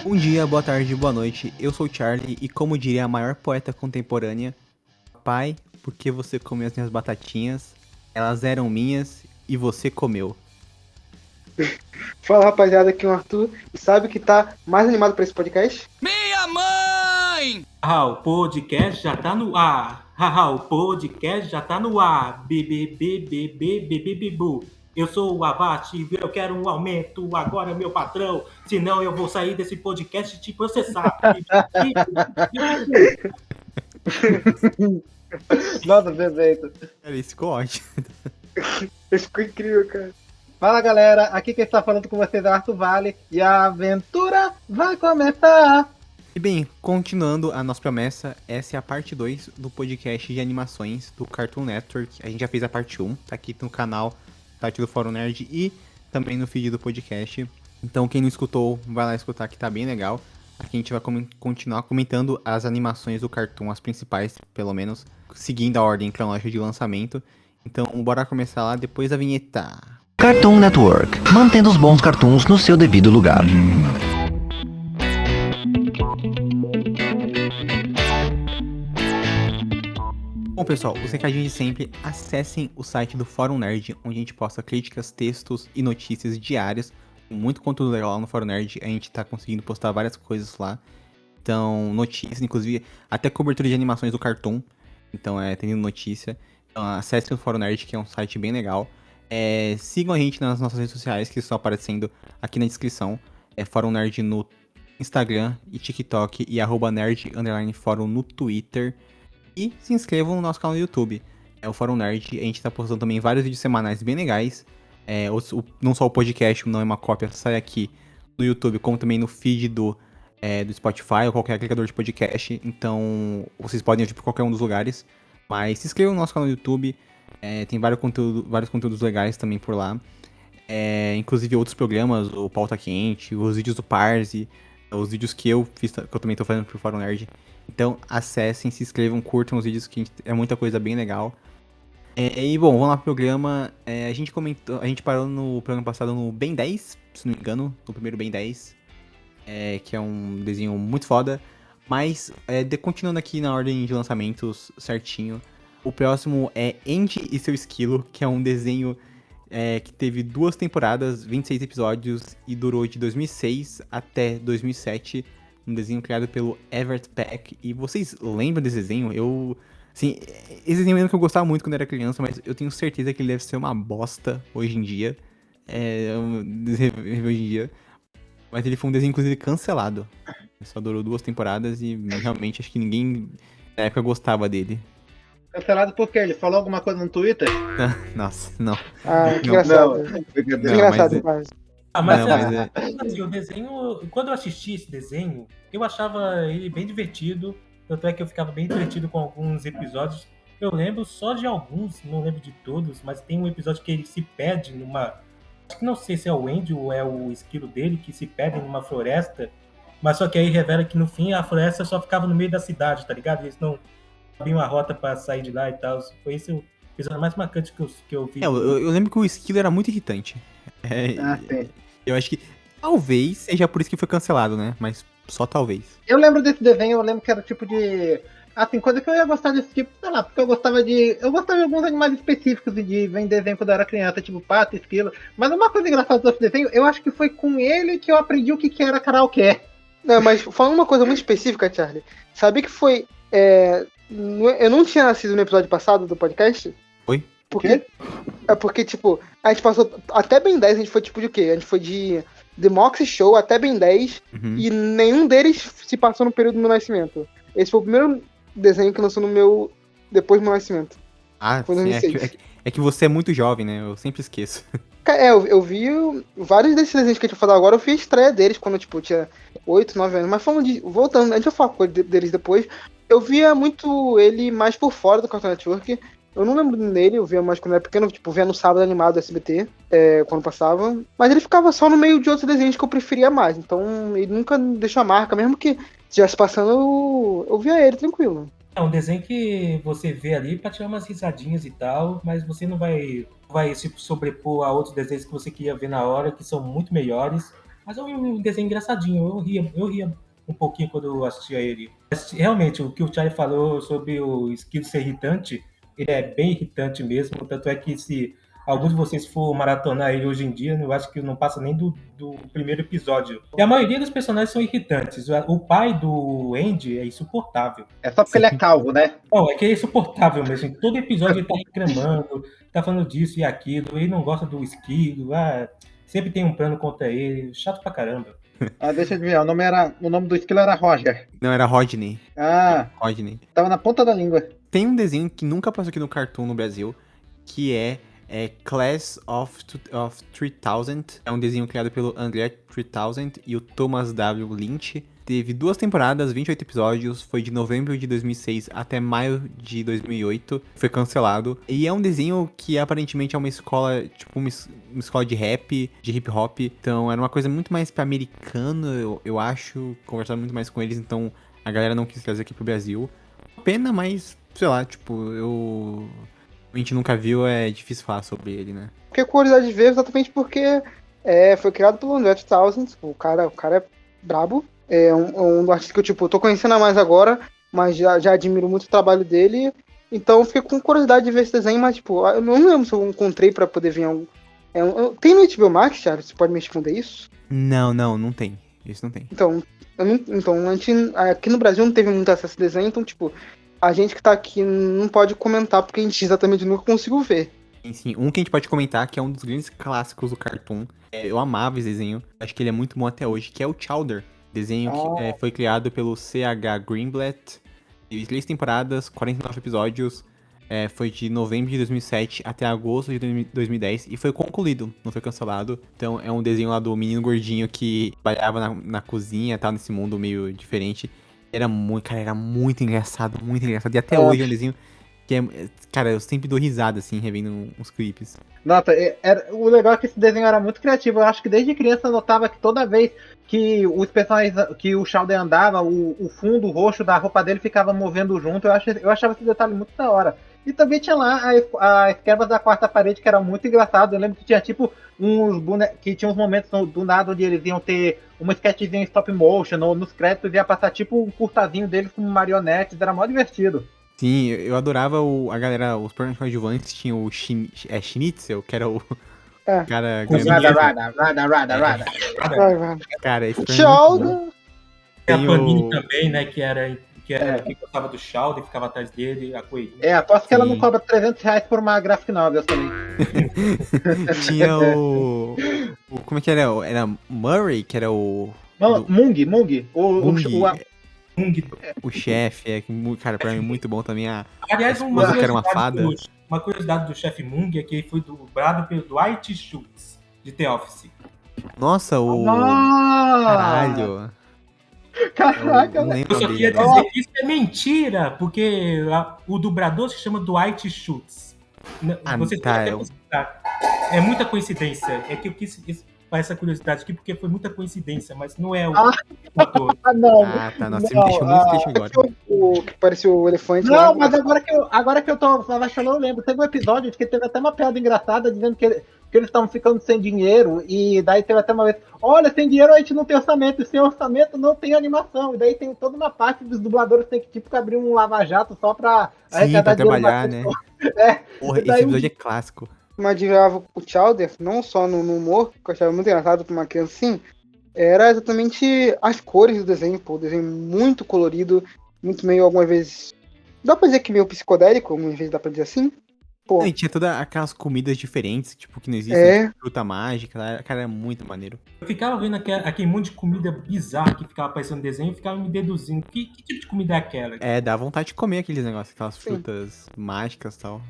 Bom dia, boa tarde, boa noite. Eu sou o Charlie e, como diria a maior poeta contemporânea, pai, porque você comeu as minhas batatinhas? Elas eram minhas e você comeu. Fala, rapaziada, aqui é o Arthur. E sabe que tá mais animado pra esse podcast? Minha mãe! O podcast já tá no ar. O podcast já tá no ar. Bibibibibibibibu. Eu sou o Avati, eu quero um aumento agora, meu patrão. Senão eu vou sair desse podcast e te processar. Nossa, perfeito. Cara, isso ficou ótimo. Isso ficou incrível, cara. Fala galera, aqui quem está falando com vocês é o Arthur Vale e a aventura vai começar! E bem, continuando a nossa promessa, essa é a parte 2 do podcast de animações do Cartoon Network. A gente já fez a parte 1, tá aqui no canal, site do Fórum Nerd e também no feed do podcast. Então quem não escutou, vai lá escutar que tá bem legal. Aqui a gente vai continuar comentando as animações do Cartoon, as principais, pelo menos, seguindo a ordem cronológica de lançamento. Então bora começar lá depois da vinheta. Cartoon Network, mantendo os bons cartoons no seu devido lugar. Bom, pessoal, os recadinhos de sempre, acessem o site do Fórum Nerd, onde a gente posta críticas, textos e notícias diárias. Muito conteúdo legal lá no Fórum Nerd, a gente tá conseguindo postar várias coisas lá. Então, notícias, inclusive até cobertura de animações do Cartoon. Então, tendo notícia. Então, acessem o Fórum Nerd, que é um site bem legal. Sigam a gente nas nossas redes sociais, que estão aparecendo aqui na descrição. Fórum Nerd no Instagram e TikTok e @nerd_fórum no Twitter. E se inscrevam no nosso canal no YouTube. É o Fórum Nerd. A gente tá postando também vários vídeos semanais bem legais. Não só o podcast, não é uma cópia, sai aqui no YouTube, como também no feed do Spotify ou qualquer agregador de podcast. Então, vocês podem ir por qualquer um dos lugares. Mas se inscrevam no nosso canal no YouTube. Tem vários conteúdos legais também por lá. Inclusive outros programas, o Pauta Quente, os vídeos do Parse, os vídeos que eu fiz, que eu também tô fazendo pro Fórum Nerd. Então acessem, se inscrevam, curtam os vídeos, que é muita coisa bem legal. E bom, vamos lá pro programa. A gente parou no programa passado no Ben 10, se não me engano, no primeiro Ben 10. Que é um desenho muito foda. Mas, continuando aqui na ordem de lançamentos certinho, o próximo é Andy e seu Esquilo, que é um desenho que teve 2 temporadas, 26 episódios e durou de 2006 até 2007. Um desenho criado pelo Everett Peck. E vocês lembram desse desenho? Assim, esse desenho mesmo que eu gostava muito quando era criança, mas eu tenho certeza que ele deve ser uma bosta hoje em dia. Hoje em dia. Mas ele foi um desenho, inclusive, cancelado. Ele só durou 2 temporadas e realmente acho que ninguém na época gostava dele. Cancelado por quê? Ele falou alguma coisa no Twitter? Nossa, não. Ah, que Não. engraçado. Brincadeira. Engraçado, mas- mas... Mas Não, mas assim, o desenho, quando eu assisti esse desenho, eu achava ele bem divertido. Tanto é que eu ficava bem entretido com alguns episódios. Eu lembro só de alguns, não lembro de todos, mas tem um episódio que ele se perde numa. Acho que não sei se é o Andy ou é o esquilo dele que se perdem numa floresta. Mas só que aí revela que no fim a floresta só ficava no meio da cidade, tá ligado? Eles não abriam a rota pra sair de lá e tal. Foi esse o episódio mais marcante que eu vi. eu lembro que o esquilo era muito irritante. Sim. Eu acho que talvez seja por isso que foi cancelado, né? Mas só talvez. Eu lembro desse desenho, eu lembro que era tipo de. Assim, coisa que eu ia gostar desse tipo, sei lá, porque eu gostava de alguns animais específicos de ver em desenho quando eu era criança, tipo pato, esquilo. Mas uma coisa engraçada desse desenho, eu acho que foi com ele que eu aprendi o que era karaokê. Não, mas falando uma coisa muito específica, Charlie. Sabia que foi... eu não tinha nascido no episódio passado do podcast? Oi? Por quê? É porque, tipo, a gente passou até Ben 10, a gente foi tipo de quê? A gente foi de The Moxie Show até Ben 10 e nenhum deles se passou no período do meu nascimento. Esse foi o primeiro desenho que lançou depois do meu nascimento. Ah, Foi sim, 2006. é que você é muito jovem, né? Eu sempre esqueço. Eu vi vários desses desenhos que a gente vai falar agora, eu vi a estreia deles quando tipo, eu tinha 8, 9 anos. Mas voltando, a gente vai falar deles depois. Eu via muito ele mais por fora do Cartoon Network. Eu não lembro dele, eu via mais quando era pequeno, tipo, via no sábado animado do SBT, quando passava. Mas ele ficava só no meio de outros desenhos que eu preferia mais. Então ele nunca deixou a marca, mesmo que estivesse passando, eu via ele tranquilo. É um desenho que você vê ali pra tirar umas risadinhas e tal, mas você não vai se sobrepor a outros desenhos que você queria ver na hora, que são muito melhores. Mas é um desenho engraçadinho, eu ria um pouquinho quando eu assistia ele. Mas, realmente, o que o Charlie falou sobre o Esquilo ser irritante, ele é bem irritante mesmo, tanto é que se alguns de vocês for maratonar ele hoje em dia, eu acho que não passa nem do primeiro episódio. E a maioria dos personagens são irritantes. O pai do Andy é insuportável. É só porque ele é calvo, né? Não, é que é insuportável mesmo. Em todo episódio ele tá reclamando, tá falando disso e aquilo, ele não gosta do Esquilo, sempre tem um plano contra ele, chato pra caramba. Deixa eu adivinhar, o nome do esquilo era Roger. Não, era Rodney. Rodney. Tava na ponta da língua. Tem um desenho que nunca passou aqui no Cartoon no Brasil, que é Class of 3000. É um desenho criado pelo André 3000 e o Thomas W. Lynch. Teve 2 temporadas, 28 episódios, foi de novembro de 2006 até maio de 2008, foi cancelado. E é um desenho que aparentemente é uma escola, tipo uma escola de rap, de hip hop. Então era uma coisa muito mais pra americano, eu acho, conversava muito mais com eles, então a galera não quis trazer aqui pro Brasil. Pena, mas, sei lá, tipo, a gente nunca viu, é difícil falar sobre ele, né? Porque curiosidade de ver, exatamente porque foi criado pelo André 3000, o cara é brabo. É um artista que eu, tipo, tô conhecendo a mais agora, mas já admiro muito o trabalho dele. Então eu fiquei com curiosidade de ver esse desenho, mas, tipo, eu não lembro se eu encontrei pra poder ver tem no HBO Max, Thiago? Você pode me responder isso? Não tem. Isso não tem. Então, a gente aqui no Brasil não teve muito acesso a desenho, então, tipo, a gente que tá aqui não pode comentar, porque a gente exatamente nunca conseguiu ver. Sim, um que a gente pode comentar, que é um dos grandes clássicos do Cartoon. Eu amava esse desenho, acho que ele é muito bom até hoje, que é o Chowder. Desenho que foi criado pelo C.H. Greenblatt. Teve 3 temporadas, 49 episódios. Foi de novembro de 2007 até agosto de 2010 e foi concluído, não foi cancelado. Então é um desenho lá do menino gordinho que trabalhava na cozinha, tá nesse mundo meio diferente. Era muito engraçado, muito engraçado. E até hoje é um desenho que cara, eu sempre dou risada, assim, revendo uns clipes. Nossa, o legal é que esse desenho era muito criativo. Eu acho que desde criança eu notava que toda vez que os personagens, que o Chowder andava, o fundo roxo da roupa dele ficava movendo junto. Eu achava esse detalhe muito da hora. E também tinha lá as quebras da quarta parede, que era muito engraçado. Eu lembro que tinha tipo que tinha uns momentos do nada onde eles iam ter uma sketchzinha em stop motion, ou nos créditos ia passar tipo um curtazinho deles com marionetes, era mó divertido. Sim, eu adorava a galera, os personagens coadjuvantes, tinha o Schnitzel, que era o cara... Rada. Cara, esse Chowder! Tem a Panini também, né, que gostava do Chowder e ficava atrás dele, a coelhinha. Aposto que ela não cobra R$300 por uma graphic novel também. Tinha como é que era? Era Murray, que era o... Mung. O chefe, cara, pra mim muito bom também. Aliás, uma curiosidade do chefe Mung é que ele foi dublado pelo Dwight Schultz, de The Office. Nossa, Caralho. Caraca, eu só queria dizer que isso é mentira, porque o dublador se chama Dwight Schultz. Vocês podem até é muita coincidência. É que eu quis essa curiosidade aqui porque foi muita coincidência, mas não é o ator. Tá. Nossa, você me deixou muito triste agora. O que parecia o elefante não, lá. Mas agora que eu tô achando, eu lembro. Teve um episódio que teve até uma piada engraçada dizendo que eles estavam ficando sem dinheiro, e daí teve até uma vez, olha, sem dinheiro a gente não tem orçamento, e sem orçamento não tem animação, e daí tem toda uma parte dos dubladores que tem que tipo abrir um lava-jato só pra arrecadar dinheiro, trabalhar, né? Porra, esse episódio é clássico. Mas admirava o Chowder, não só no humor, que eu achava muito engraçado pra uma criança assim, era exatamente as cores do desenho, pô, o desenho muito colorido, muito meio, algumas vezes, dá pra dizer que meio psicodélico, algumas vezes dá pra dizer assim. Pô. E tinha todas aquelas comidas diferentes, tipo, que não existem, tipo, fruta mágica, cara, era muito maneiro. Eu ficava vendo aquele monte de comida bizarra que ficava aparecendo no desenho e ficava me deduzindo, que tipo de comida é aquela? Dá vontade de comer aqueles negócios, aquelas frutas mágicas e tal.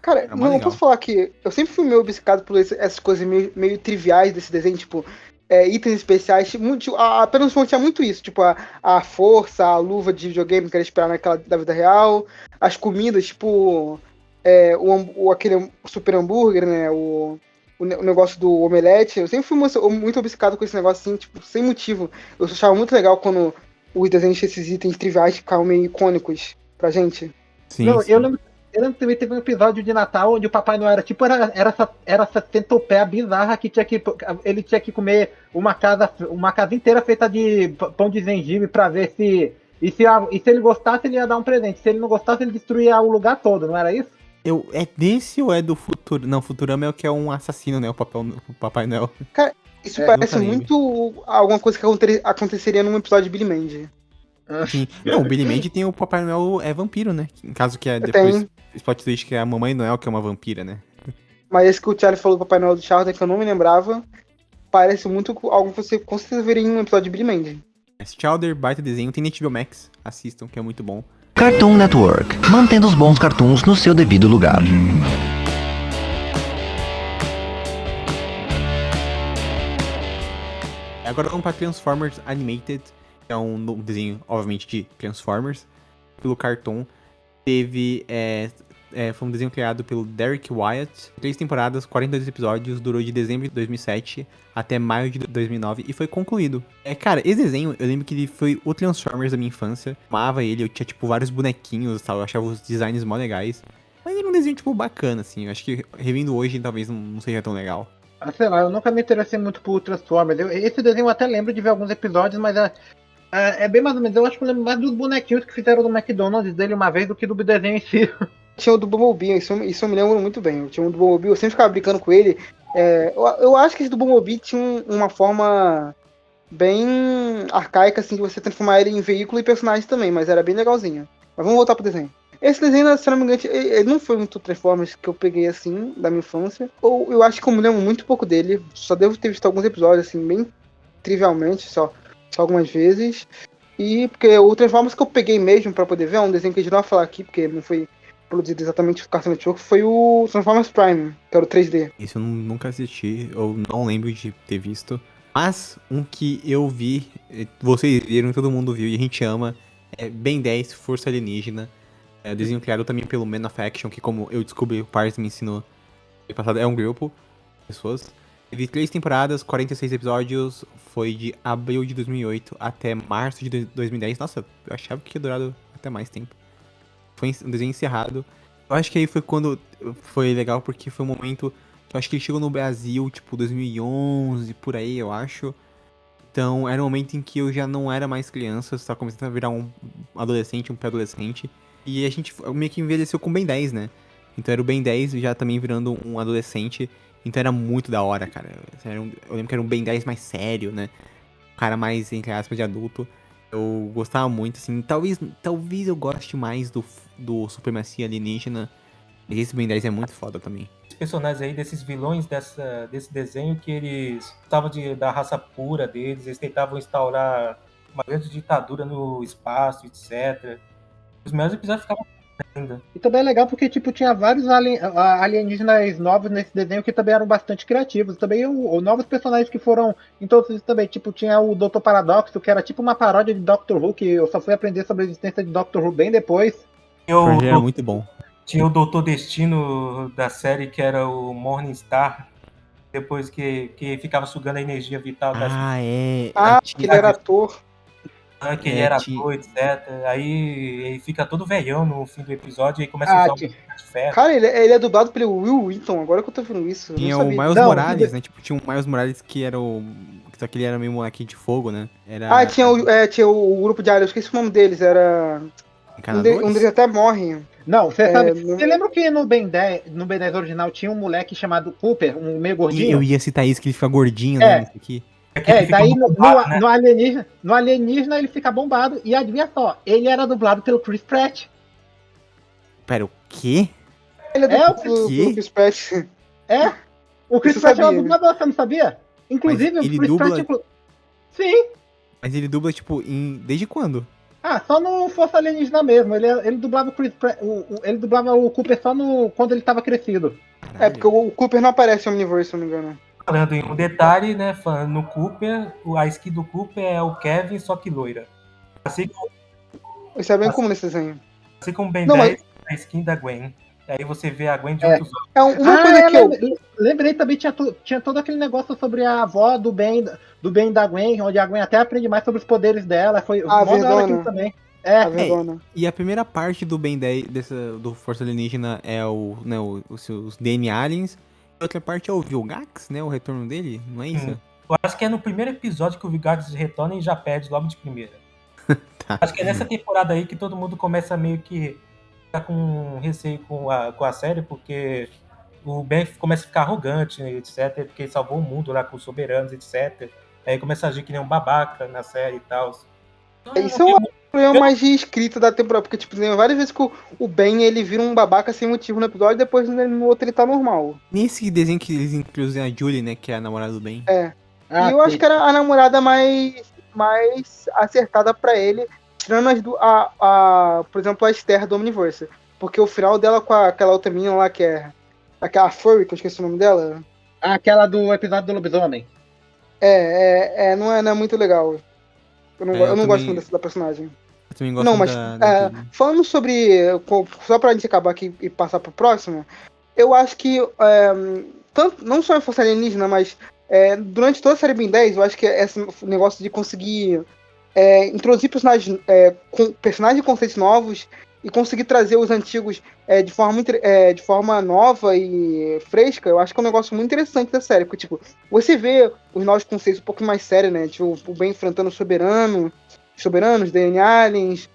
Cara, não posso falar que eu sempre fui meio obcecado por essas coisas meio triviais desse desenho, tipo, itens especiais, apenas tinha muito isso, tipo, a força, a luva de videogame que era esperar naquela da vida real, as comidas, tipo... aquele super hambúrguer, né? O negócio do omelete. Eu sempre fui muito obcecado com esse negócio assim, tipo, sem motivo. Eu achava muito legal quando os desenhos desses itens triviais ficavam meio icônicos pra gente. Sim, não, sim. Eu lembro Eu lembro que também teve um episódio de Natal onde o Papai Noel era essa centopeia bizarra que ele tinha que comer uma casa inteira feita de pão de gengibre pra ver se. E se ele gostasse, ele ia dar um presente. Se ele não gostasse, ele destruía o lugar todo, não era isso? É desse ou é do Futuro? Não, Futurama é o que é um assassino, né? O Papai Noel. Isso parece nunca lembro. muito alguma coisa que aconteceria num episódio de Billy Mandy. Sim. Não, o Billy Mandy tem o Papai Noel é vampiro, né? Em caso que é depois plot twist que é a Mamãe Noel que é uma vampira, né? Mas esse que o Charlie falou do Papai Noel do Charles, que eu não me lembrava, parece muito algo que você com certeza veria em um episódio de Billy Mandy. Esse Chowder, baita desenho, tem na HBO Max, assistam, que é muito bom. Cartoon Network, mantendo os bons cartoons no seu devido lugar. Agora vamos pra Transformers Animated, que é um novo desenho, obviamente, de Transformers, pelo Cartoon. Foi um desenho criado pelo Derek Wyatt, 3 temporadas, 42 episódios, durou de dezembro de 2007 até maio de 2009 e foi concluído. Cara, esse desenho, eu lembro que ele foi o Transformers da minha infância, amava ele, eu tinha, tipo, vários bonequinhos e tal, eu achava os designs mó legais. Mas era um desenho, tipo, bacana, assim, eu acho que revendo hoje talvez não seja tão legal. Sei lá, eu nunca me interessei muito por Transformers. Esse desenho eu até lembro de ver alguns episódios, mas é bem mais ou menos. Eu acho que eu lembro mais dos bonequinhos que fizeram do McDonald's dele uma vez do que do desenho em si. Tinha o do Bumblebee, isso eu me lembro muito bem. Eu tinha um do Bumblebee, eu sempre ficava brincando com ele. Eu acho que esse do Bumblebee tinha uma forma bem arcaica, assim, de você transformar ele em veículo e personagem também, mas era bem legalzinho. Mas vamos voltar pro desenho. Esse desenho, se não me engano, ele não foi muito Transformers que eu peguei, assim, da minha infância. Ou eu acho que eu me lembro muito pouco dele. Só devo ter visto alguns episódios, assim, bem trivialmente, só algumas vezes. E porque o Transformers que eu peguei mesmo pra poder ver, é um desenho que a gente não vai falar aqui, porque não foi produzido exatamente no Cartoon Network, foi o Transformers Prime, que era o 3D. Isso eu nunca assisti, eu não lembro de ter visto. Mas um que eu vi, vocês viram, todo mundo viu e a gente ama, é Ben 10, Força Alienígena. É o desenho criado também pelo Man of Action, que como eu descobri, o Pars me ensinou no passado, é um grupo de pessoas. Teve 3 temporadas, 46 episódios, foi de abril de 2008 até março de 2010. Nossa, eu achava que tinha durado até mais tempo. Foi um desenho encerrado. Eu acho que aí foi quando foi legal, porque foi um momento que eu acho que ele chegou no Brasil, tipo, 2011, por aí, eu acho. Então, era um momento em que eu já não era mais criança, estava começando a virar um adolescente, um pré-adolescente. E a gente meio que envelheceu com o Ben 10, né? Então era o Ben 10 já também virando um adolescente. Então era muito da hora, cara. Eu lembro que era um Ben 10 mais sério, né? Um cara mais, entre aspas, de adulto. Eu gostava muito, assim. Talvez eu goste mais do Supremacia Alienígena. Mas esse Ben 10 é muito foda também. Os personagens aí, desses vilões desse desenho, que eles estavam da raça pura deles, eles tentavam instaurar uma grande ditadura no espaço, etc. Os melhores episódios ficavam ainda. E também é legal porque, tipo, tinha vários alienígenas novos nesse desenho que também eram bastante criativos. Também novos personagens que foram em todos eles também. Tipo, tinha o Dr. Paradoxo, que era tipo uma paródia de Doctor Who, que eu só fui aprender sobre a existência de Doctor Who bem depois. Era muito bom. Tinha o Doutor Destino da série, que era o Morningstar, depois que ficava sugando a energia vital das Que ele era ator. que ele era ator, etc. Aí ele fica todo velhão no fim do episódio e começa a usar um de ferro. Cara, ele é dublado pelo Will Wheaton, agora que eu tô vendo isso. Tinha o Miles Morales, né? Tipo, tinha o Miles Morales que era só que ele era meio molequinho de fogo, né? Tinha o grupo de aliens, eu esqueci o nome deles, era... Um deles até morre. Não, você sabe. Você lembra que no Ben 10 original tinha um moleque chamado Cooper, um meio gordinho? Eu ia citar isso, que ele fica gordinho, né? Nesse aqui. Daí bombado, né? no alienígena ele fica bombado. E adivinha só, ele era dublado pelo Chris Pratt. Pera, o quê? Ele é dublado pelo Chris Pratt. O Chris Pratt é um dublador, você não sabia? Inclusive, o Chris Pratt... Sim. Mas ele dubla, tipo, desde quando? Só no Força Alienígena mesmo. Ele dublava o Chris Pratt, ele dublava o Cooper só quando ele tava crescido. Caralho. Porque o Cooper não aparece no Omniverse, se não me engano. Falando em um detalhe, né, falando no Cooper, a skin do Cooper é o Kevin, só que loira. Assim como... Isso é bem comum nesse desenho. Assim como o Ben 10, a skin da Gwen. Aí você vê a Gwen de outros olhos. Uma coisa que eu lembrei também, tinha todo aquele negócio sobre a avó do Ben da Gwen, onde a Gwen até aprende mais sobre os poderes dela. Foi verdade aqui também. A verdona. E a primeira parte do Ben 10 do Força Alienígena é os DNA Aliens. A outra parte é o Vilgax, né? O retorno dele, não é isso? Eu acho que é no primeiro episódio que o Vilgax retorna e já perde logo de primeira. Tá. Acho que é nessa temporada aí que todo mundo começa meio que ficar com receio com a série, porque o Ben começa a ficar arrogante, né, etc. Porque ele salvou o mundo lá com os soberanos, etc. Aí começa a agir que nem um babaca na série e tal. Então, Isso é um problema mais de escrita da temporada, porque, tipo, tem várias vezes que o Ben, ele vira um babaca sem motivo no episódio, e depois no outro ele tá normal. Nesse desenho que eles incluem a Julie, né? Que é a namorada do Ben. E eu acho que era a namorada mais acertada pra ele, tirando por exemplo, a Esther do Omniverse. Porque o final dela com aquela outra menina lá, que é aquela Furry, que eu esqueci o nome dela. Aquela do episódio do lobisomem. Não é muito legal. Eu não gosto muito da personagem. Eu também gosto Não, mas falando sobre. Só pra gente acabar aqui e passar pro próximo, eu acho que tanto, não só em Força Alienígena, mas durante toda a série Ben 10, eu acho que esse negócio de conseguir introduzir personagens e conceitos novos e conseguir trazer os antigos de forma nova e fresca, eu acho que é um negócio muito interessante da série, porque, tipo, você vê os novos conceitos um pouco mais sérios, né, tipo, o Ben enfrentando os soberanos, DNA Aliens,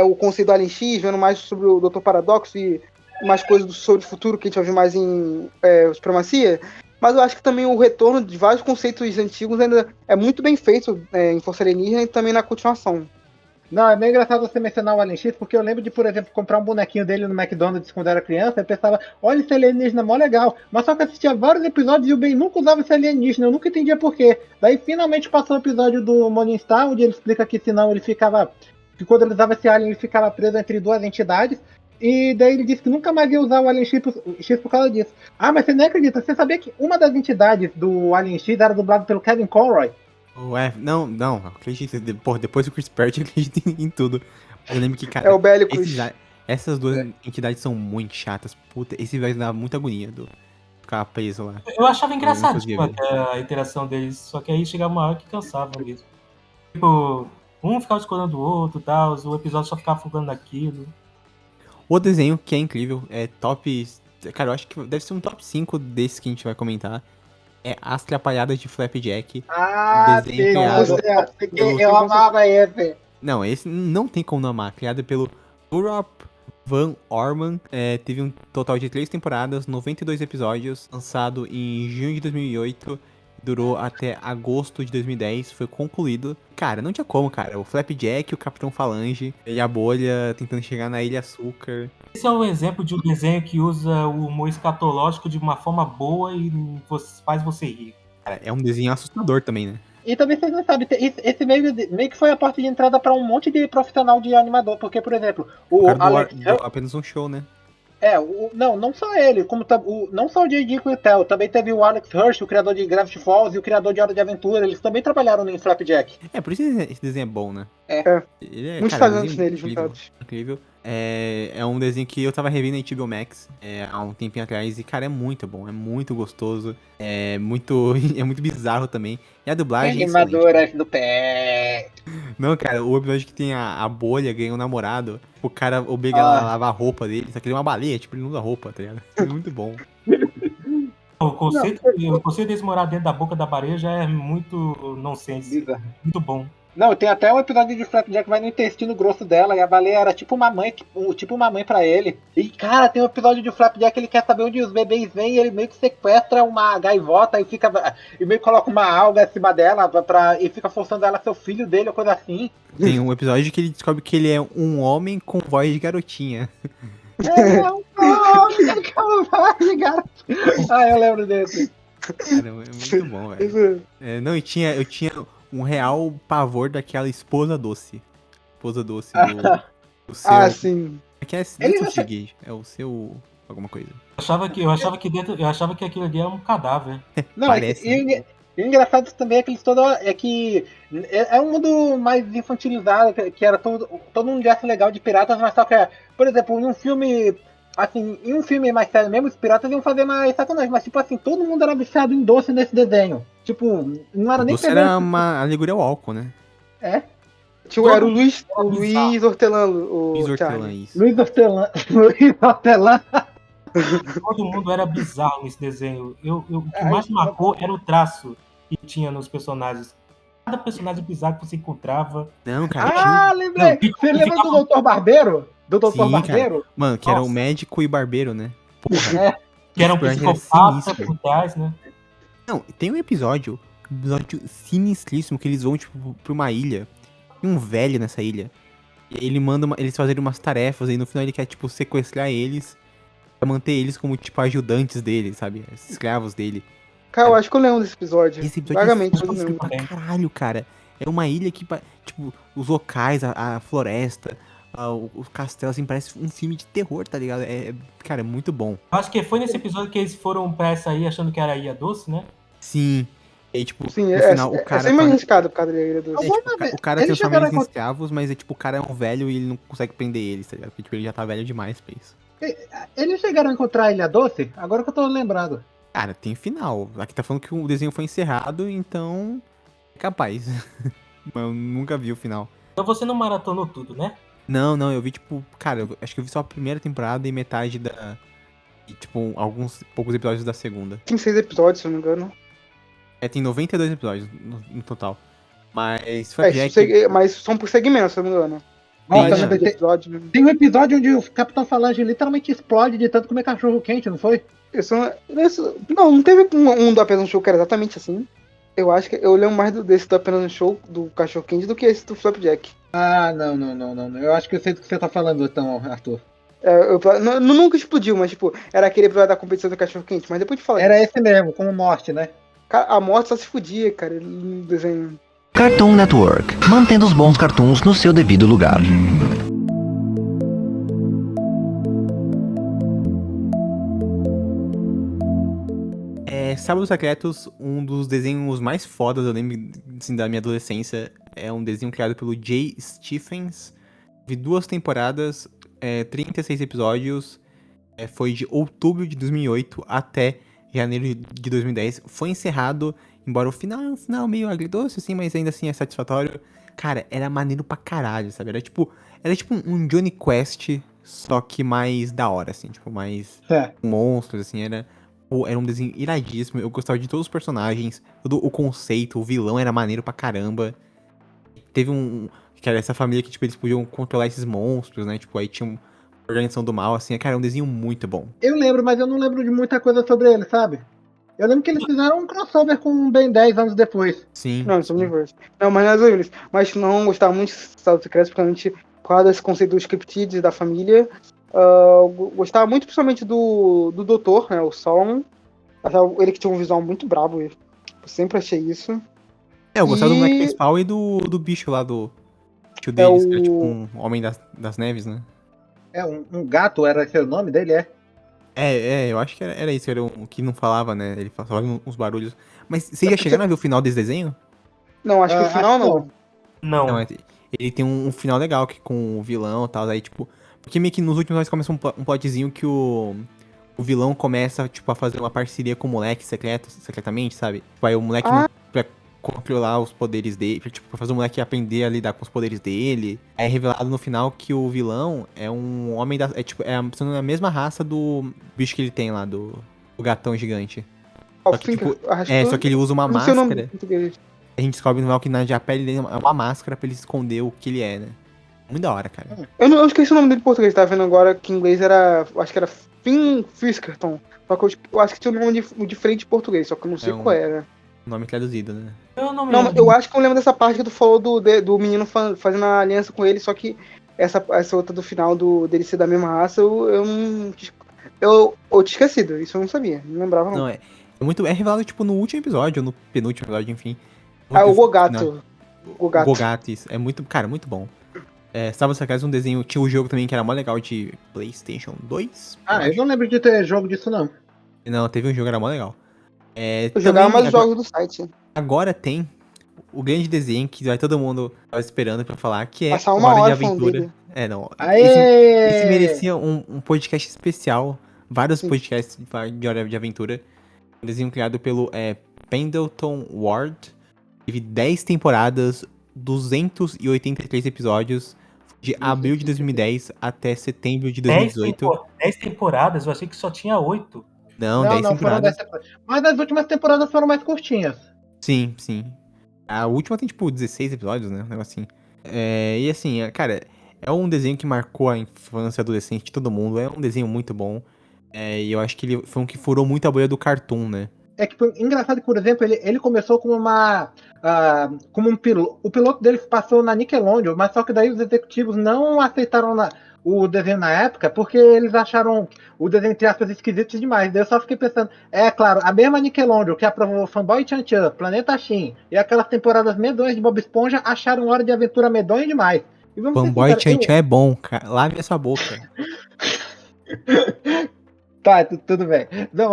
o conceito do Alien X, vendo mais sobre o Dr. Paradoxo e mais coisas sobre o futuro que a gente vai ver mais em Supremacia, mas eu acho que também o retorno de vários conceitos antigos ainda é muito bem feito em Força Alienígena e também na continuação. Não, é meio engraçado você mencionar o Alien X, porque eu lembro de, por exemplo, comprar um bonequinho dele no McDonald's quando eu era criança, e pensava, olha esse alienígena, mó legal. Mas só que assistia vários episódios e o Ben nunca usava esse alienígena, eu nunca entendia por quê. Daí finalmente passou o episódio do Morningstar, onde ele explica que senão ele ficava, que quando ele usava esse alien ele ficava preso entre duas entidades, e daí ele disse que nunca mais ia usar o Alien X por causa disso. Ah, mas você nem acredita, você sabia que uma das entidades do Alien X era dublado pelo Kevin Conroy? Não, acredito. Depois do Chris Pratt, eu acredito em tudo. Eu lembro que, cara. É o Bélicos. Essas duas entidades são muito chatas. Puta, esse vai dar muita agonia do ficar preso lá. Eu achava engraçado a interação deles, só que aí chegava uma hora que cansava mesmo. Tipo, um ficava escolhendo o outro e tal, o episódio só ficava focando naquilo. O desenho, que é incrível, é top. Cara, eu acho que deve ser um top 5 desse que a gente vai comentar. É As Trapalhadas de Flapjack. Sim, criado eu amava esse. Não, esse não tem como não amar. Criado pelo Urop Van Orman. Teve um total de 3 temporadas, 92 episódios. Lançado em junho de 2008. Durou até agosto de 2010. Foi concluído. Cara, não tinha como, cara. O Flapjack, o Capitão Falange e a Bolha tentando chegar na Ilha Açúcar. Esse é um exemplo de um desenho que usa o humor escatológico de uma forma boa e faz você rir. Cara, é um desenho assustador também, né? E também vocês não sabem, esse meio que foi a porta de entrada para um monte de profissional de animador, porque, por exemplo, o Alex... apenas um show, né? Não só ele, como não só o J.D. Quintel, também teve o Alex Hirsch, o criador de Gravity Falls e o criador de Hora de Aventura, eles também trabalharam no Flapjack. Por isso esse desenho é bom, né? Muitos talentos nele juntados. Incrível. É um desenho que eu tava revendo em HBO Max há um tempinho atrás e, cara, é muito bom, é muito gostoso, é muito bizarro também. E a dublagem Animadora do pé. Não, cara, o episódio que tem a Bolha ganha um namorado, o cara obriga ela a lavar a roupa dele, só que ele é uma baleia, tipo, ele não usa roupa, tá ligado? É muito bom. O conceito desse morar dentro da boca da baleia já é muito nonsense. Muito bom. Não, tem até um episódio de Flapjack que vai no intestino grosso dela e a baleia era tipo uma mãe pra ele. E, cara, tem um episódio de Flapjack que ele quer saber onde os bebês vêm e ele meio que sequestra uma gaivota e meio que coloca uma alga acima dela e fica forçando ela a ser o filho dele ou coisa assim. Tem um episódio que ele descobre que ele é um homem com voz de garotinha. Com voz de garotinha. Eu lembro desse. Cara, é muito bom, velho. Não, eu tinha um real pavor daquela esposa doce. Esposa doce do seu... sim. Que é seguinte, é o seu... alguma coisa. Eu achava que aquilo ali era um cadáver. Não, parece. E o engraçado também é que é um mundo mais infantilizado, que era todo um universo legal de piratas, mas só que, por exemplo, em um filme mais sério mesmo, os piratas iam fazer mais sacanagem, mas tipo assim, todo mundo era viciado em doce nesse desenho. Tipo, não era nem doce era uma alegoria ao álcool, né? Tipo, era o Luiz Hortelã, o Luiz Hortelã, Charlie. isso. Luiz Hortelã. Luiz Hortelã. Todo mundo era bizarro nesse desenho. O que Ai, mais me marcou era o traço que tinha nos personagens. Cada personagem bizarro que você encontrava. Não, cara, Ah, lembrei. Não, Você lembra do Dr. Barbeiro? Do Dr. Sim, Barbeiro? Mano, que era o Nossa. médico e barbeiro, né? Porra. É. Que era um Esse personagem era psicopata sinistro. por trás, né? Não, tem um episódio sinistríssimo, que eles vão, tipo, pra uma ilha. Tem um velho nessa ilha. E ele manda eles fazerem umas tarefas, e no final ele quer, tipo, sequestrar eles pra manter eles como, tipo, ajudantes dele, sabe? Escravos dele. Cara, eu acho que eu lembro desse episódio. Esse episódio Vagamente, é eu sinistro lembro. pra caralho, cara. É uma ilha que, tipo, os locais, a floresta, o castelo, assim, parece um filme de terror, tá ligado? Cara, é muito bom. Eu acho que foi nesse episódio que eles foram pra essa aí achando que era Ilha Doce, né? Sim. E aí, tipo, Sim, no é final, o cara sempre mais torna- arriscado por causa da Ilha Doce. É, tipo, o cara Eles transforma chegaram eles a em encont- escravos, mas é tipo, o cara é um velho e ele não consegue prender eles, tá ligado? Porque tipo, ele já tá velho demais pra isso. Eles chegaram a encontrar a Ilha Doce? Agora que eu tô lembrando. Cara, tem final. Aqui tá falando que o desenho foi encerrado, então. É capaz. Mas eu nunca vi o final. Então você não maratonou tudo, né? Não, eu vi, tipo, cara, acho que eu vi só a primeira temporada e metade da. E, tipo, alguns poucos episódios da segunda. Tem 6 episódios, se eu não me engano. Tem 92 episódios no total. Mas foi Mas são por segmentos, se eu não me engano. Nossa, Tem, Mas mas episódio, né? tem um episódio onde o Capitão Falange literalmente explode de tanto comer cachorro quente, não foi? Não teve um do Apenas um Show que era exatamente assim. Eu acho que eu lembro mais desse do Apenas um Show, do Cachorro Quente, do que esse do Flapjack. Ah, não. Eu acho que eu sei do que você tá falando, então, Arthur. Nunca explodiu, mas tipo, era aquele episódio da competição do Cachorro Quente. Mas depois de falar Era disso, esse mesmo, como morte, né? a morte só se fudia, cara, no desenho. Cartoon Network, mantendo os bons cartoons no seu devido lugar. Sábados Secretos, um dos desenhos mais fodas, eu lembro assim, da minha adolescência. É um desenho criado pelo Jay Stephens. Vi 2 temporadas, 36 episódios. Foi de outubro de 2008 até janeiro de 2010. Foi encerrado, embora o final meio agridoce, assim, mas ainda assim é satisfatório. Cara, era maneiro pra caralho, sabe? Era tipo um Johnny Quest, só que mais da hora, assim, tipo, mais É. monstros, assim, era um desenho iradíssimo. Eu gostava de todos os personagens, todo o conceito, o vilão era maneiro pra caramba. Teve que era essa família que, tipo, eles podiam controlar esses monstros, né? Tipo, aí tinha uma organização do mal, assim. Cara, é um desenho muito bom. Eu lembro, mas eu não lembro de muita coisa sobre ele, sabe? Eu lembro que eles fizeram um crossover com o Ben 10 anos depois. Sim. Não, isso é Universe. Não, mas não é Universe. Mas não gostava muito de Sábado Secreto, principalmente por causa desse conceito dos cryptids da família. Gostava muito, principalmente do Doutor, né? O Solomon. Achava ele que tinha um visual muito brabo. Eu sempre achei isso. Eu gostava do E- moleque principal e do bicho lá do tio deles, que era tipo o- um homem das neves, né? É, um gato era esse o nome dele, é? Eu acho que era isso, era um que não falava, né? Ele falava uns barulhos. Mas vocês já chegaram a ver o final desse desenho? Não, acho que o final acho que não. Não. Não, ele tem um final legal, que com o vilão e tal, aí tipo... Porque meio que nos últimos anos começa um plotzinho que o vilão começa, tipo, a fazer uma parceria com o moleque secretamente, sabe? Tipo, aí o moleque pra controlar os poderes dele, pra fazer o moleque aprender a lidar com os poderes dele. Aí é revelado no final que o vilão é um homem a mesma raça do bicho que ele tem lá, do gatão gigante. Só que, tipo, só que ele usa uma não sei o nome máscara. em português. A gente descobre no final que a pele dele é uma máscara pra ele esconder o que ele é, né? Muito da hora, cara. Eu esqueci o nome dele em português, tava vendo agora que em inglês era. Acho que era Finn Fiskerton. Só que eu acho que tinha um nome diferente em português, só que eu não sei qual era. Nome traduzido, né? Eu não me Não, lembro. eu acho que eu lembro dessa parte que tu falou do menino fazendo a aliança com ele, só que essa outra do final dele ser da mesma raça, eu tinha esquecido, isso eu não sabia, não lembrava não. Não, é revelado, tipo, no último episódio, ou no penúltimo episódio, enfim. O Gogato. O Gogato, isso. É muito, cara, muito bom. Sábado Secretos, um desenho, tinha um jogo também que era mó legal de PlayStation 2. Eu não lembro de ter jogo disso, não. Não, teve um jogo que era mó legal. Eu jogava mais os jogos do site. Agora tem o grande desenho que vai todo mundo tava esperando pra falar, que é Passar Uma uma Hora de hora falando Aventura. dele. Não. Aê! Esse merecia um podcast especial. Vários Sim. podcasts de Hora de Aventura. Um desenho criado pelo Pendleton Ward. Teve 10 temporadas, 283 episódios de abril de 2010 até setembro de 10 2018. 10 temporadas, eu achei que só tinha 8. Não, 10 foram temporadas. 10 temporadas. Mas as últimas temporadas foram mais curtinhas. Sim, sim. A última tem, tipo, 16 episódios, né? Um negócio assim. E assim, cara, é um desenho que marcou a infância e adolescente de todo mundo. É um desenho muito bom. E eu acho que ele foi um que furou muito a bolha do Cartoon, né? É que foi engraçado que, por exemplo, ele começou como como um piloto. O piloto dele passou na Nickelodeon, mas só que daí os executivos não aceitaram o desenho na época, porque eles acharam o desenho, entre aspas, esquisito demais. Daí eu só fiquei pensando, claro, a mesma Nickelodeon que aprovou Fanboy Chan Chan, Planeta Shin e aquelas temporadas medonhas de Bob Esponja acharam Hora de Aventura medonha demais. E vamos ser Fanboy sinceros, Chan Chan é bom, cara. Lave a sua boca. Tá, tudo bem. Não,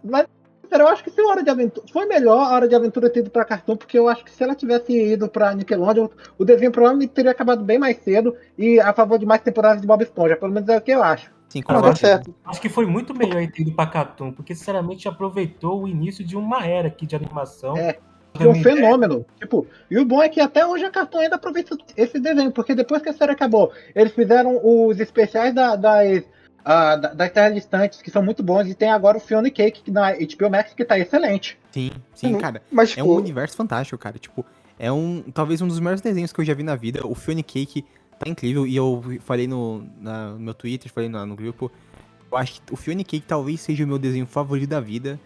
mas eu acho que se a Hora de Aventura. Foi melhor a Hora de Aventura ter ido pra Cartoon, porque eu acho que se ela tivesse ido pra Nickelodeon, o desenho provavelmente teria acabado bem mais cedo e a favor de mais temporadas de Bob Esponja. Pelo menos é o que eu acho. Sim, Não, tá concordo. certo. Acho que foi muito melhor ter ido pra Cartoon, porque sinceramente aproveitou o início de uma era aqui de animação. Foi um fenômeno. Tipo, e o bom é que até hoje a Cartoon ainda aproveita esse desenho, porque depois que a série acabou, eles fizeram os especiais das Terras Distantes, que são muito bons, e tem agora o Fiona e Cake na HBO Max, que tá excelente. Sim, cara. Mas, É um universo fantástico, cara. Tipo, talvez um dos melhores desenhos que eu já vi na vida. O Fiona Cake tá incrível. E eu falei no meu Twitter, falei no grupo. Eu acho que o Fiona Cake talvez seja o meu desenho favorito da vida.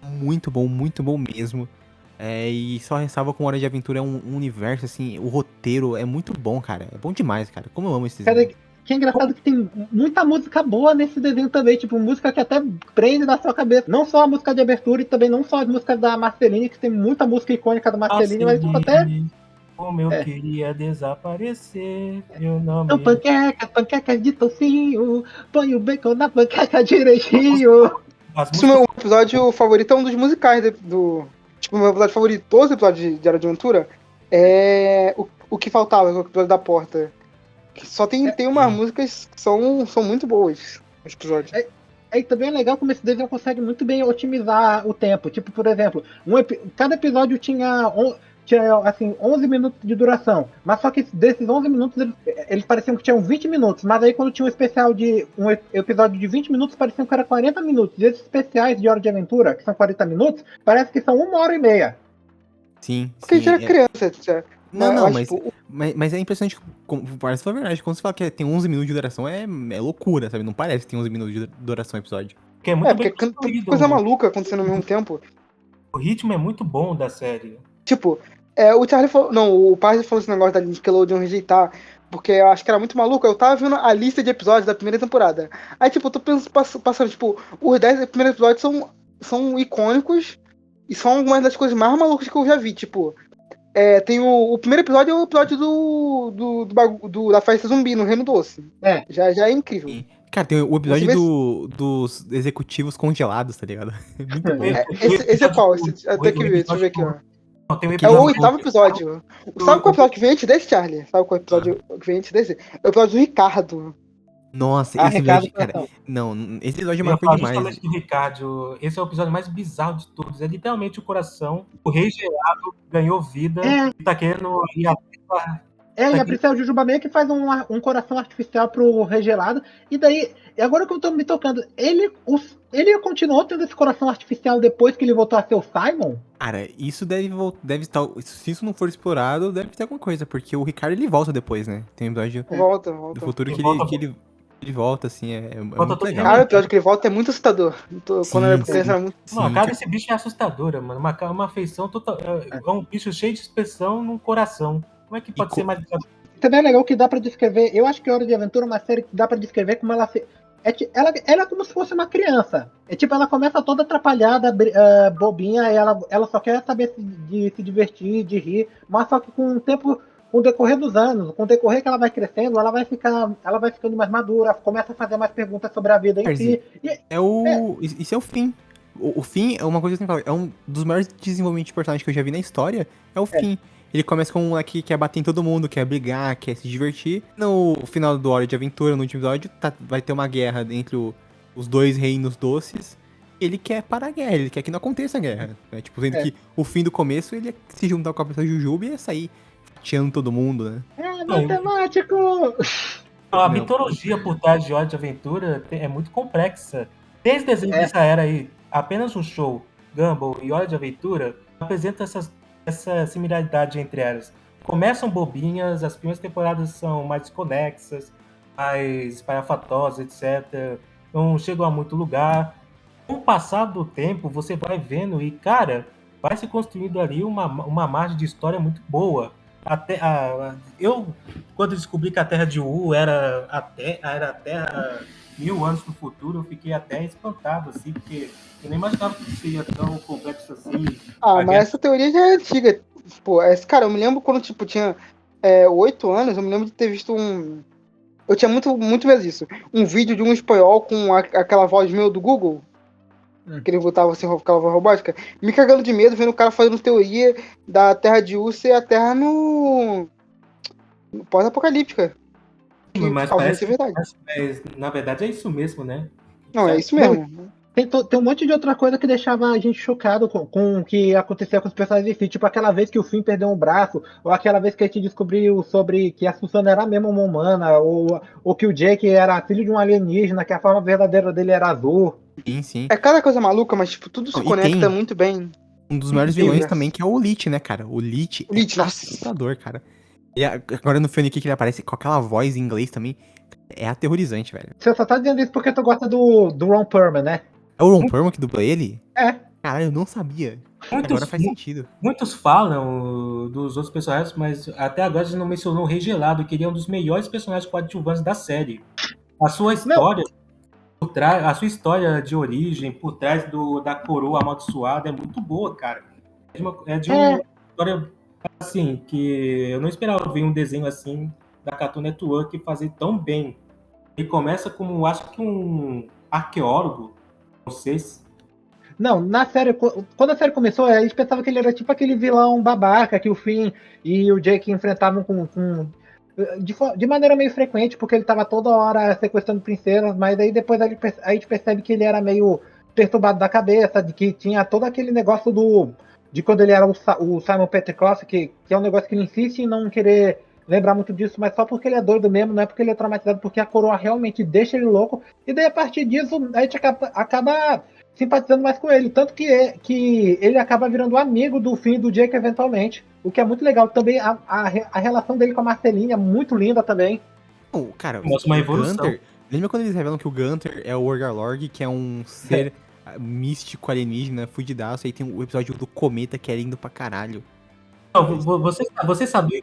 Muito bom mesmo. E só ressalva com Hora de Aventura é um universo, assim, o roteiro é muito bom, cara. É bom demais, cara. Como eu amo esse desenho. Que é engraçado que tem muita música boa nesse desenho também, tipo, música que até prende na sua cabeça. Não só a música de abertura e também não só as músicas da Marceline, que tem muita música icônica da Marceline, mas tipo, até... Como eu queria desaparecer, eu não me... Então, panqueca de tocinho, põe o bacon na panqueca direitinho. Isso é o meu episódio favorito, é um dos musicais Tipo, o meu episódio favorito, todos os episódios de Hora de Aventura, é o que faltava, o episódio da porta. Que só tem umas músicas que são muito boas nos episódios. E também é legal como esse desenho consegue muito bem otimizar o tempo. Tipo, por exemplo, cada episódio tinha assim, 11 minutos de duração. Mas só que desses 11 minutos, eles pareciam que tinham 20 minutos. Mas aí quando tinha um especial um episódio de 20 minutos, pareciam que era 40 minutos. E esses especiais de Hora de Aventura, que são 40 minutos, parece que são 1h30. Sim. Porque a gente era criança. Não, mas é impressionante, parece que é verdade. Quando você fala que tem 11 minutos de duração, é loucura, sabe? Não parece que tem 11 minutos de duração o episódio. Que é muito porque bem tem coisa maluca acontecendo ao mesmo tempo. O ritmo é muito bom da série. Tipo, o Charlie falou... Não, o pai falou esse negócio da Nickelodeon rejeitar, porque eu acho que era muito maluco. Eu tava vendo a lista de episódios da primeira temporada. Aí, tipo, eu tô passando, tipo, os 10 primeiros episódios são icônicos e são algumas das coisas mais malucas que eu já vi, tipo... tem o primeiro episódio, é o episódio da festa zumbi no Reino Doce. Já é incrível. Sim. Cara, tem o episódio dos executivos congelados, tá ligado? Muito bom. Esse é qual? Até que ver, deixa eu ver aqui, ó. Tem É o 8º episódio. Sabe qual é o episódio que vem antes desse, Charlie? Sabe qual é o episódio que vem antes desse? É o episódio do Ricardo. Nossa, esse episódio, cara... Não, esse episódio marcou demais. Justamente do Ricardo, esse é o episódio mais bizarro de todos. É literalmente o coração. O rei gelado ganhou vida e tá querendo ir e a Princesa Jujuba meio que faz um coração artificial pro rei gelado. E daí, agora que eu tô me tocando, ele continuou tendo esse coração artificial depois que ele voltou a ser o Simon? Cara, isso deve estar... Se isso não for explorado, deve ter alguma coisa. Porque o Ricardo, ele volta depois, né? Tem um episódio Volta. do futuro que ele volta, assim, é muito legal. Cara, o episódio que ele volta é muito assustador. Quando eu era criança era muito... Não, cara, esse bicho é assustadora, mano. Uma afeição total... É um bicho cheio de expressão num coração. Como é que pode ser mais... Também é legal que dá pra descrever... Eu acho que Hora de Aventura é uma série que dá pra descrever como ela... Ela é como se fosse uma criança. Tipo, ela começa toda atrapalhada, bobinha, e ela só quer saber de se divertir, de rir. Mas só que com o tempo... Com o decorrer dos anos, com o decorrer que ela vai crescendo, ela vai ficando mais madura, começa a fazer mais perguntas sobre a vida em si. Isso é o fim. O fim é uma coisa que eu tenho que falar. É um dos maiores desenvolvimentos de personagem que eu já vi na história. É o fim. Ele começa com um moleque que quer bater em todo mundo, quer brigar, quer se divertir. No final do Hora de Aventura, no último episódio, vai ter uma guerra entre os dois reinos doces. Ele quer parar a guerra, ele quer que não aconteça a guerra. Né? Tipo, sendo É. que o fim do começo ele ia se juntar com a pessoa Jujuba e ia sair fatiando todo mundo, né? É matemático! A Não. mitologia por trás de Hora de Aventura é muito complexa. Desde o desenho dessa era aí, apenas um show, Gumball e Hora de Aventura, apresenta essa similaridade entre elas. Começam bobinhas, as primeiras temporadas são mais desconexas, mais espalhafatosas, etc. Não chegam a muito lugar. Com o passar do tempo, você vai vendo e, cara, vai se construindo ali uma margem de história muito boa. Eu, quando descobri que a Terra de Wu era a Terra 1000 anos no futuro, eu fiquei até espantado, assim, porque eu nem imaginava que seria tão complexo assim. Ah, mas essa teoria já é antiga. Pô, cara, eu me lembro quando, tipo, tinha 8 anos, eu me lembro de ter visto um... Eu tinha muito medo disso. Um vídeo de um espanhol com aquela voz meio do Google, que ele botava assim, aquela voz robótica, me cagando de medo, vendo o cara fazendo teoria da Terra de Wu ser a Terra no pós-apocalíptica. Que Mas talvez parece seja verdade. mas, na verdade é isso mesmo, né? Não, é isso mesmo. Tem um monte de outra coisa que deixava a gente chocado com o que acontecia com os personagens de Finn. Tipo aquela vez que o Finn perdeu um braço, ou aquela vez que a gente descobriu sobre que a Susana era mesmo uma humana, ou que o Jake era filho de um alienígena, que a forma verdadeira dele era azul. Sim. É cada coisa maluca, mas tipo, tudo se Não, e conecta tem muito bem. um dos maiores Sim, vilões né? também, que é o Lich, né, cara? O Lich O Lich, é nossa. assustador, cara. E agora no filme aqui que ele aparece com aquela voz em inglês também, é aterrorizante, velho. Você só tá dizendo isso porque tu gosta do Ron Perlman, né? É o Ron Perlman que dubla ele? É. Caralho, eu não sabia. Agora faz sentido. Muitos falam dos outros personagens, mas até agora a gente não mencionou o Rei Gelado, que ele é um dos melhores personagens coadjuvantes da série. A sua história, a sua história de origem, por trás da coroa amaldiçoada, é muito boa, cara. É de uma história assim, que eu não esperava ver um desenho assim da Cartoon Network fazer tão bem. Ele começa como, acho que um arqueólogo, não sei se... Não, na série, quando a série começou, a gente pensava que ele era tipo aquele vilão babaca que o Finn e o Jake enfrentavam de maneira meio frequente, porque ele tava toda hora sequestrando princesas, mas aí depois a gente percebe que ele era meio perturbado da cabeça, de que tinha todo aquele negócio de quando ele era o Simon Petrikowski, que é um negócio que ele insiste em não querer lembrar muito disso, mas só porque ele é doido mesmo, não é porque ele é traumatizado, porque a coroa realmente deixa ele louco, e daí a partir disso a gente acaba simpatizando mais com ele, tanto que ele acaba virando amigo do Finn e do Jake eventualmente, o que é muito legal. Também a relação dele com a Marceline é muito linda também. Oh, cara, Mostra uma evolução. Gunter, lembra quando eles revelam que o Gunter é o Orgarlorg, que é um ser místico alienígena, fudidaço, aí tem o episódio do Cometa, que é lindo pra caralho. Não, você sabia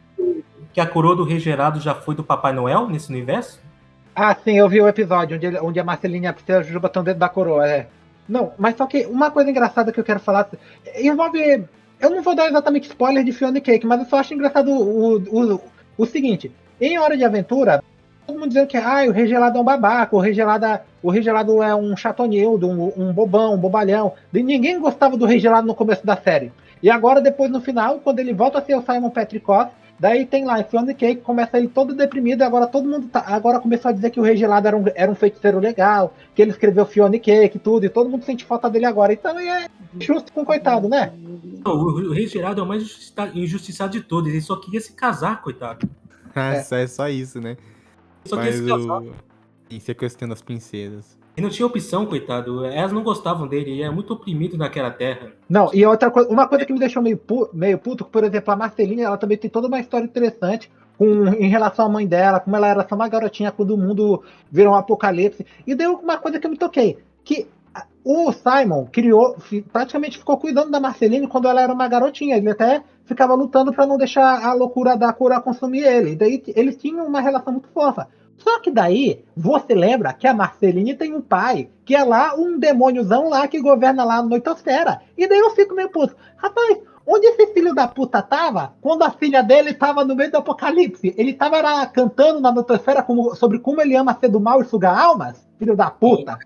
que a coroa do Rei Gerado já foi do Papai Noel nesse universo? Ah, sim, eu vi o episódio onde a Marceline e a Princesa Jujuba estão dentro da coroa, Não, mas só que uma coisa engraçada que eu quero falar envolve... Eu não vou dar exatamente spoiler de Fiona e Cake, mas eu só acho engraçado o seguinte. Em Hora de Aventura, todo mundo dizendo que o Rei Gelado é um babaca, o Rei Gelado é um chatonildo, um bobão, um bobalhão. E ninguém gostava do Rei Gelado no começo da série. E agora, depois, no final, quando ele volta a ser o Simon Petrikowski, daí tem lá, Fiona e Cake, começa ele todo deprimido, e agora todo mundo agora começou a dizer que o Rei Gelado era um feiticeiro legal, que ele escreveu Fiona e Cake e tudo, e todo mundo sente falta dele agora. Então é justo com o coitado, né? O Rei Gerado é o mais injustiçado de todos, ele só queria se casar, coitado. É só isso, né? Ele só queria se casar. Em sequestrando as princesas. E não tinha opção, coitado. Elas não gostavam dele, ele era muito oprimido naquela terra. Não, e outra coisa, uma coisa que me deixou meio puto, por exemplo, a Marceline, ela também tem toda uma história interessante em relação à mãe dela, como ela era só uma garotinha quando o mundo virou um apocalipse. E deu uma coisa que eu me toquei, que o Simon praticamente ficou cuidando da Marceline quando ela era uma garotinha. Ele até ficava lutando para não deixar a loucura da cura consumir ele. E daí eles tinham uma relação muito fofa. Só que daí, você lembra que a Marceline tem um pai, que é lá um demôniozão lá que governa lá na noitosfera. E daí eu fico meio puto. Rapaz, onde esse filho da puta tava quando a filha dele tava no meio do apocalipse? Ele tava lá cantando na noitosfera sobre como ele ama ser do mal e sugar almas? Filho da puta.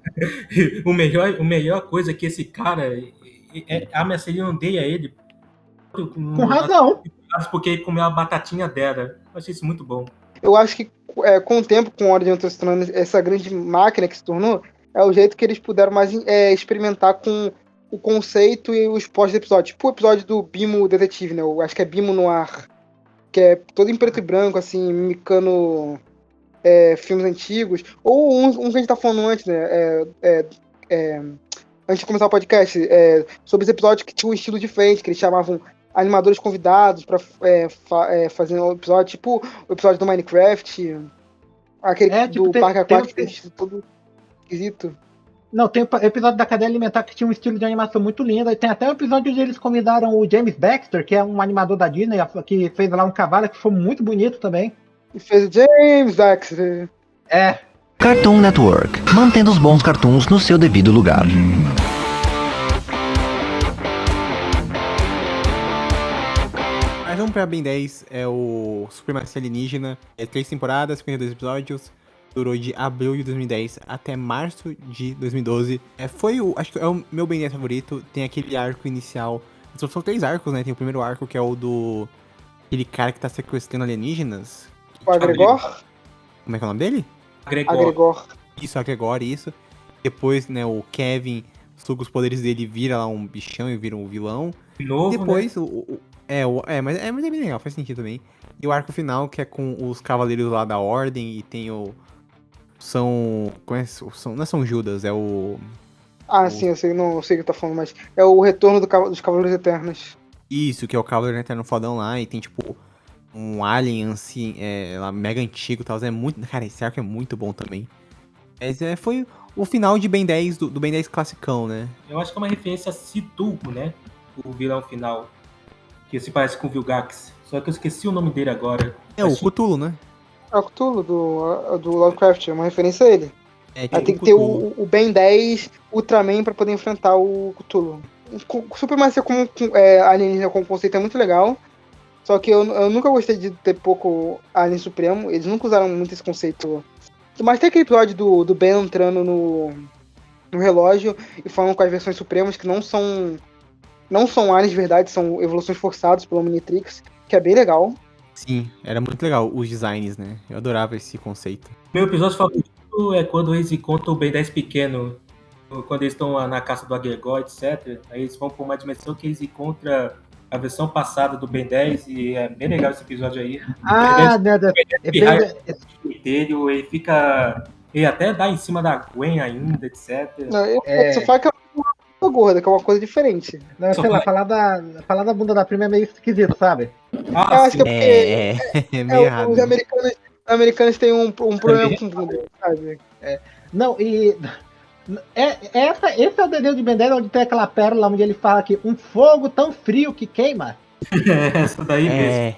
O melhor coisa é que esse cara, a Marceline odeia ele. Com razão. Porque ele comeu a batatinha dela. Eu achei isso muito bom. Eu acho que com o tempo, com a Hora de Aventura se tornando essa grande máquina que se tornou, é o jeito que eles puderam mais experimentar com o conceito e os pós-episódios. Tipo o episódio do Bimo Detetive, né? Eu acho que é Bimo Noir. Que é todo em preto e branco, assim, mimicando filmes antigos. Ou um que a gente tá falando antes, né? Antes de começar o podcast, sobre os episódios que tinham um estilo diferente, que eles chamavam animadores convidados pra fazer um episódio, tipo o episódio do Minecraft, aquele do Parque Aquático, que é estilo todo esquisito. Não, tem o episódio da cadeia alimentar que tinha um estilo de animação muito lindo. E tem até um episódio onde eles convidaram o James Baxter, que é um animador da Disney, que fez lá um cavalo, que foi muito bonito também. E fez o James Baxter. Cartoon Network, mantendo os bons cartoons no seu devido lugar. Mas vamos pra Ben 10, é o Supremacia Alienígena, 3 temporadas, 52 episódios, durou de abril de 2010 até março de 2012. Acho que é o meu Ben 10 favorito, tem aquele arco inicial, são 3 arcos, né, tem o primeiro arco que é o do aquele cara que tá sequestrando alienígenas. O Agregor? Como é que é o nome dele? Agregor. Isso, Agregor, isso. Depois, né, o Kevin suga os poderes dele e vira lá um bichão e vira um vilão. De novo, Depois, né? mas é bem legal, faz sentido também. E o arco final, que é com os cavaleiros lá da Ordem, e tem o... não é São Judas, é o... Sim, eu sei o que tá falando, mas é o retorno dos Cavaleiros Eternos. Isso, que é o Cavaleiro Eterno fodão lá, e tem, tipo, um alien, assim, lá, mega antigo e tal. É muito... Cara, esse arco é muito bom também. Mas foi o final de Ben 10, do Ben 10 classicão, né? Eu acho que é uma referência a Cthulhu, né? O vilão final. Que se parece com o Vilgax. Só que eu esqueci o nome dele agora. O Cthulhu, né? É o Cthulhu do Lovecraft, é uma referência a ele. Aí tem que ter o Ben 10 Ultraman pra poder enfrentar o Cthulhu. O Supremacia alienígena como conceito é muito legal. Só que eu nunca gostei de ter pouco Alien Supremo. Eles nunca usaram muito esse conceito. Mas tem aquele episódio do Ben entrando no relógio e falando com as versões supremas que não são aliens de verdade, são evoluções forçadas pelo Omnitrix, que é bem legal. Sim, era muito legal os designs, né? Eu adorava esse conceito. Meu episódio favorito é quando eles encontram o Ben 10 pequeno. Quando eles estão na caça do Agregor, etc. Aí eles vão para uma dimensão que eles encontram a versão passada do Ben 10 e é bem legal esse episódio aí. Ele fica... Ele até dá em cima da Gwen ainda, etc. Só fala que é uma gorda, que é uma coisa diferente. Não, sei lá, falar da bunda da prima é meio esquisito, sabe? Eu acho que é porque é meio errado. Os americanos têm um problema com bunda, sabe? Não, e... Esse é o desenho de Ben 10, onde tem aquela pérola onde ele fala que um fogo tão frio que queima. Essa daí mesmo.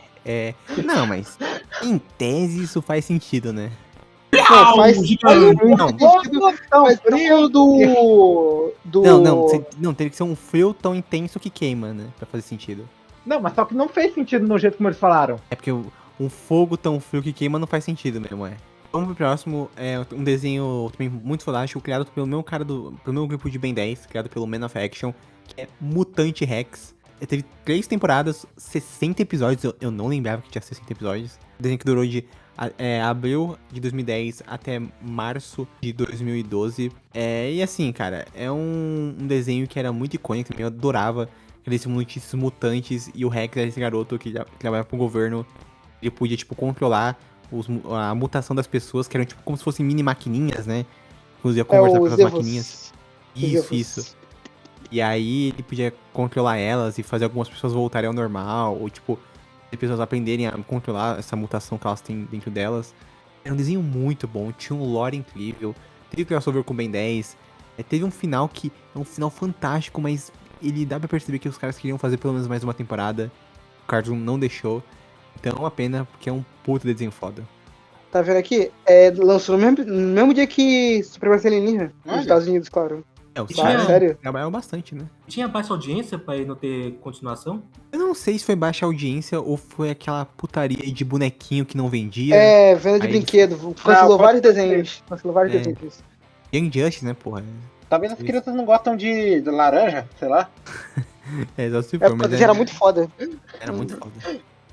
Não, mas em tese isso faz sentido, né? Não, faz muito sentido. Mas frio Não, teria que ser um frio tão intenso que queima, né? Pra fazer sentido. Não, mas só que não fez sentido no jeito como eles falaram. É porque um fogo tão frio que queima não faz sentido mesmo, Vamos pro próximo, é um desenho também muito fantástico, criado pelo meu pelo meu grupo de Ben 10, criado pelo Man of Action, que é Mutante Rex. Teve 3 temporadas, 60 episódios, eu não lembrava que tinha 60 episódios. Desenho que durou de abril de 2010 até março de 2012. E assim, cara, é um desenho que era muito icônico também, eu adorava aqueles notícias mutantes, e o Rex era esse garoto que trabalhava pro governo, ele podia, tipo, controlar a mutação das pessoas, que eram tipo como se fossem mini maquininhas, né? Inclusive conversar com as maquininhas. Isso. E aí ele podia controlar elas e fazer algumas pessoas voltarem ao normal, ou tipo, as pessoas aprenderem a controlar essa mutação que elas têm dentro delas. Era um desenho muito bom, tinha um lore incrível, teve crossover com Ben 10, teve um final que é um final fantástico, mas ele dá pra perceber que os caras queriam fazer pelo menos mais uma temporada. O Cartoon não deixou. Então é uma pena, porque é um puto desenho foda. Tá vendo aqui? Lançou no mesmo dia que Supremacia Alienígena, nos Estados Unidos, claro. Sério? Trabalhou bastante, né? Tinha baixa audiência pra ele não ter continuação? Eu não sei se foi baixa audiência ou foi aquela putaria de bonequinho que não vendia. Venda de brinquedo. Cancelou vários desenhos. Young Justice, né, porra? Talvez as crianças não gostam de laranja, sei lá. Só se for, mas era muito foda. Era muito foda.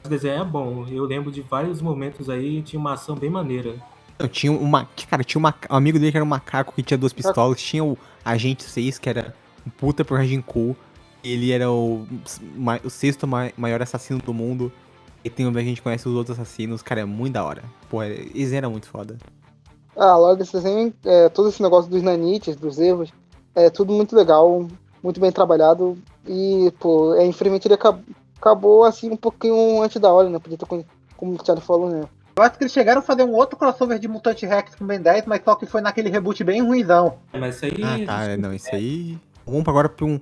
O desenho é bom. Eu lembro de vários momentos aí, tinha uma ação bem maneira. Tinha um amigo dele que era um macaco que tinha 2 pistolas, tinha o Agente 6, que era um puta personagem cool, ele era o 6º maior assassino do mundo, e tem a gente conhece os outros assassinos, cara, é muito da hora. Pô, eles eram muito foda. A lore desse desenho, todo esse negócio dos nanites, dos erros, é tudo muito legal, muito bem trabalhado. E, pô, infelizmente ele acabou assim um pouquinho antes da hora, né? Podia ter, como o Thiago falou, né? Eu acho que eles chegaram a fazer um outro crossover de Mutante Rex com Ben 10, mas só que foi naquele reboot bem ruimzão. Mas isso aí. Não, isso aí. Vamos agora pra um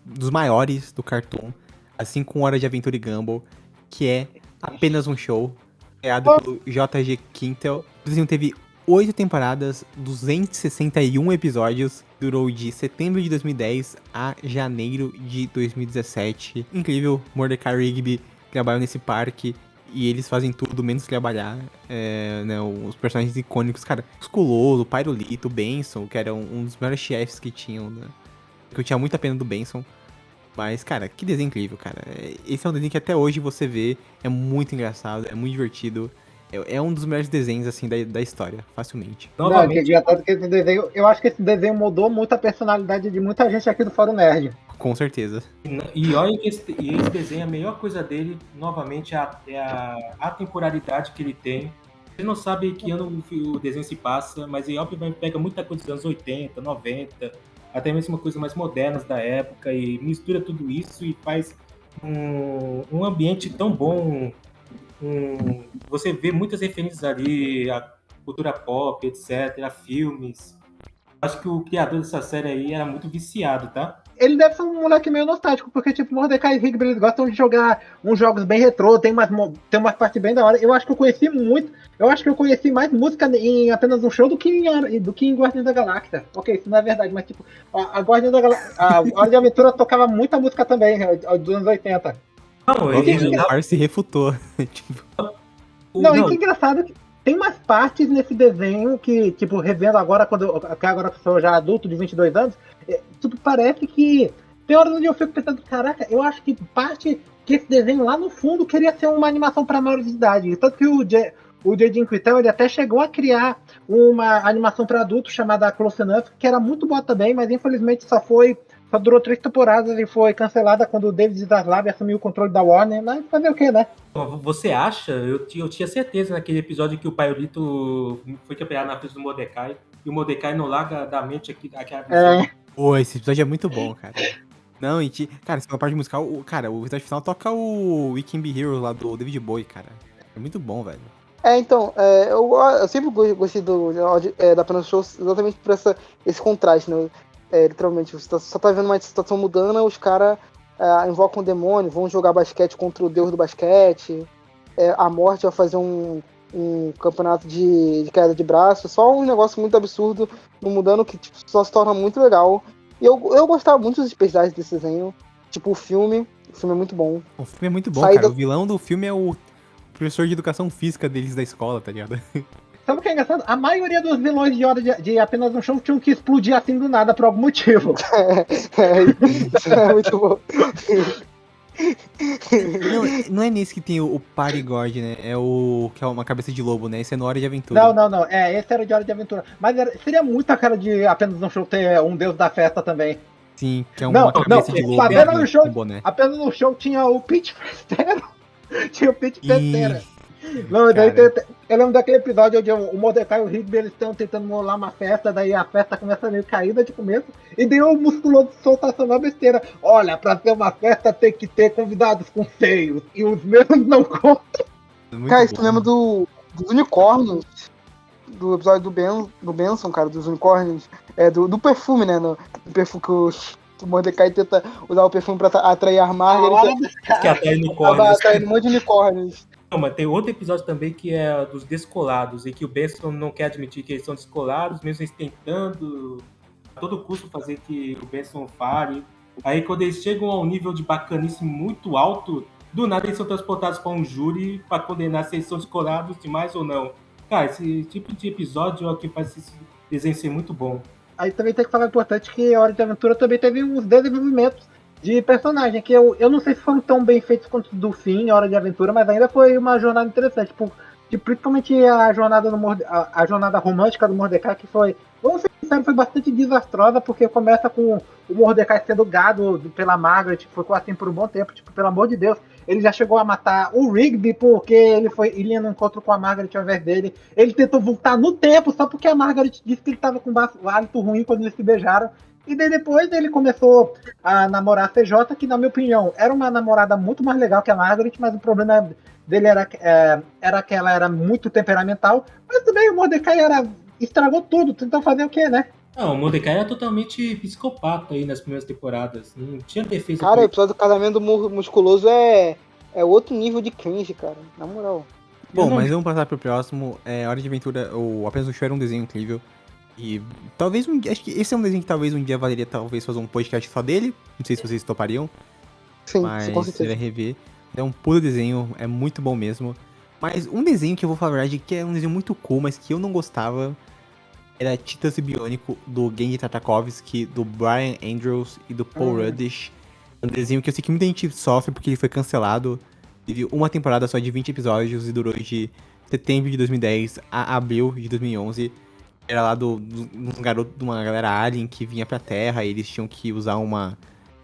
dos maiores do Cartoon, assim como Hora de Aventura e Gumball, que é apenas um show, criado pelo J.G. Quintel. O desenho teve 8 temporadas, 261 episódios, durou de setembro de 2010 a janeiro de 2017. Incrível, Mordecai Rigby trabalhou nesse parque e eles fazem tudo menos trabalhar. Né, os personagens icônicos, cara, o Skuloso, o Pyrolito, o Benson, que era um dos melhores chefes que tinham, né? Que eu tinha muita pena do Benson. Mas, cara, que desenho incrível, cara. Esse é um desenho que até hoje você vê, é muito engraçado, é muito divertido. É um dos melhores desenhos, assim, da história, facilmente. Novamente. Não, que esse desenho, eu acho que esse desenho mudou muito a personalidade de muita gente aqui do Fórum Nerd. Com certeza. E olha que esse desenho, a melhor coisa dele, novamente, é a atemporalidade que ele tem. Você não sabe que ano o desenho se passa, mas ele pega muita coisa dos anos 80, 90, até mesmo coisas mais modernas da época, e mistura tudo isso e faz um ambiente tão bom. Você vê muitas referências ali, a cultura pop, etc., filmes. Acho que o criador dessa série aí era muito viciado, tá? Ele deve ser um moleque meio nostálgico, porque, tipo, Mordecai e Rigby, eles gostam de jogar uns jogos bem retrô, tem umas partes bem da hora. Eu acho que eu conheci mais música em apenas um show do que em Guardiões da Galáxia. Ok, isso não é verdade, mas, tipo, a Guardiões da Galáxia, a Hora de Aventura tocava muita música também, dos anos 80. Não, ele se refutou. Tipo... Não, e que engraçado que tem umas partes nesse desenho que, tipo, revendo agora, agora que eu sou já adulto de 22 anos, tipo, parece que tem horas onde eu fico pensando, caraca, eu acho que parte que esse desenho lá no fundo queria ser uma animação para maiores de idade. Tanto que o J.J. Quintel, ele até chegou a criar uma animação para adultos chamada Close Enough, que era muito boa também, mas infelizmente só durou 3 temporadas e foi cancelada quando o David Zaslav assumiu o controle da Warner. Mas fazer o quê, né? Você acha? Eu tinha certeza naquele episódio que o Pyrolito foi campeado na frente do Mordecai e o Mordecai não larga da mente aquela visão. Pô, esse episódio é muito bom, cara. Não, cara, essa parte musical, o episódio final toca o We Can Be Heroes lá do David Bowie, cara. É muito bom, velho. Então, eu sempre gostei da Apenas Show exatamente por esse contraste, né? Literalmente, você só tá vendo uma situação mudando, os caras invocam um demônio, vão jogar basquete contra o deus do basquete, a morte vai fazer um campeonato de queda de braço, só um negócio muito absurdo, mudando, que tipo, só se torna muito legal. E eu gostava muito dos especiais desse desenho, tipo o filme é muito bom. O filme é muito bom, cara. O vilão do filme é o professor de educação física deles da escola, tá ligado? Sabe o que é engraçado? A maioria dos vilões de Hora de Apenas um Show tinham que explodir assim do nada por algum motivo. Isso é muito bom. Não é nesse que tem o Parigord, né? Que é uma cabeça de lobo, né? Esse é no Hora de Aventura. Não. Esse era de Hora de Aventura. Mas seria muito a cara de Apenas um Show ter um deus da festa também. Sim, que é uma cabeça de lobo. Apenas no show tinha o Pete Festero. Tinha o Pete Festero. Não, eu lembro daquele episódio onde o Mordecai e o Rigby eles estão tentando molar uma festa, daí a festa começa meio caída de começo, e daí o musculoso solta essa nova besteira. Olha, pra ter uma festa tem que ter convidados com seios, e os meus não contam. Cara, isso lembra dos unicórnios, do episódio do Benson, cara, dos unicórnios, do perfume, né? Do perfume que o Mordecai tenta usar o perfume pra atrair a Margaret. Que atrai unicórnios. Atrai um monte de unicórnios. Não, mas tem outro episódio também que é dos descolados, e que o Benson não quer admitir que eles são descolados, mesmo eles tentando a todo custo fazer que o Benson fale. Aí quando eles chegam a um nível de bacanice muito alto, do nada eles são transportados para um júri para condenar se eles são descolados demais ou não. Cara, esse tipo de episódio é o que faz esse desenho ser muito bom. Aí também tem que falar importante que a Hora de Aventura também teve uns desenvolvimentos de personagem, que eu não sei se foram tão bem feitos quanto do fim, Hora de Aventura, mas ainda foi uma jornada interessante. principalmente a jornada, a jornada romântica do Mordecai, que foi, vamos ser sinceros, foi bastante desastrosa, porque começa com o Mordecai sendo gado pela Margaret, ficou assim por um bom tempo, tipo, pelo amor de Deus, ele já chegou a matar o Rigby porque ele ia no encontro com a Margaret ao invés dele, ele tentou voltar no tempo só porque a Margaret disse que ele estava com um hálito ruim quando eles se beijaram, e daí depois ele começou a namorar a CJ, que na minha opinião era uma namorada muito mais legal que a Margaret, mas o problema dele era que ela era muito temperamental, mas também o Mordecai estragou tudo, tentou fazer o quê, né? Não, o Mordecai era totalmente psicopata aí nas primeiras temporadas. Não tinha defesa. Cara, o episódio do casamento musculoso é outro nível de cringe, cara. Na moral. Bom, mas vamos passar pro próximo. Hora de Aventura, ou Apenas um Show era um desenho incrível. E talvez acho que esse é um desenho que talvez um dia valeria talvez fazer um podcast só dele. Não sei se vocês topariam. Sim, Mas com certeza. seria rever. É um puro desenho, é muito bom mesmo. Mas um desenho que eu vou falar a verdade, que é um desenho muito cool, mas que eu não gostava, era Titãs e Biônico, do Genji Tartakovsky, do Brian Andrews e do Paul Rudish. Um desenho que eu sei que muita gente sofre porque ele foi cancelado. Teve uma temporada só de 20 episódios e durou de setembro de 2010 a abril de 2011. Era lá de uma galera alien que vinha pra Terra e eles tinham que usar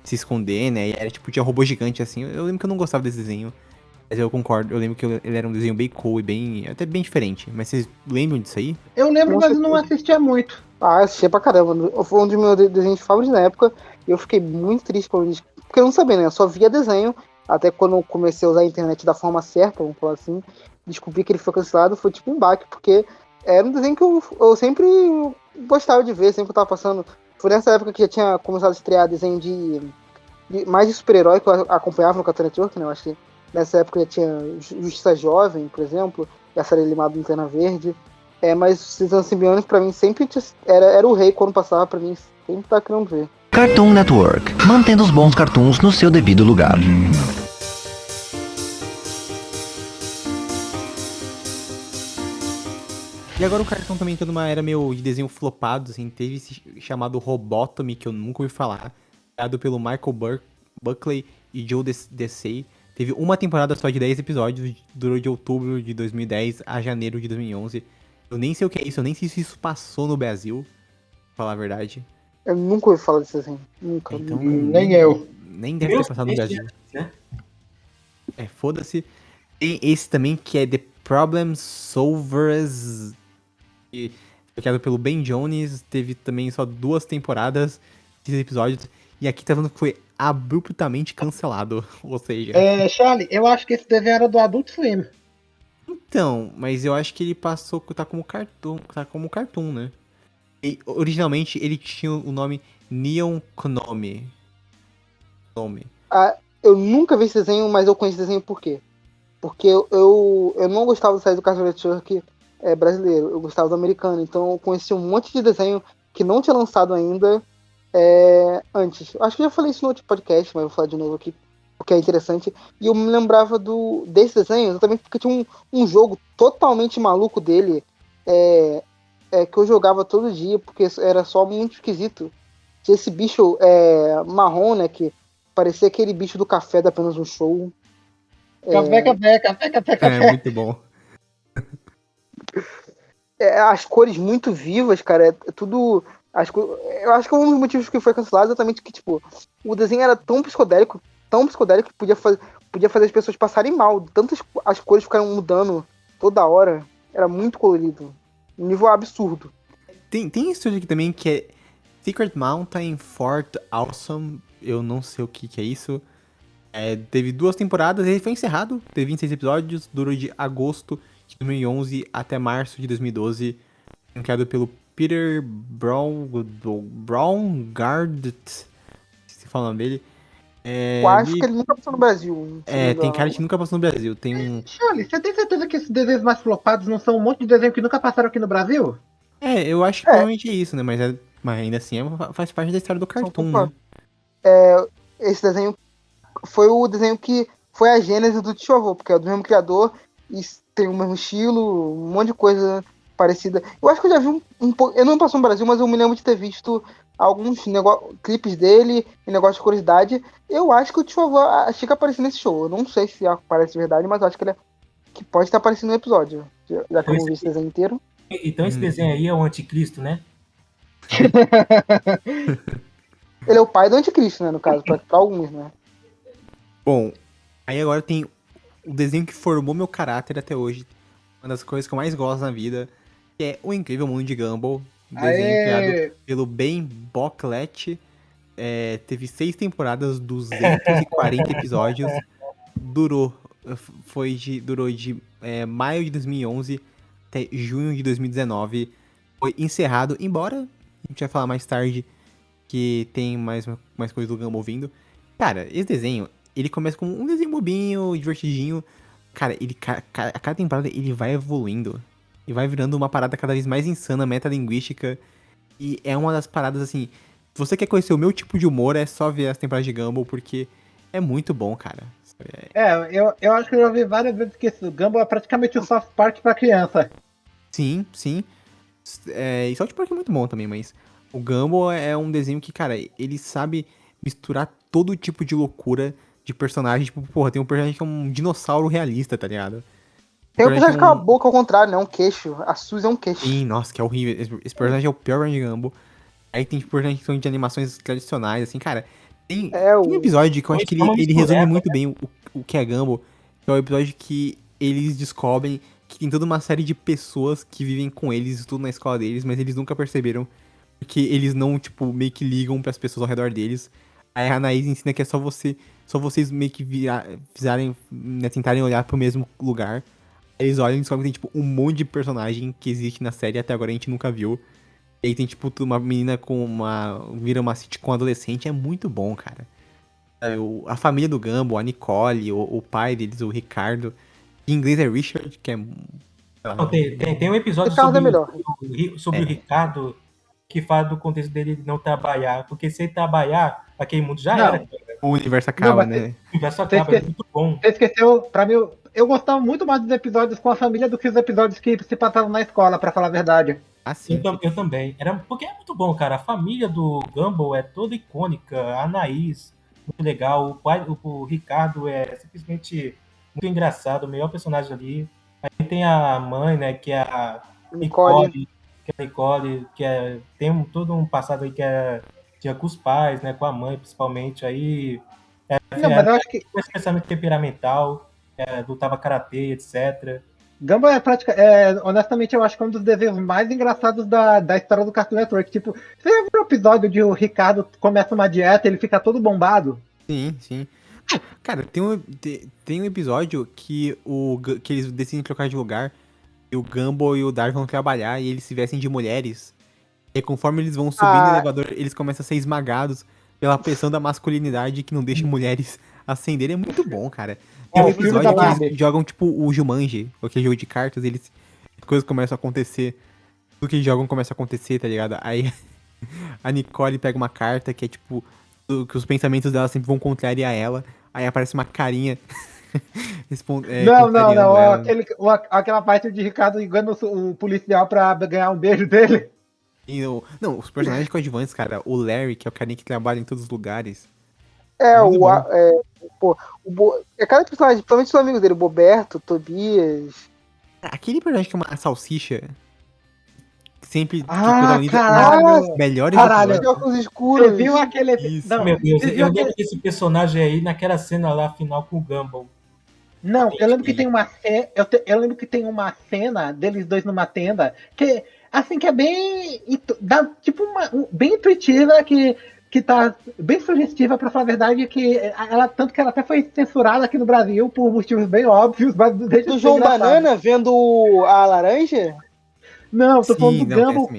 se esconder, né? E era tipo, tinha um robô gigante assim. Eu lembro que eu não gostava desse desenho. Mas eu concordo, eu lembro que ele era um desenho bem cool e até bem diferente. Mas vocês lembram disso aí? Eu lembro, Com mas certeza. não assistia muito. Ah, eu assistia pra caramba. Foi um dos meus desenhos favoritos na época. E eu fiquei muito triste porque eu não sabia, né? Eu só via desenho. Até quando eu comecei a usar a internet da forma certa, vamos falar assim. Descobri que ele foi cancelado, foi tipo um baque, porque era um desenho que eu sempre gostava de ver, sempre que eu tava passando. Foi nessa época que já tinha começado a estrear desenho mais de super-herói que eu acompanhava no Cartoon Network, né? Eu acho que nessa época já tinha Justiça Jovem, por exemplo, e a série animada do Lanterna Verde. Mas os Titãs Simbiônicos pra mim sempre era o rei quando passava, pra mim sempre tava querendo ver. Cartoon Network, mantendo os bons cartoons no seu devido lugar. E agora o Cartoon também entrou numa era meio de desenho flopado, assim. Teve esse chamado Robotomy, que eu nunca ouvi falar. Criado pelo Michael Buckley e Joe Desai. Teve uma temporada só de 10 episódios, durou de outubro de 2010 a janeiro de 2011. Eu nem sei o que é isso, eu nem sei se isso passou no Brasil, pra falar a verdade. Eu nunca ouvi falar desse desenho. Nunca. Então, Nem eu. Nem deve ter passado no Brasil. Né? Foda-se. Tem esse também que é The Problem Solvers, que foi criado pelo Ben Jones. Teve também só 2 temporadas, 6 episódios. E aqui tá vendo que foi abruptamente cancelado. Ou seja... Charlie, eu acho que esse desenho era do Adult Swim. Então, mas eu acho que ele passou, tá como cartoon, né? E, originalmente ele tinha o nome Neon Konami. Eu nunca vi esse desenho, mas eu conheço esse desenho por quê? Porque eu não gostava do site do Cartoon Network brasileiro, eu gostava do americano, então eu conheci um monte de desenho que não tinha lançado ainda antes. Acho que eu já falei isso no outro podcast, mas vou falar de novo aqui, porque é interessante. E eu me lembrava desse desenho exatamente porque tinha um jogo totalmente maluco dele, que eu jogava todo dia, porque era só muito esquisito. Tinha esse bicho marrom, né, que parecia aquele bicho do café da Apenas um Show. Café. Muito bom. As cores muito vivas, cara, tudo... Eu acho que um dos motivos que foi cancelado é exatamente que, tipo, o desenho era tão psicodélico que podia fazer as pessoas passarem mal. Tantas as cores ficaram mudando toda hora. Era muito colorido. Um nível absurdo. Tem esse estúdio aqui também que é Secret Mountain Fort Awesome. Eu não sei o que é isso. Teve 2 temporadas, ele foi encerrado. Teve 26 episódios, durou de agosto de 2011 até março de 2012. Criado pelo Peter Braungart, se fala o nome dele. Eu acho que ele nunca passou no Brasil. Tem cara que nunca passou no Brasil. Tem um... Charlie, você tem certeza que esses desenhos mais flopados não são um monte de desenho que nunca passaram aqui no Brasil? Eu acho que provavelmente é isso, né? Mas ainda assim faz parte da história do cartoon, né? Esse desenho foi o desenho que foi a gênese do Tio Avô, porque é do mesmo criador e tem o mesmo estilo, um monte de coisa parecida. Eu acho que eu já vi um pouco. Eu não passou no Brasil, mas eu me lembro de ter visto alguns clipes dele e negócio de curiosidade. Eu acho que o Tio Avô chega a aparecer nesse show. Eu não sei se aparece de verdade, mas eu acho que que pode estar aparecendo no episódio. Já que eu não vi esse desenho inteiro. Então esse desenho aí é o anticristo, né? Ele é o pai do anticristo, né, no caso, pra alguns, né? Bom, aí agora tem o desenho que formou meu caráter até hoje. Uma das coisas que eu mais gosto na vida, que é O Incrível Mundo de Gumball. Um desenho criado pelo Ben Bocklet. Teve 6 temporadas, 240 episódios. Durou de maio de 2011 até junho de 2019. Foi encerrado, embora a gente vai falar mais tarde que tem mais coisa do Gumball vindo. Cara, esse desenho, ele começa com um desenho bobinho, divertidinho. Cara, a cada temporada ele vai evoluindo. E vai virando uma parada cada vez mais insana, metalinguística. E é uma das paradas, assim... Se você quer conhecer o meu tipo de humor, é só ver as temporadas de Gumball, porque é muito bom, cara. Eu acho que eu já vi várias vezes que esse Gumball é praticamente o South Park pra criança. Sim. E South Park é muito bom também, mas... O Gumball é um desenho que, cara, ele sabe misturar todo tipo de loucura de personagem. Tipo, porra, tem um personagem que é um dinossauro realista, tá ligado? Tem um personagem com a boca ao contrário, né? Um queixo. A Suzy é um queixo. Sim, nossa, que é horrível. Esse personagem é o pior de Gumball. Aí tem tipo, personagens que são de animações tradicionais, assim, cara. Tem um episódio que eu acho que ele resume muito bem o que é Gumball. Que é o episódio que eles descobrem que tem toda uma série de pessoas que vivem com eles, estudam na escola deles, mas eles nunca perceberam. Porque eles não, tipo, meio que ligam pras pessoas ao redor deles. Aí a Anaís ensina que é só vocês meio que tentarem olhar pro mesmo lugar. Eles olham e descobrem que tem, tipo, um monte de personagem que existe na série e até agora a gente nunca viu. E aí tem, tipo, uma menina vira uma sitcom adolescente. É muito bom, cara. A família do Gumball, a Nicole, o pai deles, o Ricardo. Em inglês é Richard, que é... Não, tem um episódio sobre o Ricardo que fala do contexto dele não trabalhar. Porque se ele trabalhar, aquele mundo já era. O universo acaba, né? O universo acaba, é muito bom. Você esqueceu, pra mim, eu gostava muito mais dos episódios com a família do que os episódios que se passavam na escola, pra falar a verdade. Ah, sim. Eu também. Porque é muito bom, cara. A família do Gumball é toda icônica. A Anaís, muito legal. O Ricardo é simplesmente muito engraçado. O melhor personagem ali. Aí tem a mãe, né? Que é a Nicole. Tem todo um passado aí que tinha com os pais, né? Com a mãe, principalmente. Aí... Mas eu acho que... Esse pensamento temperamental, lutava karatê, etc. Gumball honestamente, eu acho que é um dos desenhos mais engraçados da história do Cartoon Network. Tipo, você já viu o episódio de o Ricardo começa uma dieta, ele fica todo bombado? Sim. Cara, tem um episódio que eles decidem trocar de lugar e o Gumball e o Darwin vão trabalhar e eles se vestem de mulheres. E conforme eles vão subindo no elevador, eles começam a ser esmagados pela pressão da masculinidade que não deixa mulheres ascenderem. É muito bom, cara. Tem um episódio que eles jogam, tipo, o Jumanji, aquele jogo de cartas, coisas começam a acontecer. Tudo que eles jogam começa a acontecer, tá ligado? Aí a Nicole pega uma carta que é, tipo, que os pensamentos dela sempre vão contrariar ela. Aí aparece uma carinha... Não. Aquela parte de Ricardo ligando o policial pra ganhar um beijo dele. Não, os personagens coadjuvantes, cara. O Larry, que é o carinha que trabalha em todos os lugares. Cada personagem, principalmente os amigos dele, o Boberto, o Tobias. Aquele personagem que é uma salsicha. Sempre melhores óculos escuros. Você viu aquele... Isso. Não, meu Deus, eu lembro desse personagem aí naquela cena lá final com o Gumball. Não, eu lembro que tem uma eu lembro que tem uma cena deles dois numa tenda que assim que é bem tipo bem intuitiva que tá bem sugestiva, pra falar a verdade, que tanto que ela até foi censurada aqui no Brasil por motivos bem óbvios, mas deixa do João Banana vendo a laranja? Não, tô falando do Gumball.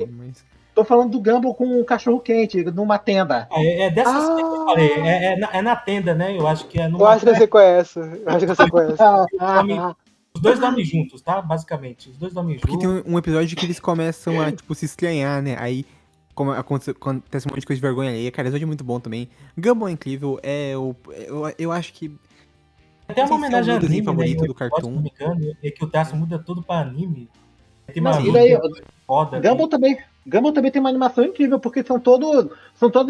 Tô falando do Gumball com um cachorro quente numa tenda. Dessa cena que eu falei. É na tenda, né? Eu acho que é numa... Eu acho que você conhece. Os dois dormem juntos, tá? Basicamente. Os dois dormem juntos. Porque tem um episódio que eles começam a, tipo, se estranhar, né? Aí acontece um monte de coisa de vergonha ali. Cara, esse episódio é muito bom também. Gumball é incrível. Eu acho que... Tem uma homenagem ao anime, favorito do Cartoon. Cartoon. Se não me engano, é que o traço muda todo pra anime. Tem Gumball Gumball também tem uma animação incrível, porque são todos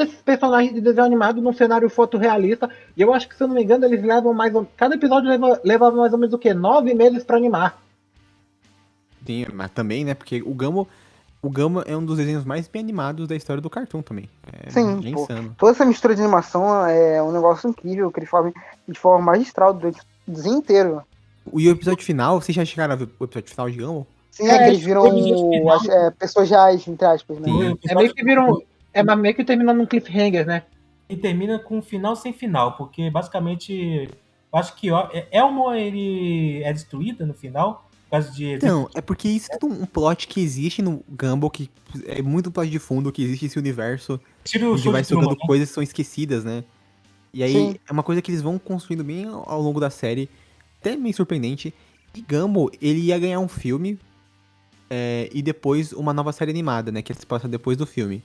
esses personagens de desenho animado num cenário fotorrealista. E eu acho que, se eu não me engano, eles levam cada episódio leva mais ou menos o quê? 9 meses pra animar. Sim, mas também, né? Porque o Gama é um dos desenhos mais bem animados da história do Cartoon também. É Sim, bem pô. insano. Toda essa mistura de animação é um negócio incrível, que eles fazem de forma magistral durante o desenho inteiro. E o episódio final, vocês já chegaram a ver o episódio final de Gumball? Sim, é que eles o viram episódio final- pessoas reais, entre aspas, né? Sim. O É episódio meio que viram. Mas meio que termina num cliffhanger, né? E termina com um final sem final, porque basicamente eu acho que Elmo ele é destruída no final, por causa de Não, é porque isso é tudo um plot que existe no Gumball, que é muito um plot de fundo, que existe esse universo tira o onde show vai de Truman, jogando né? coisas que são esquecidas, né? E aí Sim. é uma coisa que eles vão construindo bem ao longo da série, até meio surpreendente. E Gumball, ele ia ganhar um filme e depois uma nova série animada, né? Que se passa depois do filme.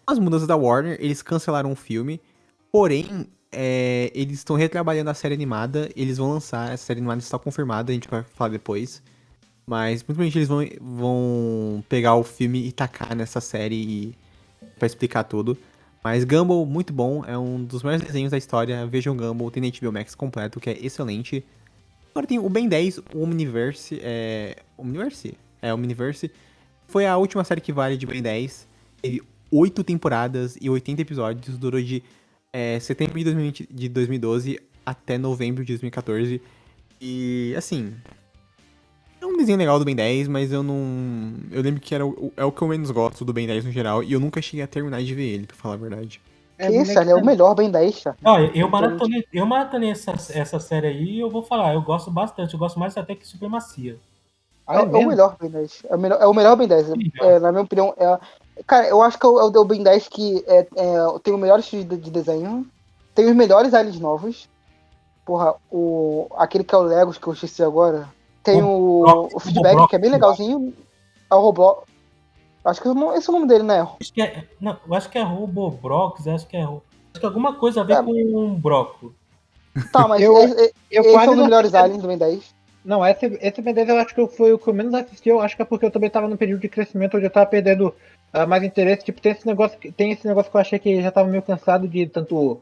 As mudanças da Warner, eles cancelaram o filme, porém, eles estão retrabalhando a série animada, eles vão lançar, essa série animada está confirmada, a gente vai falar depois. Mas, principalmente, eles vão pegar o filme e tacar nessa série pra explicar tudo. Mas Gumball, muito bom, é um dos melhores desenhos da história. Vejam Gumball, tem na HBO Max completo, que é excelente. Agora tem o Ben 10, o Omniverse, Omniverse. Foi a última série que vale de Ben 10. Teve 8 temporadas e 80 episódios, durou de setembro de 2012 até novembro de 2014. E, assim, é um desenho legal do Ben 10, mas eu não... Eu lembro que é o que eu menos gosto do Ben 10 no geral, e eu nunca cheguei a terminar de ver ele, pra falar a verdade. Que isso, ele é o melhor Ben 10, cara. Olha, eu maratonei essa série aí e eu vou falar, eu gosto bastante, eu gosto mais até que Supremacia. É o melhor Ben 10. É o melhor Ben 10. Na minha opinião, cara, eu acho que é o Ben 10 que tem o melhor estilo de desenho, tem os melhores aliens novos. Porra, aquele que é o Legos, que eu esqueci agora. Tem o Feedback, Roblox, que é bem legalzinho. É o Roblox. Acho que esse é o nome dele, né? Eu acho que é Robobrox, acho que alguma coisa a ver com um broco. Tá, mas Eu esse é quase um dos não melhores assisti. aliens do Ben 10. Não, esse Ben 10 eu acho que foi o que eu menos assisti. Eu acho que é porque eu também tava no período de crescimento onde eu tava perdendo mais interesse. Tipo, tem esse negócio que eu achei que já tava meio cansado de tanto.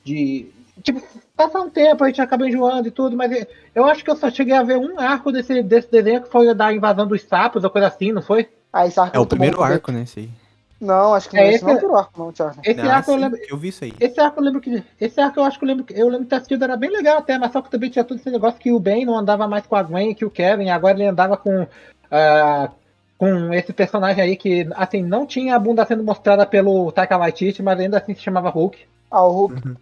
Tipo, passar um tempo, a gente acaba enjoando e tudo, mas eu acho que eu só cheguei a ver um arco desse desenho, que foi o da invasão dos sapos, ou coisa assim, não foi? Ah, esse arco É o muito primeiro bom, porque- arco, né, esse aí. Não, acho que esse não é o primeiro arco, não, Charlie. Esse Não, arco eu sim, lembro. eu vi isso aí. Esse arco eu lembro que. Esse arco eu acho que eu lembro de ter assistido, era bem legal até, mas só que também tinha todo esse negócio que o Ben não andava mais com a Gwen, que o Kevin, agora ele andava com esse personagem aí que, assim, não tinha a bunda sendo mostrada pelo Taika Waititi, mas ainda assim se chamava Hulk. Ah, o Hulk.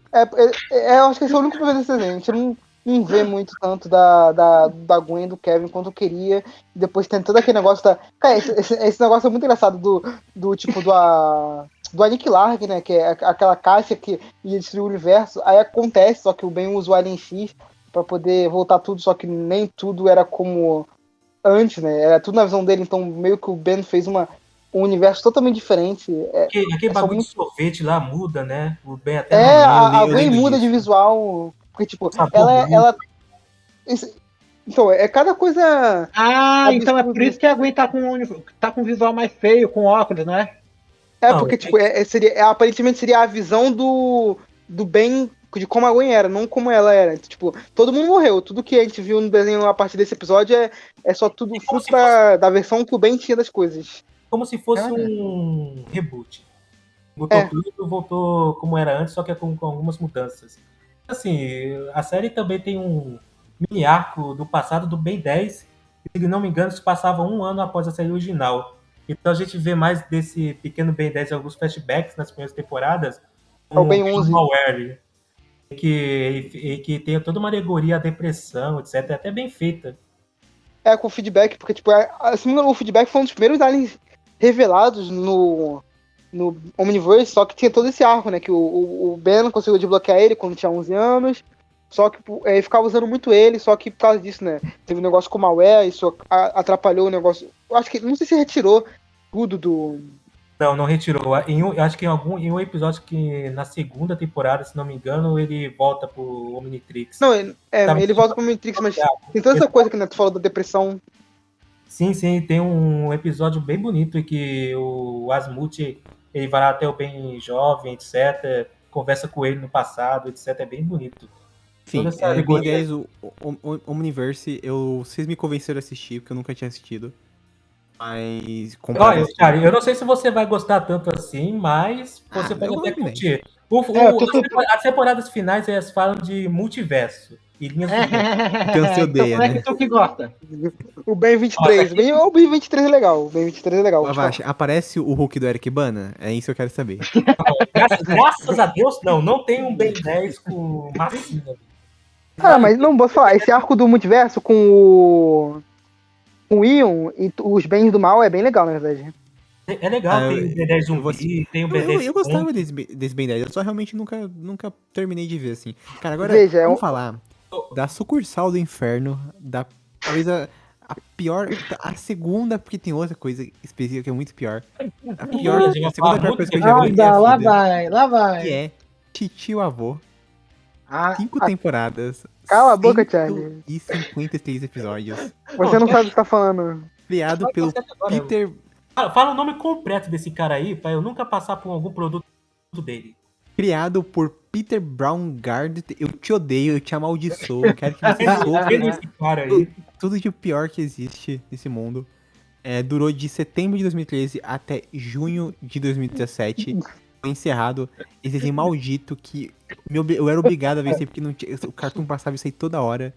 Eu acho que esse é o único problema desse desenho. A gente não vê muito tanto da Gwen e do Kevin quanto eu queria. E depois tem todo aquele negócio da. Cara, esse negócio é muito engraçado do tipo do Aniquilar, né? Que é aquela caixa que ia destruir o universo. Aí acontece, só que o Ben usa o Alien X pra poder voltar tudo, só que nem tudo era como antes, né? Era tudo na visão dele, então meio que o Ben fez um universo totalmente diferente. Aquele bagulho muito... de sorvete lá muda, né? O Ben até a eu Gwen lembro muda de disso. visual. Porque, tipo, Sabor ela. Então, é cada coisa. Ah, então é por absurda. isso que a Gwen tá com um visual mais feio, com óculos, não é? Não, Porque, tipo, aparentemente seria a visão do Ben de como a Gwen era, não como ela era. Então, tipo, todo mundo morreu. Tudo que a gente viu no desenho a partir desse episódio é só tudo como fruto se fosse- da versão que o Ben tinha das coisas. como se fosse Cara. um reboot. Botou tudo, voltou como era antes, só que com algumas mudanças. Assim, a série também tem um mini arco do passado do Ben 10, e, se não me engano, se passava um ano após a série original. Então a gente vê mais desse pequeno Ben 10 em alguns flashbacks nas primeiras temporadas, É o Ben 11. Malware, que tem toda uma alegoria à depressão, etc. É até bem feita. Com o feedback, porque, tipo, o feedback foi um dos primeiros aliens revelados no Omniverse, só que tinha todo esse arco, né? Que o Ben conseguiu desbloquear ele quando tinha 11 anos, só que ficava usando muito ele, só que por causa disso, né? Teve um negócio com malware, isso atrapalhou o negócio. Eu acho que, não sei se retirou tudo do. Não retirou. Eu acho que em um episódio que na segunda temporada, se não me engano, ele volta pro Omnitrix. Não, ele volta pro Matrix, mas tem toda essa coisa que, né, tu falou da depressão. Sim, sim, tem um episódio bem bonito em que o Asmut, ele vai lá até o Ben jovem, etc. Conversa com ele no passado, etc. É bem bonito. Toda Enfim, essa Ben alegoria. 10, o Omniverse, vocês me convenceram a assistir, porque eu nunca tinha assistido. Mas, Olha, comparado cara, eu não sei se você vai gostar tanto assim, mas você eu pode até gosto de Ben 10. curtir. Eu tô super... As temporadas finais, elas falam de multiverso e linhas do tempo. Então você Então odeia, como é que né? tu que gosta? O Ben 23. O Ben 23 é legal. O Ben 23 é legal. O Avashi, aparece o Hulk do Eric Bana? É isso que eu quero saber. Graças a Deus, não tem um Ben 10 com massinha. Ah, mas não posso falar. Esse arco do multiverso com o Ion e os bens do mal é bem legal, na verdade. É legal, tem o Ben 10 eu vou zumbi, tem o Ben Eu, 10 eu gostava desse Ben 10, eu só realmente nunca terminei de ver, assim. Cara, agora Veja, vamos falar da sucursal do inferno, talvez a pior, a segunda, porque tem outra coisa específica que é muito pior. A segunda pior coisa que eu já vi na minha vida, Lá que vai. é Titio Avô. Ah, 5 temporadas. Cala a boca, Charlie. 153 episódios. Você não sabe o que você tá falando. Criado pelo Peter. Fala o nome completo desse cara aí, pra eu nunca passar por algum produto dele. Criado por Peter Braungart. Eu te odeio, eu te amaldiçoo. Eu quero que você sofra Esse cara aí. tudo de pior que existe nesse mundo. Durou de setembro de 2013 até junho de 2017. Foi encerrado esse desenho maldito que eu era obrigado a ver isso aí, porque o Cartoon passava isso aí toda hora.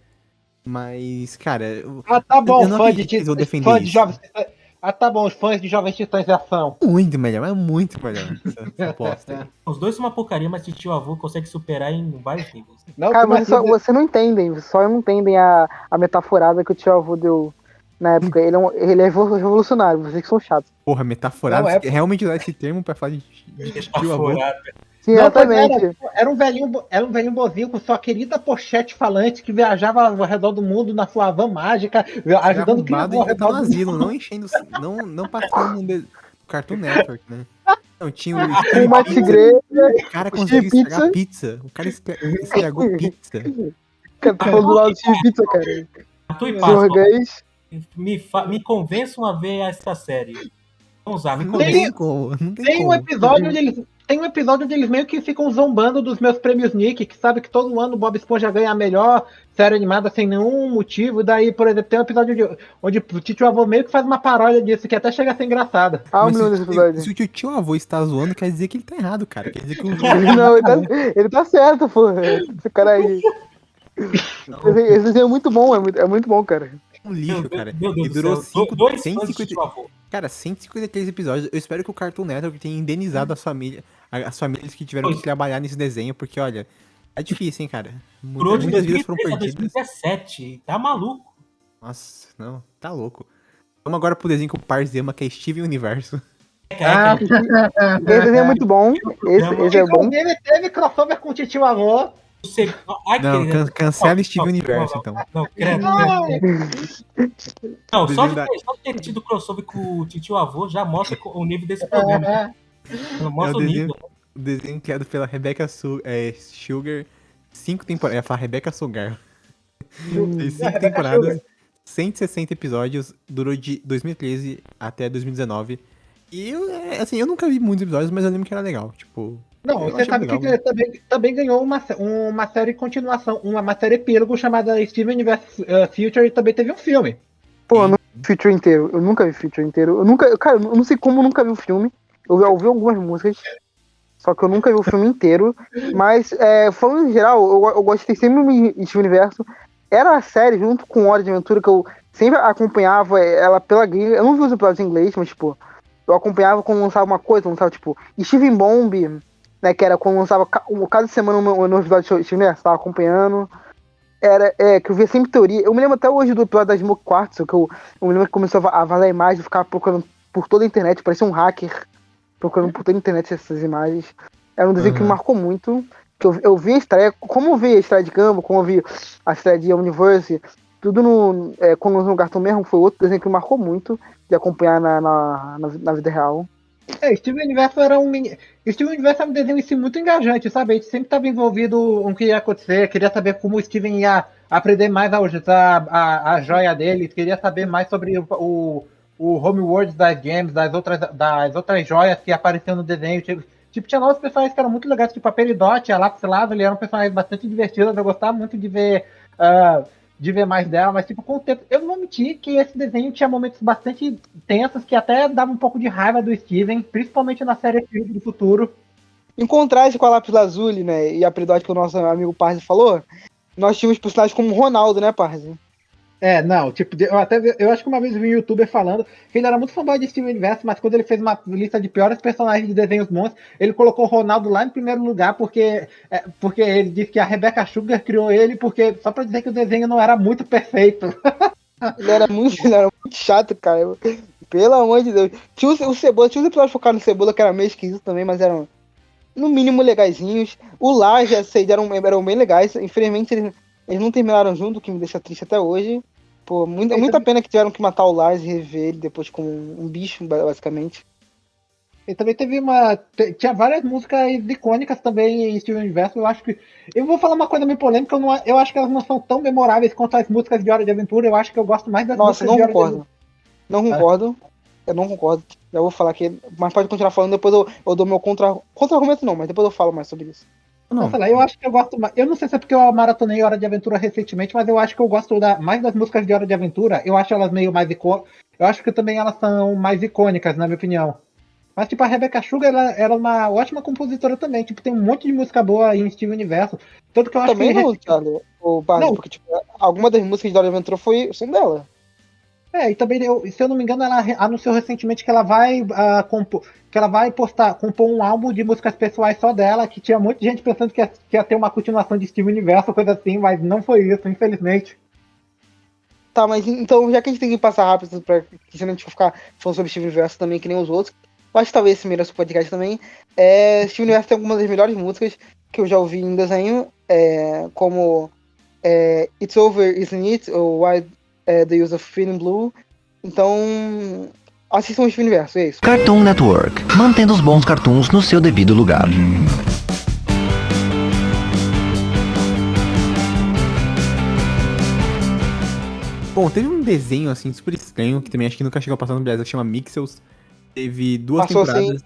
Mas, cara, tá bom, eu não acredito que eles vão defender isso. Jovens Titãs. Tá bom, os fãs de Jovens Titãs de Ação. Muito melhor, mas muito melhor essa bosta aí. Os dois são uma porcaria, mas Titio Avô consegue superar em vários níveis. Não, Cara, como mas assim? você não entendem. Só não entendem a metaforada que o tio avô deu na época. Ele é revolucionário. Vocês que são chatos. Porra, metaforado, Não, é- realmente usar esse termo pra falar de tio avô. Sim, Não, exatamente. era um velhinho bozinho com sua querida pochete falante que viajava ao redor do mundo na sua van mágica, ajudando quem arrombado ao e já tá no redor do asilo, não enchendo, não passando no Cartoon Network, né? Não, tinha o Uma tigre, o cara conseguiu pizza. estragar pizza. O cara estragou pizza. cara, tá falando do lado de pizza, cara. Arthur e Senhor Páscoa, Gans. me convençam a ver essa série. Vamos lá, me Não convençam. tem como, não tem Tem um como. episódio onde eles meio que ficam zombando dos meus prêmios Nick, que sabe que todo ano o Bob Esponja ganha a melhor série animada sem nenhum motivo. Daí, por exemplo, tem um episódio onde o Titio Avô meio que faz uma paródia disso, que até chega a ser engraçada. Ah, um Mas milhão desse episódio. se o tio avô está zoando, quer dizer que ele tá errado, cara. Quer dizer que o Não, ele tá certo, pô. Esse cara aí. Esse desenho é muito bom, é muito bom, cara. um lixo, cara. Meu Deus E do durou céu. Dois fãs de 150, Titio Avô. cara, 153 episódios. Eu espero que o Cartoon Network tenha indenizado as famílias que tiveram que trabalhar nesse desenho, porque, olha, é difícil, hein, cara. Durou de Muitas vidas foram 2013 a perdidas. 2017. Tá maluco. Nossa, não, tá louco. Vamos agora pro desenho que o Pars ama, que é Steven Universo. Ah, Esse desenho é muito bom. Esse é bom. Inclusive, teve crossover com o Titio Avô. Ai, Não, querido. cancela Steven Universo, então. Não, credo. Não, só de ter tido crossover com o Titio Avô já mostra o nível desse programa. Mostra o nível. O desenho criado pela Rebecca Sugar. 5 temporadas. Eu ia falar Rebecca Sugar. Tem 5 temporadas, 160 episódios, durou de 2013 até 2019. E eu nunca vi muitos episódios, mas eu lembro que era legal. Tipo. Não, eu você achei sabe legal, que ele também ganhou uma série continuação, uma série epílogo chamada Steven Universe Future e também teve um filme. Pô, eu não vi Future inteiro. Eu nunca vi Future inteiro. Cara, eu não sei como eu nunca vi o filme. Eu ouvi algumas músicas. Só que eu nunca vi o filme inteiro. Mas, falando em geral, eu gostei sempre do Steven Universo. Era a série, junto com Hora de Aventura, que eu sempre acompanhava ela pela gringa. Eu não vi os episódios em inglês, mas, tipo, eu acompanhava quando lançava uma coisa, lançava, tipo, Steven Bomb, né, que era quando lançava cada semana um episódio de Steven Universo, tava acompanhando. Que eu via sempre teoria. Eu me lembro até hoje do episódio da Smoke Quartz, que eu me lembro que começou a vazar a imagem, ficava procurando por toda a internet, parecia um hacker, procurando por toda a internet essas imagens. Era um desenho que me marcou muito. Que eu vi a estreia, como eu vi a estreia de Gumball, como eu vi a estreia de Omniverse, tudo quando no Cartoon mesmo, foi outro desenho que me marcou muito de acompanhar na vida real. Steven Universo Steven Universo é um desenho em si muito engajante, sabe? A gente sempre estava envolvido com o que ia acontecer, queria saber como o Steven ia aprender mais a usar a joia deles, queria saber mais sobre o Homeworld das games, das outras joias que apareciam no desenho. Tipo, tinha novos personagens que eram muito legais, tipo a Peridot, a Lapis Lazuli, eram personagens bastante divertidas, eu gostava muito de ver mais dela, mas tipo, com o tempo, eu não vou mentir que esse desenho tinha momentos bastante tensos que até dava um pouco de raiva do Steven, principalmente na série Filho do Futuro. Em contraste com a Lápis Lazuli, né, e a Peridot que o nosso amigo Parzi falou, nós tínhamos personagens como o Ronaldo, né, Parzi? Não, tipo, eu acho que uma vez eu vi um youtuber falando que ele era muito fanboy de Steven Universe, mas quando ele fez uma lista de piores personagens de desenhos monstros, ele colocou o Ronaldo lá em primeiro lugar, porque ele disse que a Rebecca Sugar criou ele só pra dizer que o desenho não era muito perfeito. Ele era muito chato, cara. Pelo amor de Deus. Tinha o Cebola, tinha uns episódios focados no Cebola que era meio esquisito também, mas eram no mínimo legaisinhos. O Laje e a Seid eram bem legais. Infelizmente eles não terminaram junto, o que me deixa triste até hoje. Pô, muita pena que tiveram que matar o Lars e rever ele depois como um bicho, basicamente. E também tinha várias músicas icônicas também em Steven Universe. Eu acho que. Eu vou falar uma coisa meio polêmica, eu acho que elas não são tão memoráveis quanto as músicas de Hora de Aventura. Eu acho que eu gosto mais das músicas de Hora de Aventura. Não concordo. Eu não concordo. Já vou falar aqui. Mas pode continuar falando, depois eu dou meu contra-argumento não, mas depois eu falo mais sobre isso. Não, sei lá, eu acho que eu gosto mais. Eu não sei se é porque eu maratonei Hora de Aventura recentemente, mas eu acho que eu gosto mais das músicas de Hora de Aventura. Eu acho elas meio mais icônicas. Eu acho que também elas são mais icônicas, na minha opinião. Mas, tipo, a Rebecca Sugar, ela era uma ótima compositora também. Tipo, tem um monte de música boa em Steven Universo. Tanto que eu acho também que. Não, Charlie, o Barney, porque, tipo, alguma das músicas de Hora de Aventura são dela. E também, se eu não me engano, ela anunciou recentemente que ela vai compor um álbum de músicas pessoais só dela, que tinha muita gente pensando que ia ter uma continuação de Steven Universo, coisa assim, mas não foi isso, infelizmente. Tá, mas então, já que a gente tem que passar rápido, pra que senão a gente vai ficar falando sobre Steven Universo também, que nem os outros, eu acho que talvez esse mereça o podcast também. Steven Universo tem algumas das melhores músicas que eu já ouvi em desenho, como It's Over, Isn't It? Ou Why The Use of Feeling Blue. Então, assistam o Steven Universo, é isso. Cartoon Network, mantendo os bons cartoons no seu devido lugar. Bom, teve um desenho assim super estranho, que também acho que nunca chegou a passar no Brasil, que chama Mixels. Teve duas temporadas.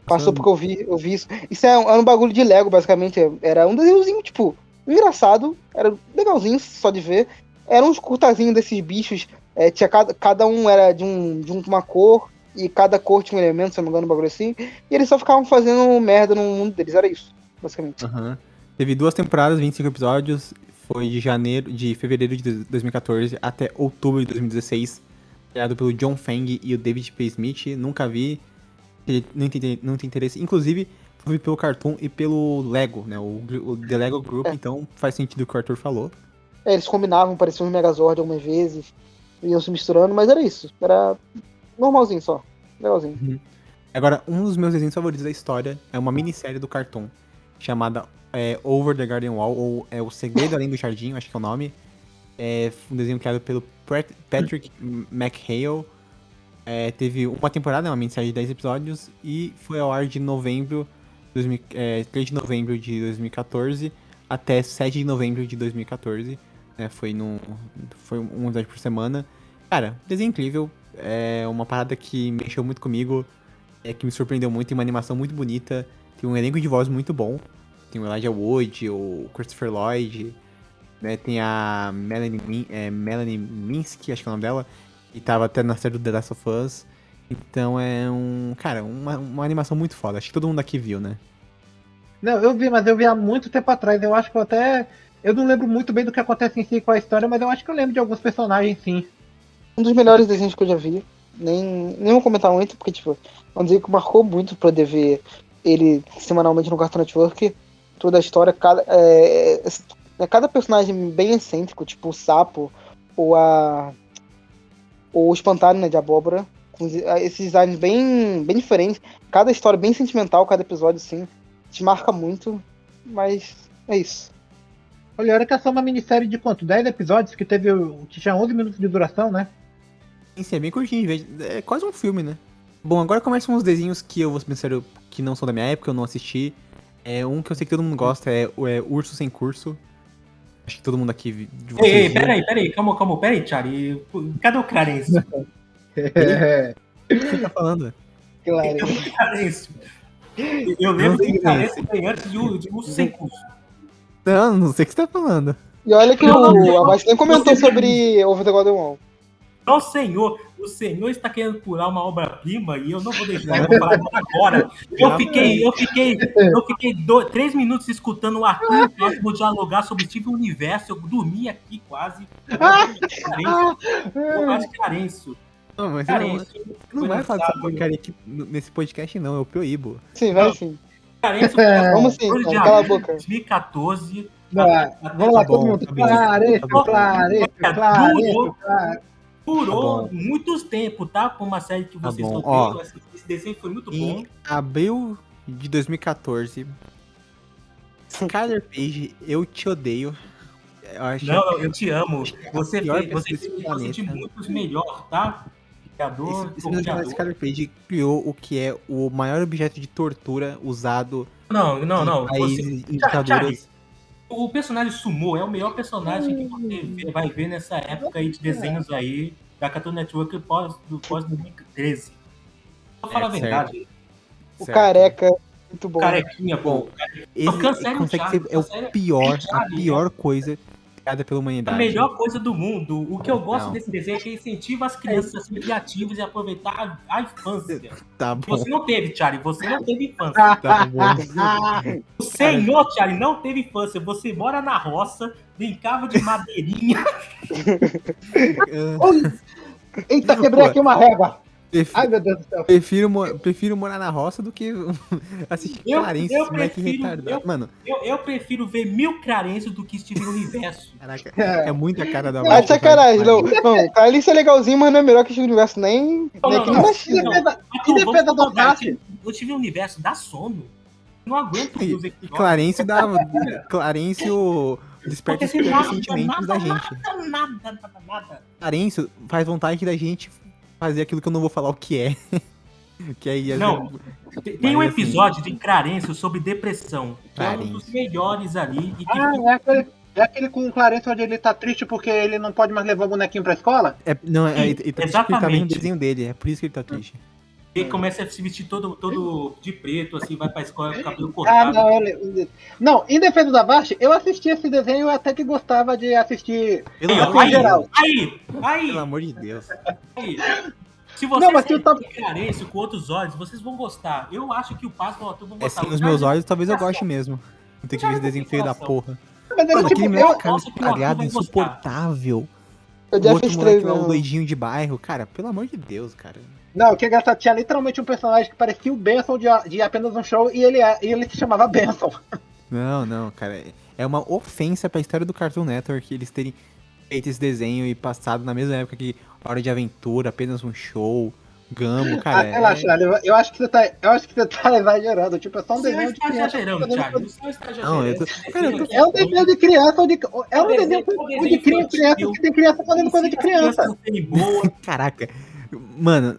Passou porque eu vi isso. Isso era um bagulho de Lego, basicamente. Era um desenhozinho, tipo, engraçado. Era legalzinho só de ver. Eram uns curtazinhos desses bichos. Tinha cada um era de uma cor. E cada cor tinha um elemento, se não me engano, um bagulho assim. E eles só ficavam fazendo merda no mundo deles. Era isso, basicamente. Uhum. Teve 2 temporadas, 25 episódios. Foi de fevereiro de 2014 até outubro de 2016. Criado pelo John Feng e o David P. Smith. Nunca vi. Não tem interesse. Inclusive, foi pelo Cartoon e pelo Lego, né? O The Lego Group. Então faz sentido o que o Arthur falou. Eles combinavam, pareciam um Megazord algumas vezes. Iam se misturando, mas era isso. Era normalzinho só. Legalzinho. Uhum. Agora, um dos meus desenhos favoritos da história é uma minissérie do Cartoon. Chamada Over the Garden Wall. Ou O Segredo Além do Jardim, acho que é o nome. É um desenho criado pelo Patrick McHale. Teve uma temporada, uma minissérie de 10 episódios. E foi ao ar de 3 de novembro de 2014 até 7 de novembro de 2014. Foi um episódio por semana. Cara, desenho incrível. É uma parada que mexeu muito comigo. Que me surpreendeu muito. Tem uma animação muito bonita. Tem um elenco de voz muito bom. Tem o Elijah Wood, o Christopher Lloyd. Tem a Melanie Minsky, acho que é o nome dela. E tava até na série do The Last of Us. Então é uma animação muito foda. Acho que todo mundo aqui viu, né? Não, eu vi, mas eu vi há muito tempo atrás. Eu acho que eu não lembro muito bem do que acontece em si com a história, mas eu acho que eu lembro de alguns personagens, sim. Um dos melhores desenhos que eu já vi. Nem vou comentar muito, porque, tipo, é um desenho que marcou muito pra poder ver ele semanalmente no Cartoon Network. Toda a história, cada personagem bem excêntrico, tipo o Sapo, ou o Espantalho, né, de abóbora. Com esses designs bem diferentes. Cada história bem sentimental, cada episódio, assim. Te marca muito, mas é isso. Olha, era que essa é uma minissérie de quanto? 10 episódios que tinha 11 minutos de duração, né? Sim, é bem curtinho, é quase um filme, né? Bom, agora começam uns desenhos que eu vou ser sincero, que não são da minha época, eu não assisti. Um que eu sei que todo mundo gosta é Urso Sem Curso. Acho que todo mundo aqui de Ei, vocês. peraí, calma, peraí, Charlie. Cadê o Clarence? O que você tá falando? Claro. Cadê o Clarence? Eu lembro sei que o quem é Clarence esse. foi antes de um Senku. Não sei o que você tá falando. E olha que Não, o Avast nem comentou você- sobre Over the Golden Wall. Não, senhor, o senhor está querendo pular uma obra-prima e eu não vou deixar, eu vou falar agora. Eu fiquei 3 minutos escutando o Arthur e o Cosmo dialogar sobre Steven Universo. Eu dormi aqui quase. Eu acho que Clarence. Não, mas Clarence. não vai falar dessa porcaria aqui nesse podcast, não. Eu proíbo. Sim, vai sim. Clarence, Vamos sim, de cara, cala a boca. 2014. Vamos lá, Tá bom, todo mundo. tá bom. Clarece, Tá bom. Clarece, Durou. Clarece. Durou Tá bom. muitos tempos, tá? Por uma série que vocês bom. não Ó, viram. Esse desenho foi muito bom. Em abril de 2014, Skyler Page, eu te odeio. Eu acho Não, eu te amo. Você pior fez pessoa desse você de planeta. muitos melhor, tá? Criador, esse menino chamado Skyler Page criou o que é o maior objeto de tortura usado Não. em países em ditaduras. O personagem Sumo é o melhor personagem que você vai ver nessa época aí de desenhos aí da Cartoon Network pós 2013. Vou falar a certo. verdade. O Certo. careca, muito bom. Carequinha, Bom, pô. Esse cancele o consegue Charlie, ser é o cancele- pior, a Charlie, pior coisa criada pela A humanidade. melhor coisa do mundo. O que eu gosto Não. desse desenho é que incentiva as crianças a serem criativas e aproveitar a infância. Tá bom, Você não teve, Charlie. Você não teve infância. tá bom. O senhor, Charlie, não teve infância. Você mora na roça, brincava de madeirinha. Eita, quebrei Pô, aqui uma régua. Pref- Ai, meu Deus do céu. prefiro morar na roça do que assistir Clarence, esse moleque retardado. Mano, Eu prefiro ver 1000 Clarence do que Steven Universo. caraca, é muita cara da Ah, de sacanagem. Não, Clarence é legalzinho, mas não é melhor que o Universo nem aqui não. na Em China. defesa, em Então, defesa vamos do concordar, Avast, o Steven Universo dá sono. Eu não aguento ver os episódios. Clarence o desperta os Porque piores sentimentos da gente. Nada. Clarence faz vontade da gente fazer aquilo que eu não vou falar o que é. Que aí Não. Tem um Mas, assim, episódio de Clarence sobre depressão, que é um dos Clarence. melhores ali. E que é aquele com o Clarence onde ele tá triste porque ele não pode mais levar o bonequinho pra escola? Não, ele tá triste porque ele tá vendo o Exatamente. desenho dele, é por isso que ele tá triste. ele começa a se vestir todo de preto, assim, vai pra escola com o cabelo Ah, cortado. não, em defesa do Avast, eu assisti esse desenho e até que gostava de assistir. Pelo Aí, amor de Deus. aí, Pelo amor de Deus. aí. Se vocês Não, mas se eu tava- Clarence com outros olhos, vocês vão gostar. Eu acho que o Paz vão É gostar. sim, os meus olhos talvez eu goste mesmo. Não tem que ver esse desenho feio da porra. Mas era Mano, tipo, aquele moleque cara nossa, que o Arthur cagado, vai gostar. insuportável. Eu O já outro fiz moleque três, lá, o não. doidinho de bairro. Cara, pelo amor de Deus, cara. Não, o que é engraçado, tinha literalmente um personagem que parecia o Benson de apenas um show e ele se chamava Benson. Não, cara. É uma ofensa pra história do Cartoon Network eles terem feito esse desenho e passado na mesma época que Hora de Aventura, apenas um show, Gambo, cara. Relaxa, eu acho que você tá exagerando. Tipo, é só um Você desenho de está criança. exagerando, Thiago. Você está Não, exagerando. cara, eu tô- É um desenho de criança onde. É um desenho desenho onde cria infantil. criança que tem criança fazendo coisa de criança. Crianças serem boas. Caraca. Mano.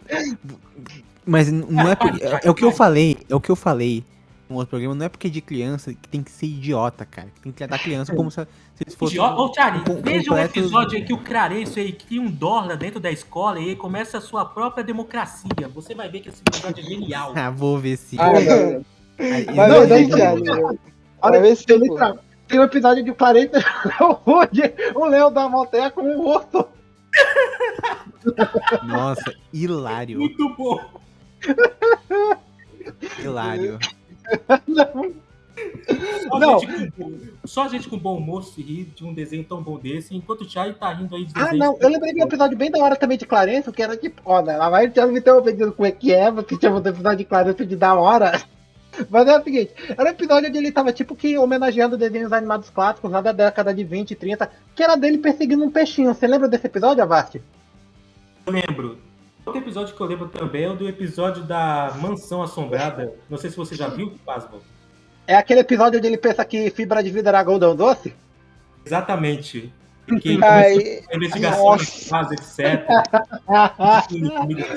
Mas não é porque. É o que eu falei. É o que eu falei no outro programa. Não é porque é de criança que tem que ser idiota, cara. Tem que tratar a criança como se eles fossem. Idiota. Ô, Charlie, com- veja um completos- episódio em que o Clarence ele cria um dólar dentro da escola e ele começa a sua própria democracia. Você vai ver que esse episódio é genial. Ah, vou ver sim. Ah, não. Aí- Vai Não, ver não, sim, não. Thiago. Olha, Vai ver sim, tem, pô. tem um episódio de 40 onde o leão da montanha com um urso. Nossa, hilário. Muito bom. Hilário. Não. Só gente com bom humor se ri de um desenho tão bom desse, enquanto o Charlie tá rindo aí de Ah, desenho. não, eu lembrei de um episódio bem da hora também de Clarence, que era tipo, ó, né, lá vai o Thiago me interrompendo como é que é, você chama do episódio de Clarence de da hora. Mas é o seguinte, era um episódio onde ele tava tipo que homenageando desenhos animados clássicos lá da década de 20 e 30, que era dele perseguindo um peixinho. Você lembra desse episódio, Avast? Eu lembro. Outro episódio que eu lembro também é o do episódio da Mansão Assombrada. Não sei se você já viu, Pasmo. É aquele episódio onde ele pensa que fibra de vidro era algodão doce? Exatamente. Que Ai, começou a investigação nossa. nas casas, etc.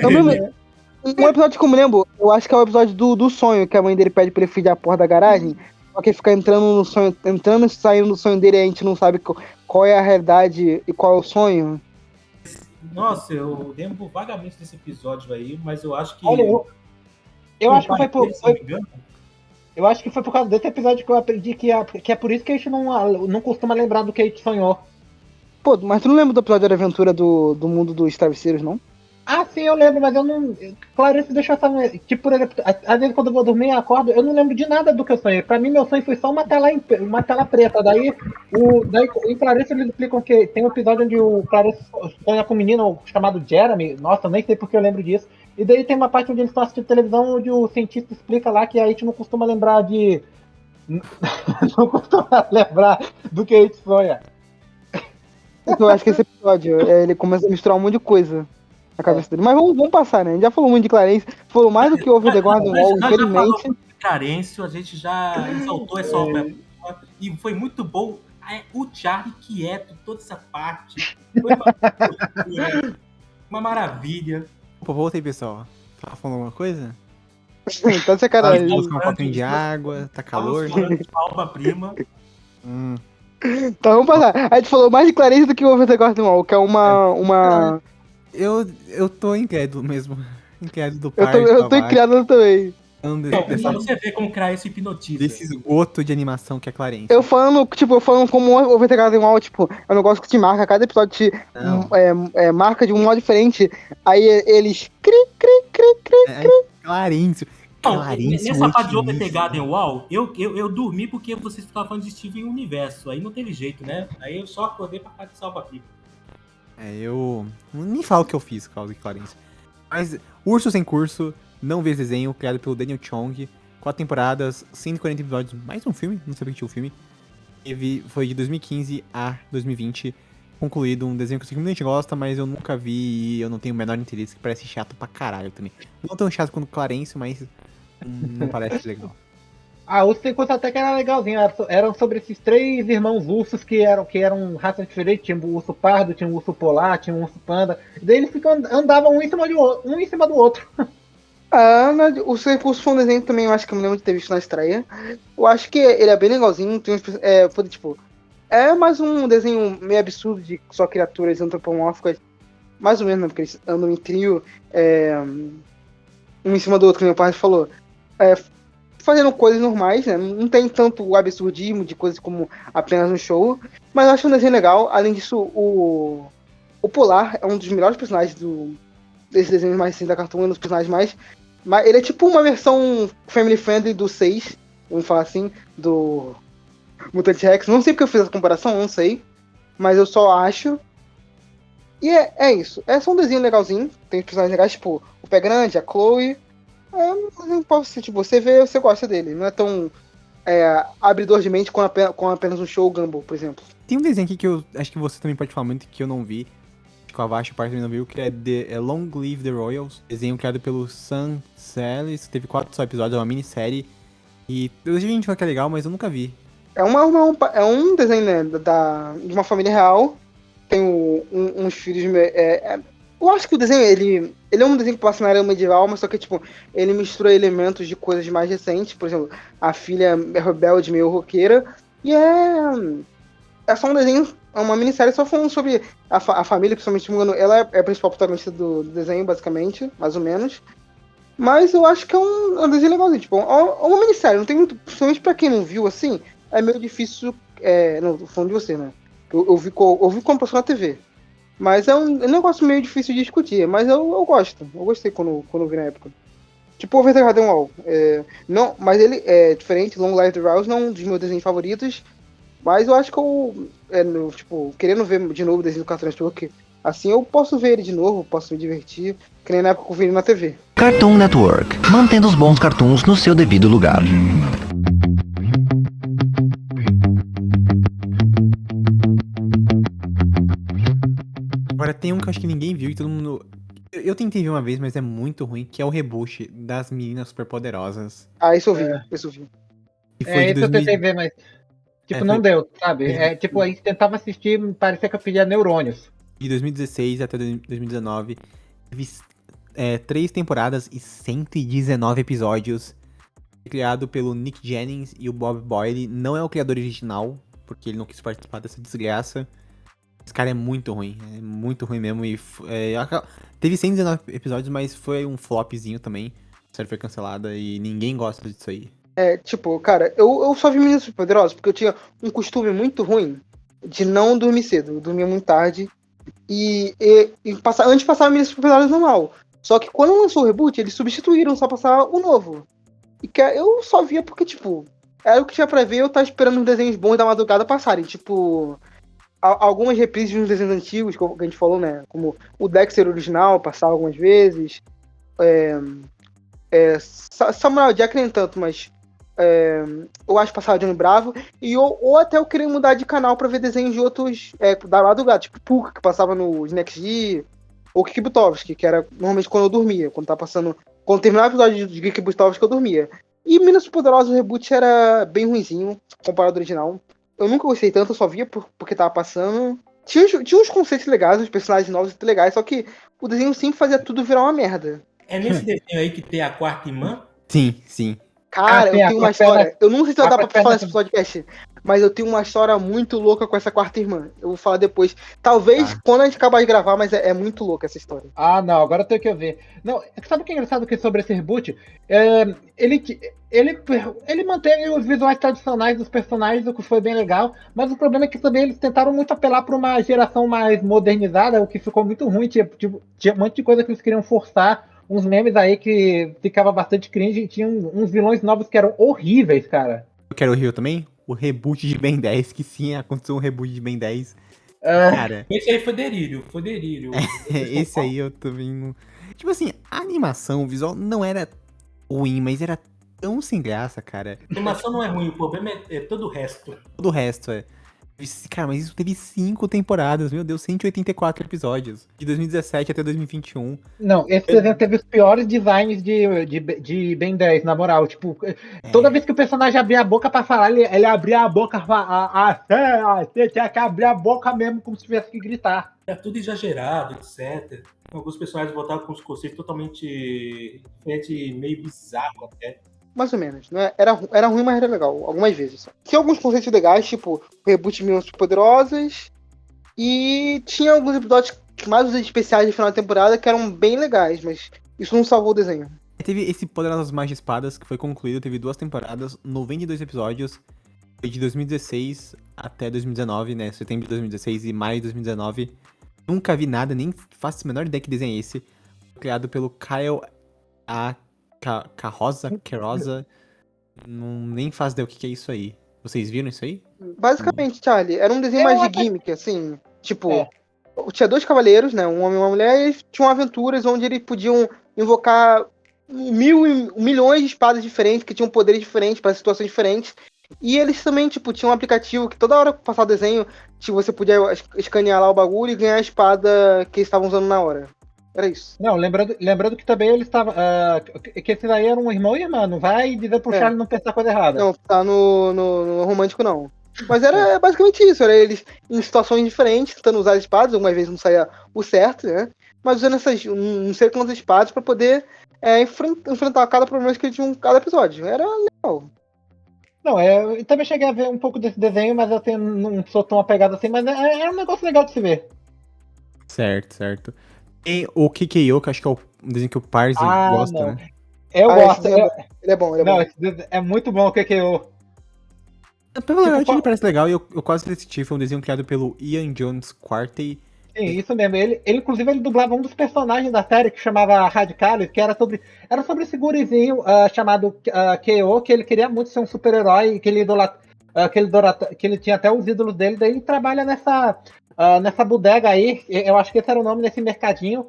Eu me- Um episódio que eu me lembro, eu acho que é o episódio do sonho, que a mãe dele pede pra ele fugir da porta da garagem. Só que fica entrando no sonho, entrando e saindo do sonho dele, e a gente não sabe qual é a realidade e qual é o sonho. Nossa, eu lembro vagamente desse episódio aí, mas eu acho que. Olha, eu acho que foi por. Se não me engano. Eu acho que foi por causa desse episódio que eu aprendi que é por isso que a gente não costuma lembrar do que a gente sonhou. Pô, mas tu não lembra do episódio da aventura do mundo dos travesseiros, não? Ah, sim, eu lembro, mas eu não. Clarice deixou essa. Tipo, por exemplo, às vezes quando eu vou dormir e acordo, eu não lembro de nada do que eu sonhei. Pra mim, meu sonho foi só uma tela preta. Daí em Clarice eles explicam que tem um episódio onde o Clarice sonha com um menino chamado Jeremy. Nossa, eu nem sei porque eu lembro disso. E daí tem uma parte onde eles estão assistindo televisão onde o cientista explica lá que a gente não costuma lembrar de. Não costuma lembrar do que a gente sonha. Eu acho que esse episódio, ele começa a misturar um monte de coisa na cabeça dele. Mas vamos passar, né? A gente já falou muito de Clarence, falou mais do que Over the Garden Wall, infelizmente. Clarence, a gente já exaltou essa obra e foi muito bom. O Charlie quieto, toda essa parte. Foi uma maravilha. Pô, voltei, pessoal. Tava falando alguma coisa? Tá de sacanagem. Tava buscando um copinho de água, tá calor. Obra-prima. Então vamos passar. A gente falou mais de Clarence do que Over the Garden Wall, que é uma... Eu tô incrédulo mesmo. Incrédulo do parque. Eu tô incrédulo também. Pra você ver como Clarence hipnotiza. Desse esgoto de animação que é Clarence. Eu falando como Over the Garden Wall, tipo, é um negócio que te marca, cada episódio te marca de um modo diferente. Aí eles Clarence. Nessa parte de Over the Garden Wall, eu dormi porque vocês ficavam falando de Steven Universo. Aí não teve jeito, né? Aí eu só acordei pra ficar de salva-pipa. Eu nem falo o que eu fiz por causa de Clarence. Mas Urso Sem Curso, não vi esse desenho, criado pelo Daniel Chong. 4 temporadas, 140 episódios, mais um filme, não sabia que tinha um filme. Foi de 2015 a 2020, concluído, um desenho que muita gente gosta, mas eu nunca vi e eu não tenho o menor interesse, que parece chato pra caralho também. Não tão chato quanto Clarence, mas não parece legal. O Sem Curso até que era legalzinho, eram sobre esses 3 irmãos ursos que eram raças diferentes, tinha um urso pardo, tinha um urso polar, tinha um urso panda, e daí eles andavam um em cima do outro. O Sem Curso foi um desenho também, eu acho que eu me lembro de ter visto na estreia. Eu acho que ele é bem legalzinho, tem é mais um desenho meio absurdo de só criaturas antropomórficas, mais ou menos, né, porque eles andam em trio, um em cima do outro, como meu pai falou. Fazendo coisas normais, né? Não tem tanto o absurdismo de coisas como apenas um show, mas eu acho um desenho legal. Além disso, o Polar é um dos melhores personagens desses desenhos mais recentes da Cartoon, um dos personagens mais... Mas ele é tipo uma versão family friendly do 6, vamos falar assim, do Mutant Rex. Não sei porque eu fiz essa comparação, não sei, mas eu só acho. E é isso. É só um desenho legalzinho, tem personagens legais, tipo o Pé Grande, a Chloe. Não posso ser, tipo, você vê, você gosta dele. Não é tão abridor de mente com apenas um show Gumball, por exemplo. Tem um desenho aqui que eu acho que você também pode falar muito, que eu não vi, que o Avashi parte também não viu, que é Long Live the Royals. Desenho criado pelo Sam Celis, teve 4 só episódios, é uma minissérie. E eu já vi gente falar que é legal, mas eu nunca vi. É um desenho, né, de uma família real. Tem uns filhos... eu acho que o desenho, ele é um desenho que passa na era medieval, mas só que, tipo, ele mistura elementos de coisas mais recentes. Por exemplo, a filha é rebelde, meio roqueira. E é só um desenho, é uma minissérie só falando sobre a família, principalmente, se não me engano, ela é a principal protagonista do desenho, basicamente, mais ou menos. Mas eu acho que é um desenho legalzinho, tipo, uma minissérie, não tem muito, principalmente pra quem não viu, assim, é meio difícil, não, tô falando de você, né? Eu vi como passou na TV. Mas é um negócio meio difícil de discutir, mas eu gosto. Eu gostei quando vi na época. Tipo Over the Garden Wall. Não, mas ele é diferente, Long Live the Rouse, não é um dos meus desenhos favoritos. Mas eu acho que querendo ver de novo o desenho do Cartoon Network, assim eu posso ver ele de novo, posso me divertir, que nem na época que eu vi ele na TV. Cartoon Network, mantendo os bons cartoons no seu devido lugar. Agora tem um que eu acho que ninguém viu e todo mundo... Eu tentei ver uma vez, mas é muito ruim, que é o reboot das Meninas Superpoderosas. Isso eu vi, isso eu vi. E foi de Isso eu tentei ver, mas... Tipo, não deu, sabe? Tipo, a gente tentava assistir, parecia que eu pedia neurônios. De 2016 até 2019, teve 3 temporadas e 119 episódios. Criado pelo Nick Jennings e o Bob Boyle. Não é o criador original, porque ele não quis participar dessa desgraça. Esse cara é muito ruim mesmo. E teve 119 episódios, mas foi um flopzinho também. A série foi cancelada e ninguém gosta disso aí. Cara, eu só vi Meninas Superpoderosas porque eu tinha um costume muito ruim de não dormir cedo. Eu dormia muito tarde. Antes passava Meninas Superpoderosas normal. Só que quando lançou o reboot, eles substituíram, só passava o novo. E que eu só via porque, era o que tinha pra ver, eu tava esperando os desenhos bons da madrugada passarem. Algumas reprises de uns desenhos antigos, que a gente falou, né? Como o Dexter original, passava algumas vezes. Samurai Jack nem tanto, mas eu acho que passava Johnny Bravo. Ou até eu queria mudar de canal pra ver desenhos de outros da madrugada, tipo Puka, que passava no Snack G, ou Kiki Butovski, que era normalmente quando eu dormia, quando terminava o episódio de Kiki Butovski eu dormia. E Meninas Poderosas, o reboot era bem ruinzinho, comparado ao original. Eu nunca gostei tanto, eu só via porque tava passando. Tinha uns conceitos legais, uns personagens novos legais, só que o desenho sempre fazia tudo virar uma merda. É nesse desenho aí que tem a quarta irmã? Sim. Cara, eu tenho uma história. Eu não sei se vai dar pra falar nesse nesse podcast, mas eu tenho uma história muito louca com essa quarta irmã. Eu vou falar depois. Talvez quando a gente acabar de gravar, mas é muito louca essa história. Ah, não, agora eu tenho que ver. Não, sabe o que é engraçado que sobre esse reboot? Ele mantém os visuais tradicionais dos personagens, o que foi bem legal, mas o problema é que também eles tentaram muito apelar para uma geração mais modernizada, o que ficou muito ruim. Tinha um monte de coisa que eles queriam forçar, uns memes aí que ficava bastante cringe, e tinha uns vilões novos que eram horríveis, cara. Eu quero o Rio também? O reboot de Ben 10, que sim, aconteceu um reboot de Ben 10. Cara, Esse aí foi delírio. esse aí eu também não... Tipo assim, a animação, o visual não era ruim, mas era tão sem graça, cara. A animação não é ruim, o problema é todo o resto. Todo o resto é... Cara, mas isso teve 5 temporadas, meu Deus, 184 episódios. De 2017 até 2021. Não, esse desenho teve os piores designs de Ben 10, na moral. Tipo, toda vez que o personagem abria a boca pra falar, ele abria a boca você tinha que abrir a boca mesmo, como se tivesse que gritar. É tudo exagerado, etc. Alguns personagens voltavam com os conceitos totalmente diferentes, meio bizarro até. Mais ou menos, né? Era ruim, mas era legal, algumas vezes. Tinha alguns conceitos legais, tipo o reboot de Meninas Poderosas, e tinha alguns episódios mais especiais de final de temporada que eram bem legais, mas isso não salvou o desenho. Teve esse Poderosas Mais de Espadas, que foi concluído, teve 2 temporadas, 92 episódios, foi de 2016 até 2019, né? Setembro de 2016 e maio de 2019. Nunca vi nada, nem faço a menor ideia que desenho é esse. Criado pelo Kyle Queiroza, nem faço ideia o que é isso aí. Vocês viram isso aí? Basicamente, Charlie, era um desenho mais de gimmick, assim. Tipo, tinha 2 cavaleiros, né? Um homem e uma mulher, e eles tinham aventuras onde eles podiam invocar milhões de espadas diferentes, que tinham poderes diferentes para situações diferentes. E eles também, tinham um aplicativo que toda hora que passava o desenho, você podia escanear lá o bagulho e ganhar a espada que eles estavam usando na hora. Era isso. Não, lembrando que também eles estavam. Que esses aí eram um irmão e irmã. Não vai dizer pro Charlie não pensar coisa errada. Não, tá no romântico não. Mas era basicamente isso. Era eles em situações diferentes, tentando usar as espadas. Algumas vezes não saía o certo, né? Mas usando essas não sei quantas espadas pra poder enfrentar cada problema que eles tinham em cada episódio. Era legal. Não, eu também cheguei a ver um pouco desse desenho, mas eu não sou tão apegado assim. Mas é um negócio legal de se ver. Certo. E o Kikyo, que acho que é um desenho que o Parzi gosta, né? Eu gosto. Ele é bom, ele é bom. É muito bom o KKO. Pela verdade, ele parece legal e eu quase assisti. Foi um desenho criado pelo Ian Jones Quartey. Sim, isso mesmo. Ele inclusive, ele dublava um dos personagens da série que chamava Radicalis, que era sobre esse gurizinho chamado KO, que ele queria muito ser um super-herói, que ele tinha até os ídolos dele, daí ele trabalha nessa bodega aí, eu acho que esse era o nome desse mercadinho,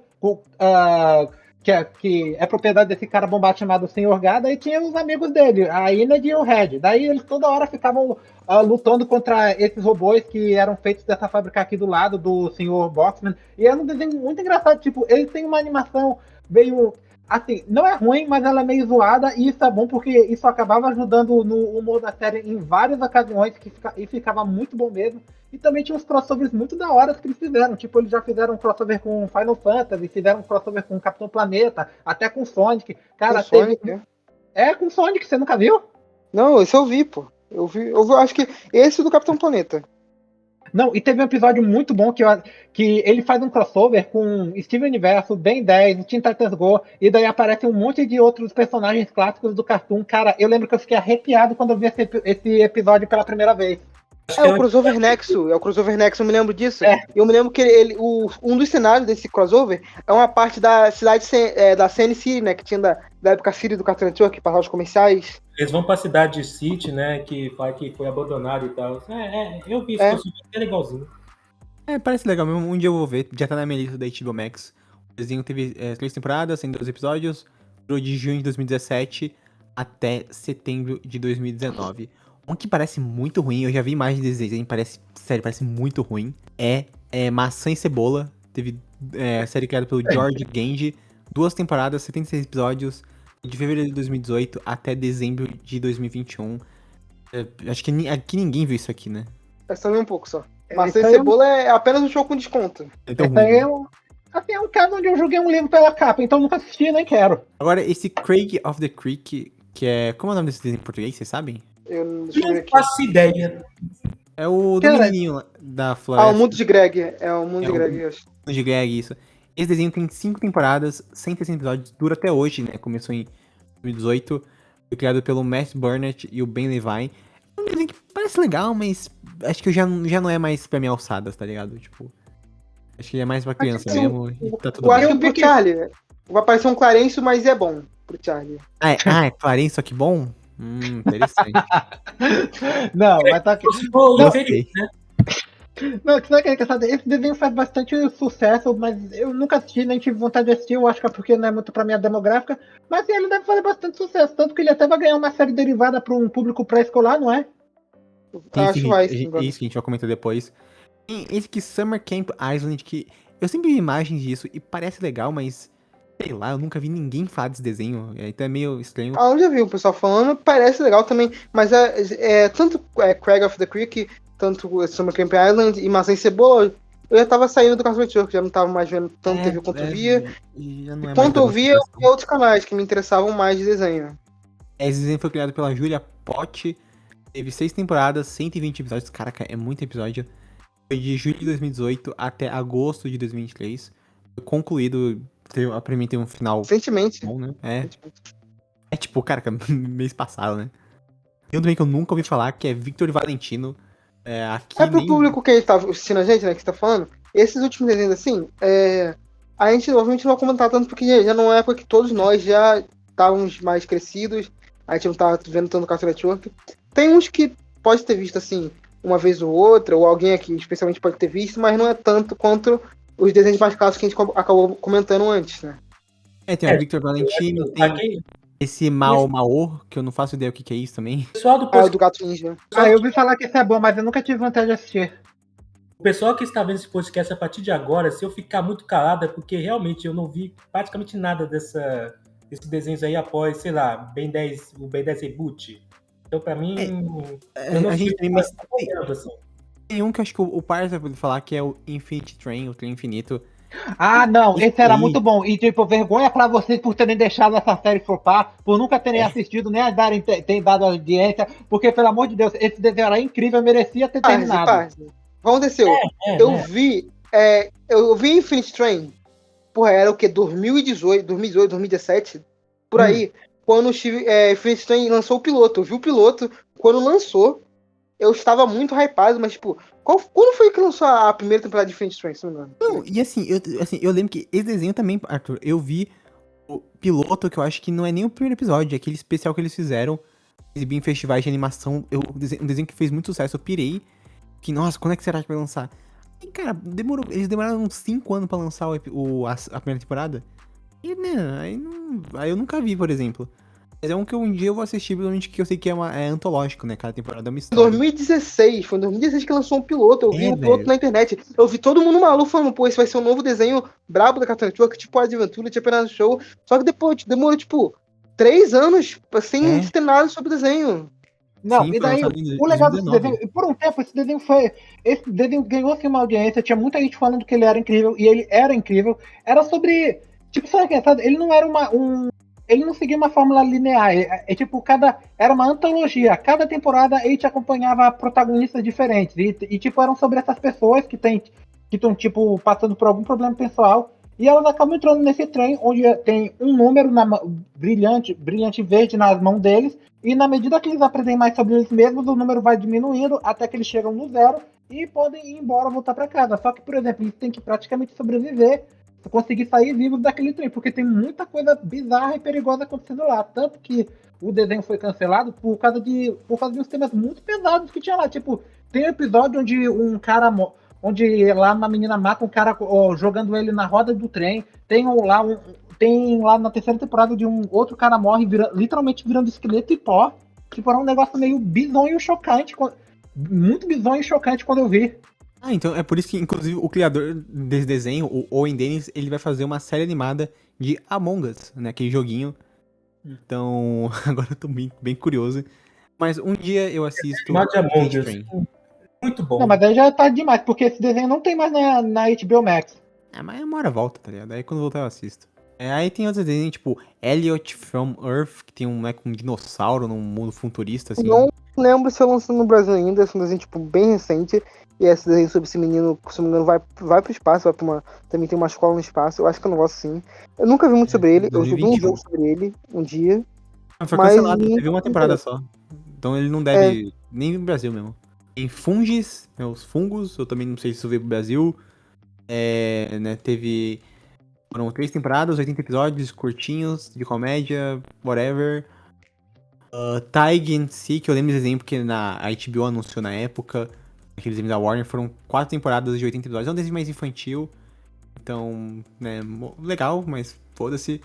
que é propriedade desse cara bombado chamado Senhor Gada, e tinha os amigos dele, a Enid e o Red. Daí eles toda hora ficavam lutando contra esses robôs que eram feitos dessa fábrica aqui do lado do Senhor Boxman. E era um desenho muito engraçado, tipo, ele tem uma animação meio... Assim, não é ruim, mas ela é meio zoada, e isso é bom porque isso acabava ajudando no humor da série em várias ocasiões, e ficava muito bom mesmo. E também tinha uns crossovers muito da hora que eles fizeram. Tipo, eles já fizeram um crossover com Final Fantasy, fizeram um crossover com Capitão Planeta, até com Sonic. Cara, É com Sonic, você nunca viu? Não, esse eu vi, pô. Eu vi, acho que esse do Capitão Planeta. Não, e teve um episódio muito bom que ele faz um crossover com Steven Universo, Ben 10, Teen Titans Go, e daí aparece um monte de outros personagens clássicos do Cartoon. Cara, eu lembro que eu fiquei arrepiado quando eu vi esse episódio pela primeira vez. É o crossover Nexo, eu me lembro disso. É. Eu me lembro que um dos cenários desse crossover é uma parte da cidade da CN City, né? Que tinha da época City do Cartoon Network, que passava os comerciais. Eles vão pra cidade de City, né? Que fala que foi abandonado e tal. Eu vi isso, é legalzinho. Parece legal mesmo. Um dia eu vou ver. Já tá na minha lista da HBO Max. O desenho teve 3 temporadas, tem 12 episódios. Durou de junho de 2017 até setembro de 2019. Um que parece muito ruim, eu já vi imagens desse desenho, parece muito ruim. É Maçã e Cebola. Teve a série criada pelo George Genji. 2 temporadas, 76 episódios. De fevereiro de 2018 até dezembro de 2021. Acho que aqui ninguém viu isso aqui, né? É só ver um pouco só. Maçã e Esse aí Cebola é apenas um show com desconto. É tão Esse aí ruim, né? é um caso onde eu joguei um livro pela capa, então nunca assisti nem quero. Agora, esse Craig of the Creek, que é... Como é o nome desse desenho em português, vocês sabem? Deixa eu ver Não aqui. faço ideia. É o do Cara, menininho lá da floresta. Ah, o Mundo de Greg. É o Mundo É de o- Greg, eu acho. De Greg, isso. Esse desenho tem 5 temporadas, 160 episódios, dura até hoje, né? Começou em 2018. Foi criado pelo Matt Burnett e o Ben Levine. É um desenho que parece legal, mas acho que já não é mais pra minha alçada, tá ligado? Tipo, acho que é mais pra criança Acho que mesmo e tá tudo Eu acho bem. que pro Charlie vai aparecer um Clarencio, mas é bom pro Charlie. É Clarence, só que bom? Interessante. Não, mas tá aqui. Pô, Não, Gostei. Não, sabe o que é engraçado? Esse desenho faz bastante sucesso, mas eu nunca assisti, nem tive vontade de assistir, eu acho que é porque não é muito pra minha demográfica, mas ele deve fazer bastante sucesso, tanto que ele até vai ganhar uma série derivada para um público pré-escolar, não é? Acho que vai, É sim. isso que a gente vai comentar depois. Tem esse aqui, Summer Camp Island, que eu sempre vi imagens disso e parece legal, mas sei lá, eu nunca vi ninguém falar desse desenho. Então é meio estranho. Ah, eu já vi o pessoal falando, parece legal também, mas tanto Craig of the Creek, tanto Summer Camp Island e Maçã e Cebola, eu já tava saindo do Cartoon Network, já não tava mais vendo tanto TV quanto eu via. Já não é mais Quanto da eu nossa via, eu geração. via outros canais que me interessavam mais de desenho. Esse desenho foi criado pela Julia Pott, teve 6 temporadas, 120 episódios, caraca, é muito episódio. Foi de julho de 2018 até agosto de 2023. Foi concluído, pra mim tem um final Recentemente. bom, né? É tipo, caraca, mês passado, né? Tem um também que eu nunca ouvi falar, que é Victor Valentino. Aqui É pro nem... público que tá assistindo a gente, né, que você tá falando, esses últimos desenhos assim, a gente obviamente não vai comentar tanto porque já não é época que todos nós já estávamos mais crescidos, a gente não tava vendo tanto Cartoon Network. Tem uns que pode ter visto assim, uma vez ou outra, ou alguém aqui especialmente pode ter visto, mas não é tanto quanto os desenhos mais clássicos que a gente acabou comentando antes, né? Tem o Victor Valentino, tem Aqui, esse Mao Mao, que eu não faço ideia o que é isso também. o pessoal do Ah, o podcast, do Gato Ninja. Eu ouvi falar que esse é bom, mas eu nunca tive vontade de assistir. o pessoal que está vendo esse podcast a partir de agora, se eu ficar muito calado, é porque realmente eu não vi praticamente nada desses desenhos aí após, sei lá, o Ben 10 Reboot. Então, pra mim, eu não A gente sei tem, mas assim. tem um que eu acho que o Parza vai falar, que é o Infinity Train, o trem infinito. Ah, não, esse era Ih. muito bom. E, tipo, vergonha pra vocês por terem deixado essa série flopar, por nunca terem assistido, nem terem dado audiência, porque, pelo amor de Deus, esse desenho era incrível, merecia ter terminado. Parse. Vamos descer. Eu vi Infinite Train. Porra, era o que? 2018, 2017? Por aí. Quando o Infinite Train lançou o piloto. Eu vi o piloto. Quando lançou, eu estava muito hypado, mas, tipo, quando foi que lançou a primeira temporada de Infinite Train, se não me engano? Não, e assim, eu lembro que esse desenho também, Arthur, eu vi o piloto, que eu acho que não é nem o primeiro episódio, é aquele especial que eles fizeram, exibir em festivais de animação, um desenho que fez muito sucesso, eu pirei, que, nossa, quando é que será que vai lançar? E, cara, eles demoraram uns 5 anos pra lançar a primeira temporada, e, né, aí eu nunca vi, por exemplo. Mas é um que um dia eu vou assistir, provavelmente, que eu sei que é antológico, né, cada temporada é uma Em história. 2016, foi em 2016 que lançou um piloto. Eu vi o piloto velho. na internet. Eu vi todo mundo maluco falando, pô, esse vai ser um novo desenho brabo da Cartoon Network, tipo a Adventura, tipo a Show. Só que depois demorou, tipo, 3 anos sem ter nada sobre o desenho. Não, Sim, e foi daí lançado em o legal desse 2019. desenho, e por um tempo esse desenho ganhou assim uma audiência, tinha muita gente falando que ele era incrível, e ele era incrível, era sobre, tipo, sabe o que é? Sabe? Ele não era ele não seguia uma fórmula linear. Tipo, era uma antologia. Cada temporada ele te acompanhava protagonistas diferentes. E tipo, eram sobre essas pessoas que estão, tipo, passando por algum problema pessoal. E elas acabam entrando nesse trem, onde tem um número brilhante verde nas mãos deles. E na medida que eles aprendem mais sobre eles mesmos, o número vai diminuindo até que eles chegam no zero e podem ir embora, voltar para casa. Só que, por exemplo, eles têm que praticamente sobreviver pra conseguir sair vivos daquele trem, porque tem muita coisa bizarra e perigosa acontecendo lá. Tanto que o desenho foi cancelado por causa de uns temas muito pesados que tinha lá. Tipo, tem um episódio onde onde lá uma menina mata um cara jogando ele na roda do trem. Tem lá na terceira temporada de um outro cara morre, literalmente virando esqueleto e pó. Tipo, era um negócio meio bizonho e chocante. Muito bizonho e chocante quando eu vi. Ah, então é por isso que, inclusive, o criador desse desenho, o Owen Dennis, ele vai fazer uma série animada de Among Us, né? Aquele joguinho. Então, agora eu tô bem curioso. Mas um dia eu assisto Chamado de Among Us. Train. Muito bom. Não, mas aí já tá demais, porque esse desenho não tem mais na HBO Max. Ah, mas uma hora volta, tá ligado? Aí quando voltar eu assisto. Aí tem outros desenhos, tipo Elliot from Earth, que tem um dinossauro num mundo futurista, assim. Não lembro se eu lançou no Brasil ainda, esse é um desenho, tipo, bem recente. E esse desenho sobre esse menino, se não me engano, vai pro espaço, também tem uma escola no espaço. Eu acho que eu não gosto sim. Eu nunca vi muito sobre ele, eu vi um 2021. jogo sobre ele um dia. Foi Mas cancelado, teve uma temporada só. Então ele não deve nem vir pro Brasil mesmo. Tem Fungis, né, os fungos, eu também não sei se isso veio pro Brasil. Né, foram 3 temporadas, 80 episódios, curtinhos, de comédia, whatever. Taig and Si, que eu lembro desse desenho porque a HBO anunciou na época, aqueles desenhos da Warner, foram 4 temporadas de 80 episódios. É um desenho mais infantil, então, né, legal, mas foda-se.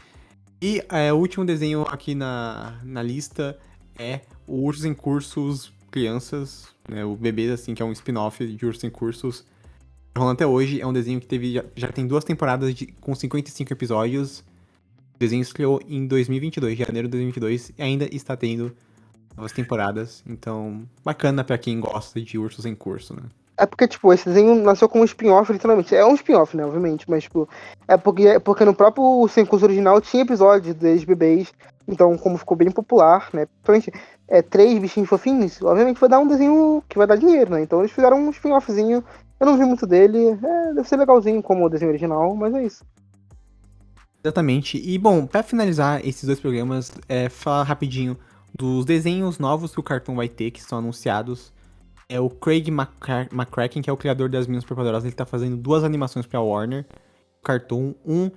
E o último desenho aqui na lista é o Ursos em Cursos Crianças, né, o Bebês, assim, que é um spin-off de Ursos em Cursos. Rolando até hoje, é um desenho que já tem 2 temporadas com 55 episódios. O desenho estreou em 2022, janeiro de 2022, e ainda está tendo novas temporadas. Então, bacana pra quem gosta de Ursos em Curso, né? É porque, tipo, esse desenho nasceu como um spin-off, literalmente. É um spin-off, né, obviamente, mas, tipo, é porque no próprio Sem Curso original tinha episódios dos bebês. Então, como ficou bem popular, né, principalmente 3 bichinhos fofinhos, obviamente vai dar um desenho que vai dar dinheiro, né? Então eles fizeram um spin-offzinho. Eu não vi muito dele, deve ser legalzinho como o desenho original, mas é isso. Exatamente. E, bom, pra finalizar esses 2 programas, falar rapidinho dos desenhos novos que o Cartoon vai ter, que são anunciados. É o Craig McCracken, que é o criador das Meninas Superpoderosas, ele tá fazendo 2 animações pra Warner Cartoon. Um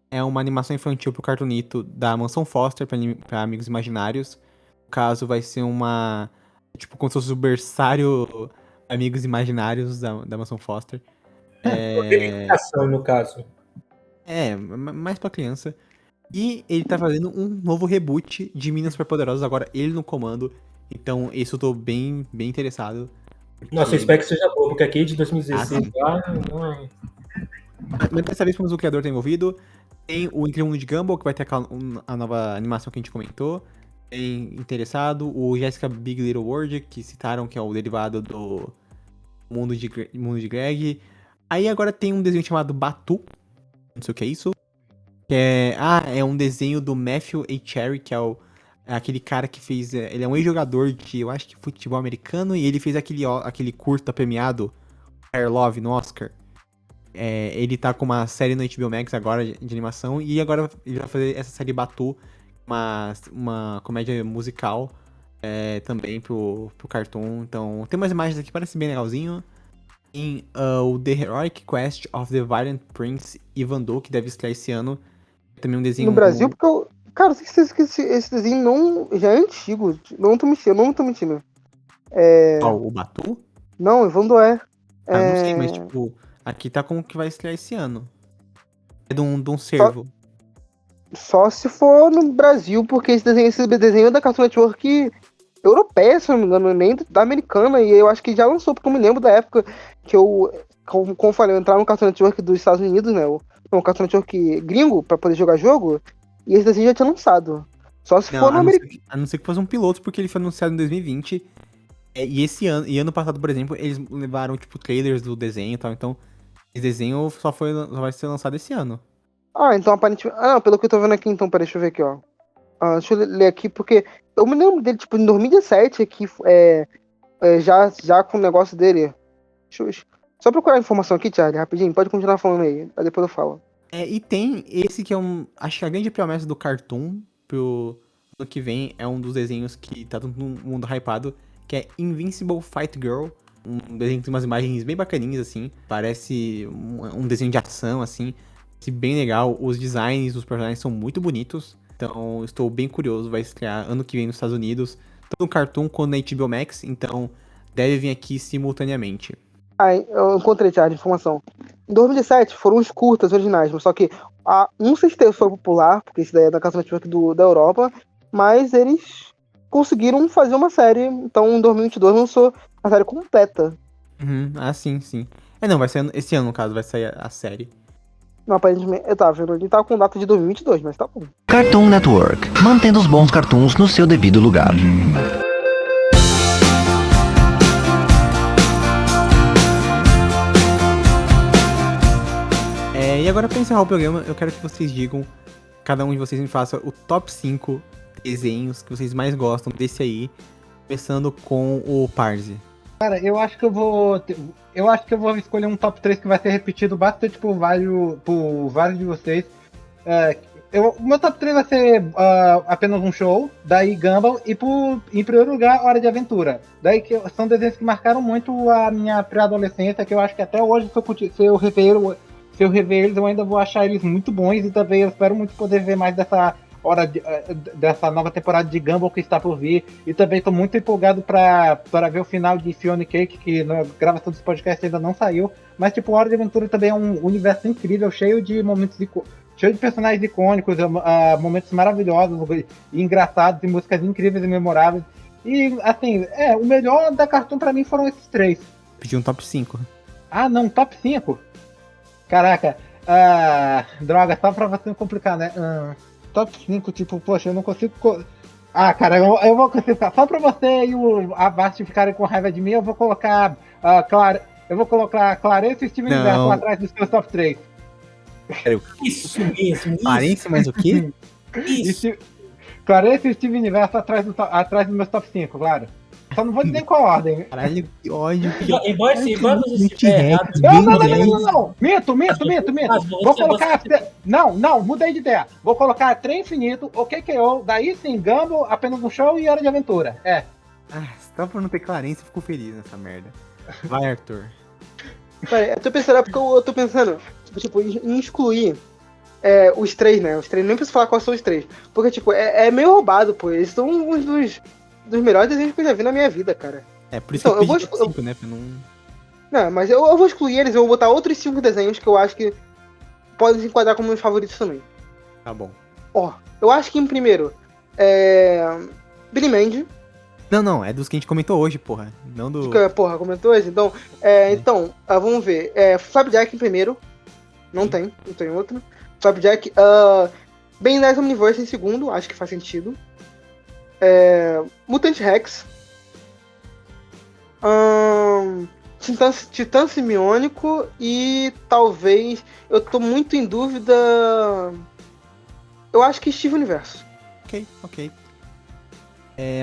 é uma animação infantil pro Cartoonito da Mansão Foster, pra Amigos Imaginários. No caso, vai ser tipo, como se fosse o berçário Amigos Imaginários da Mansão Foster. Gamificação, no caso. Mais pra criança. E ele tá fazendo um novo reboot de Meninas Superpoderosas, agora ele no comando. Então, isso eu tô bem interessado. Nossa, eu espero que seja bom, porque aqui de 2016 sim. não. Mas dessa vez, como o criador tá envolvido, tem o Incrível Mundo de Gumball, que vai ter a nova animação que a gente comentou. Tem interessado, o Jessica Big Little World, que citaram que é o derivado do Mundo de Greg. Aí agora tem um desenho chamado Batu, não sei o que é isso. Que é um desenho do Matthew A. Cherry, que é aquele cara que fez... ele é um ex-jogador de, eu acho que futebol americano, e ele fez aquele curta premiado, Air Love, no Oscar. Ele tá com uma série no HBO Max agora de animação, e agora ele vai fazer essa série Batu, uma comédia musical, também pro Cartoon. Então, tem umas imagens aqui, parece bem legalzinho. Tem o The Heroic Quest of the Violent Prince Ivan Do, que deve estrear esse ano. Também um desenho... No Brasil, porque eu... Cara, eu sei que esse desenho não, já é antigo. Não tô mentindo. O Batu? Não, Evandro é. Não sei, mas tipo, aqui tá como que vai estrear esse ano. É de um servo. Só se for no Brasil, porque esse desenho é da Cartoon Network europeia, se não me engano, nem da americana, e eu acho que já lançou, porque eu me lembro da época que como eu falei, eu entrava no Cartoon Network dos Estados Unidos, né? Um Cartoon Network gringo, pra poder jogar jogo, e esse desenho já tinha lançado. Só se for no americano. A não ser que fosse um piloto, porque ele foi anunciado em 2020. E esse ano, ano passado, por exemplo, eles levaram, tipo, trailers do desenho e tal, então esse desenho só vai ser lançado esse ano. Então aparentemente... pelo que eu tô vendo aqui, então, peraí, deixa eu ver aqui, ó. Deixa eu ler aqui, porque eu me lembro dele, tipo, em 2017, aqui, já com o negócio dele. Deixa eu só procurar a informação aqui, Charlie, rapidinho. Pode continuar falando aí, aí depois eu falo. E tem esse que é acho que a grande promessa do Cartoon pro ano que vem é um dos desenhos que tá todo mundo hypado, que é Invincible Fight Girl. Um desenho que tem umas imagens bem bacaninhas, assim. Parece um desenho de ação, assim. Bem legal. Os designs dos personagens são muito bonitos. Então, estou bem curioso. Vai estrear ano que vem nos Estados Unidos. Tanto no Cartoon quanto na HBO Max. Então, deve vir aqui simultaneamente. Eu encontrei, Charlie, informação. Em 2017 foram os curtas originais, mas só que não sei se foi popular, porque isso daí é da Cartoon Network da Europa, mas eles conseguiram fazer uma série. Então, em 2022 lançou a série completa. Sim. Não, vai ser esse ano, no caso, vai sair a série. Não, aparentemente, eu tava vendo, ele tava com data de 2022, mas tá bom. Cartoon Network, mantendo os bons cartoons no seu devido lugar. E agora, pra encerrar o programa, eu quero que vocês digam, cada um de vocês me faça o top 5 desenhos que vocês mais gostam desse aí, começando com o Parse. Cara, eu acho que eu vou escolher um top 3 que vai ser repetido bastante por vários de vocês. O meu top 3 vai ser apenas um show, daí Gumball e em primeiro lugar Hora de Aventura. Daí que são desenhos que marcaram muito a minha pré-adolescência, que eu acho que até hoje, se eu rever eles, eu ainda vou achar eles muito bons, e também eu espero muito poder ver mais dessa nova temporada de Gumball que está por vir. E também estou muito empolgado para ver o final de Fiona Cake, que na gravação dos podcasts ainda não saiu. Mas tipo, Hora de Aventura também é um universo incrível, cheio de personagens icônicos, momentos maravilhosos e engraçados, e músicas incríveis e memoráveis. E assim, o melhor da Cartoon pra mim foram esses 3. Pedi um top 5. Ah, não, top 5? Caraca, droga, só pra você complicar, né? Top 5, tipo, poxa, eu não consigo. Cara, eu vou conseguir. Só pra você e a Basti ficarem com raiva de mim, eu vou colocar. Clarence e Steven Universo atrás dos seus top 3. Isso mesmo. Clarence, mas o quê? Isso. Clarence e Steven Universo atrás dos meus top 5, claro. Só não vou dizer em qual ordem. Caralho, que ódio. Embora você estiver errado. Não. Minto. Vou colocar. Não, mudei de ideia. Vou colocar Trem Infinito, OKKO, daí sim, Gumball, apenas um show e Hora de Aventura. Só por não ter Clarence, eu fico feliz nessa merda. Vai, Arthur. Peraí, eu tô pensando, tipo, em excluir os 3, né? Os 3, nem preciso falar quais são os 3. Porque, tipo, é meio roubado, pô. Eles são uns dos melhores desenhos que eu já vi na minha vida, cara. Por isso então, que eu pedi top 5, né? Pra não... Não, mas eu vou excluir eles, eu vou botar outros 5 desenhos que eu acho que podem se enquadrar como meus favoritos também. Tá bom. Eu acho que em primeiro Billy Mandy. Não, é dos que a gente comentou hoje, porra. Não do... Comentou hoje? Então, vamos ver. Flapjack em primeiro. Não tem outro. Flapjack. Ben 10 Omniverse em segundo, acho que faz sentido. Mutant Rex. Titã Simiônico. E talvez. Eu tô muito em dúvida. Eu acho que Steve Universo. Ok.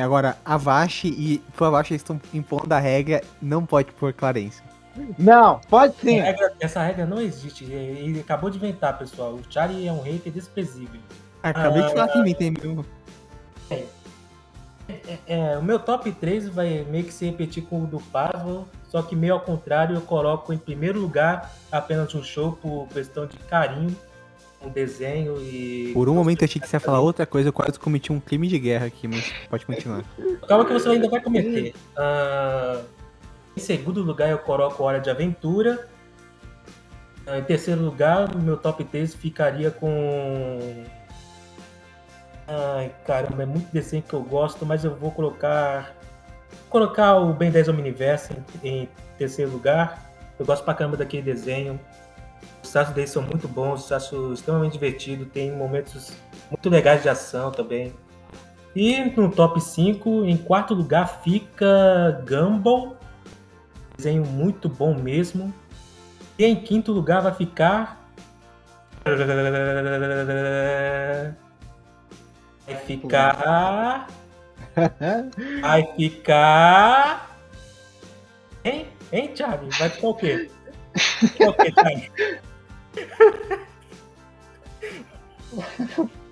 Agora, Avashi e pro Avashi eles estão impondo a regra, não pode pôr Clarence. Não, pode sim. Essa regra não existe. Ele acabou de inventar, pessoal. O Charlie é um hater desprezível. Acabei de falar que inventei, meu. O meu top 3 vai meio que se repetir com o do Pavlo, só que meio ao contrário, eu coloco em primeiro lugar apenas um show por questão de carinho, um desenho e... Por um momento eu achei que você ia falar outra coisa, eu quase cometi um crime de guerra aqui, mas pode continuar. Calma que você ainda vai cometer. Em segundo lugar eu coloco Hora de Aventura. Em terceiro lugar, o meu top 3 ficaria com... Ai, caramba, é muito desenho que eu gosto, mas eu vou colocar o Ben 10 Omniverse em terceiro lugar. Eu gosto pra caramba daquele desenho. Os traços deles são muito bons, os traços extremamente divertidos, tem momentos muito legais de ação também. E no top 5, em quarto lugar, fica Gumball. Desenho muito bom mesmo. E em quinto lugar vai ficar... Vai ficar. Vai ficar. Hein? Hein, Thiago? Vai ficar o quê? Vai ficar o quê, Thiago?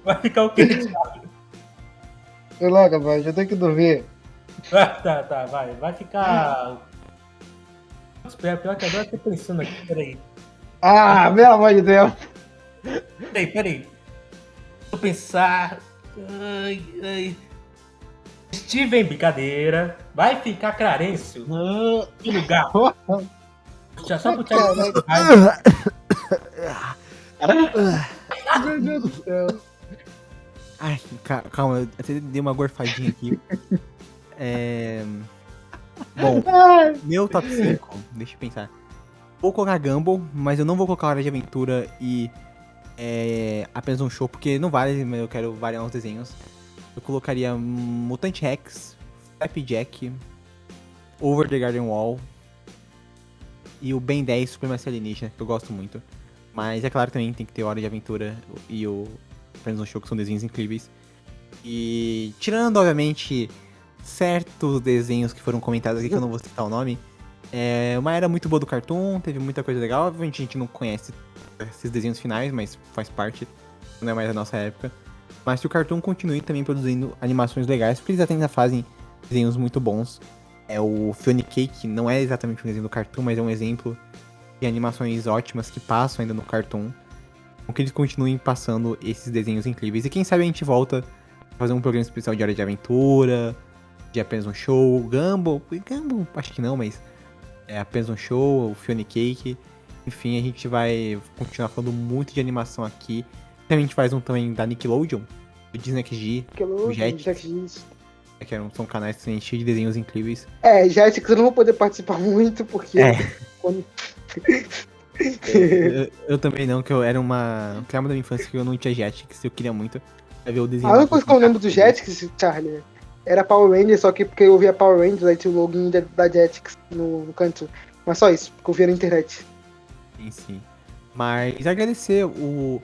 Vai ficar o quê, Thiago? Sei lá, rapaz, eu tenho que dormir. Tá, vai. Vai ficar. Espera, pior que agora eu tô pensando aqui, peraí. Ah, pelo amor de Deus. Peraí. Vou pensar. Ai. Steven, brincadeira. Vai ficar Clarencio no lugar. Já só pro Thiago. Meu Deus do céu. Ai, calma, eu até dei uma gorfadinha aqui. Bom, meu top 5, deixa eu pensar. Vou colocar Gumball, mas eu não vou colocar Hora de Aventura e apenas um show, porque não vale, mas eu quero variar uns desenhos. Eu colocaria Mutante Rex, Flapjack, Over the Garden Wall e o Ben 10 Supremacia Alienígena, que eu gosto muito. Mas é claro também tem que ter Hora de Aventura e o apenas um show, que são desenhos incríveis. E tirando, obviamente, certos desenhos que foram comentados aqui, que eu não vou citar o nome, uma era muito boa do Cartoon, teve muita coisa legal. Obviamente a gente não conhece esses desenhos finais, mas faz parte, não é mais da nossa época. Mas se o Cartoon continue também produzindo animações legais, porque eles ainda fazem desenhos muito bons. O Fiona Cake não é exatamente um desenho do Cartoon, mas é um exemplo de animações ótimas que passam ainda no Cartoon. Então que eles continuem passando esses desenhos incríveis. E quem sabe a gente volta a fazer um programa especial de Hora de Aventura, de apenas um show, Gumball, acho que não, mas é apenas um show, o Fiona Cake. Enfim, a gente vai continuar falando muito de animação aqui. A gente faz um também da Nickelodeon, do Disney XD, o Jetix, que são canais que são cheios de desenhos incríveis. Jetix eu não vou poder participar muito, porque... quando... eu também não, que eu era um trauma da minha infância que eu não tinha Jetix, eu queria muito ver o desenho. A única coisa que eu lembro do Jetix, Charlie, era Power Rangers, só que porque eu via Power Rangers, aí tinha o login da Jetix no canto. Mas só isso, porque eu via na internet. Sim. Mas agradecer o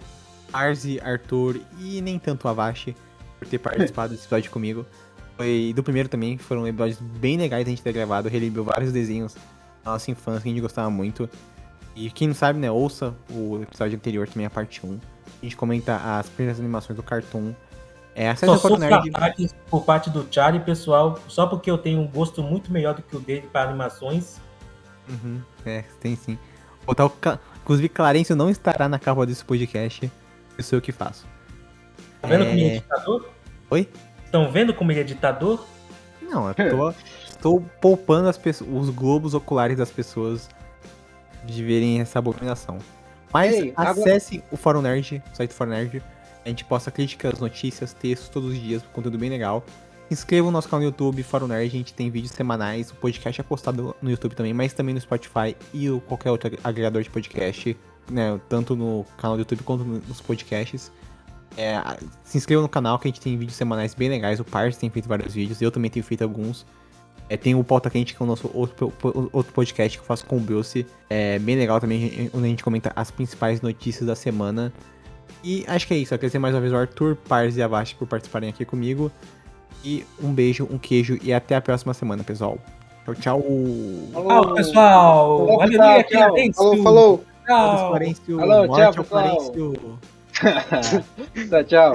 Arzi, Arthur e nem tanto o Avashi por ter participado desse episódio comigo. Foi do primeiro também, foram episódios bem legais a gente ter gravado, relembrou vários desenhos da nossa infância que a gente gostava muito. E quem não sabe, né, ouça o episódio anterior também, a parte 1. A gente comenta as primeiras animações do Cartoon. Só sou ataques por parte do Charlie, pessoal, só porque eu tenho um gosto muito melhor do que o dele para animações. Tem sim. Inclusive, Clarencio não estará na capa desse podcast. Eu sei o que faço. Tá vendo como ele é ditador? Oi? Estão vendo como ele é ditador? Não, eu estou poupando os globos oculares das pessoas de verem essa abominação. Mas acesse o Fórum Nerd, o site do Fórum Nerd. A gente posta críticas, notícias, textos todos os dias, conteúdo bem legal. Se inscreva no nosso canal no YouTube, Fórum Nerd, a gente tem vídeos semanais, o podcast é postado no YouTube também, mas também no Spotify e qualquer outro agregador de podcast, né, tanto no canal do YouTube quanto nos podcasts. Se inscreva no canal que a gente tem vídeos semanais bem legais, o Parse tem feito vários vídeos, eu também tenho feito alguns. Tem o Pauta Quente, que é o nosso outro podcast que eu faço com o Bruce, bem legal também, onde a gente comenta as principais notícias da semana. E acho que é isso, eu agradecer mais uma vez o Arthur, Parse e a Avashi por participarem aqui comigo. E um beijo, um queijo e até a próxima semana, pessoal. Tchau. Tchau, pessoal. Falou. Tchau. Alô, tchau, pessoal. Tchau.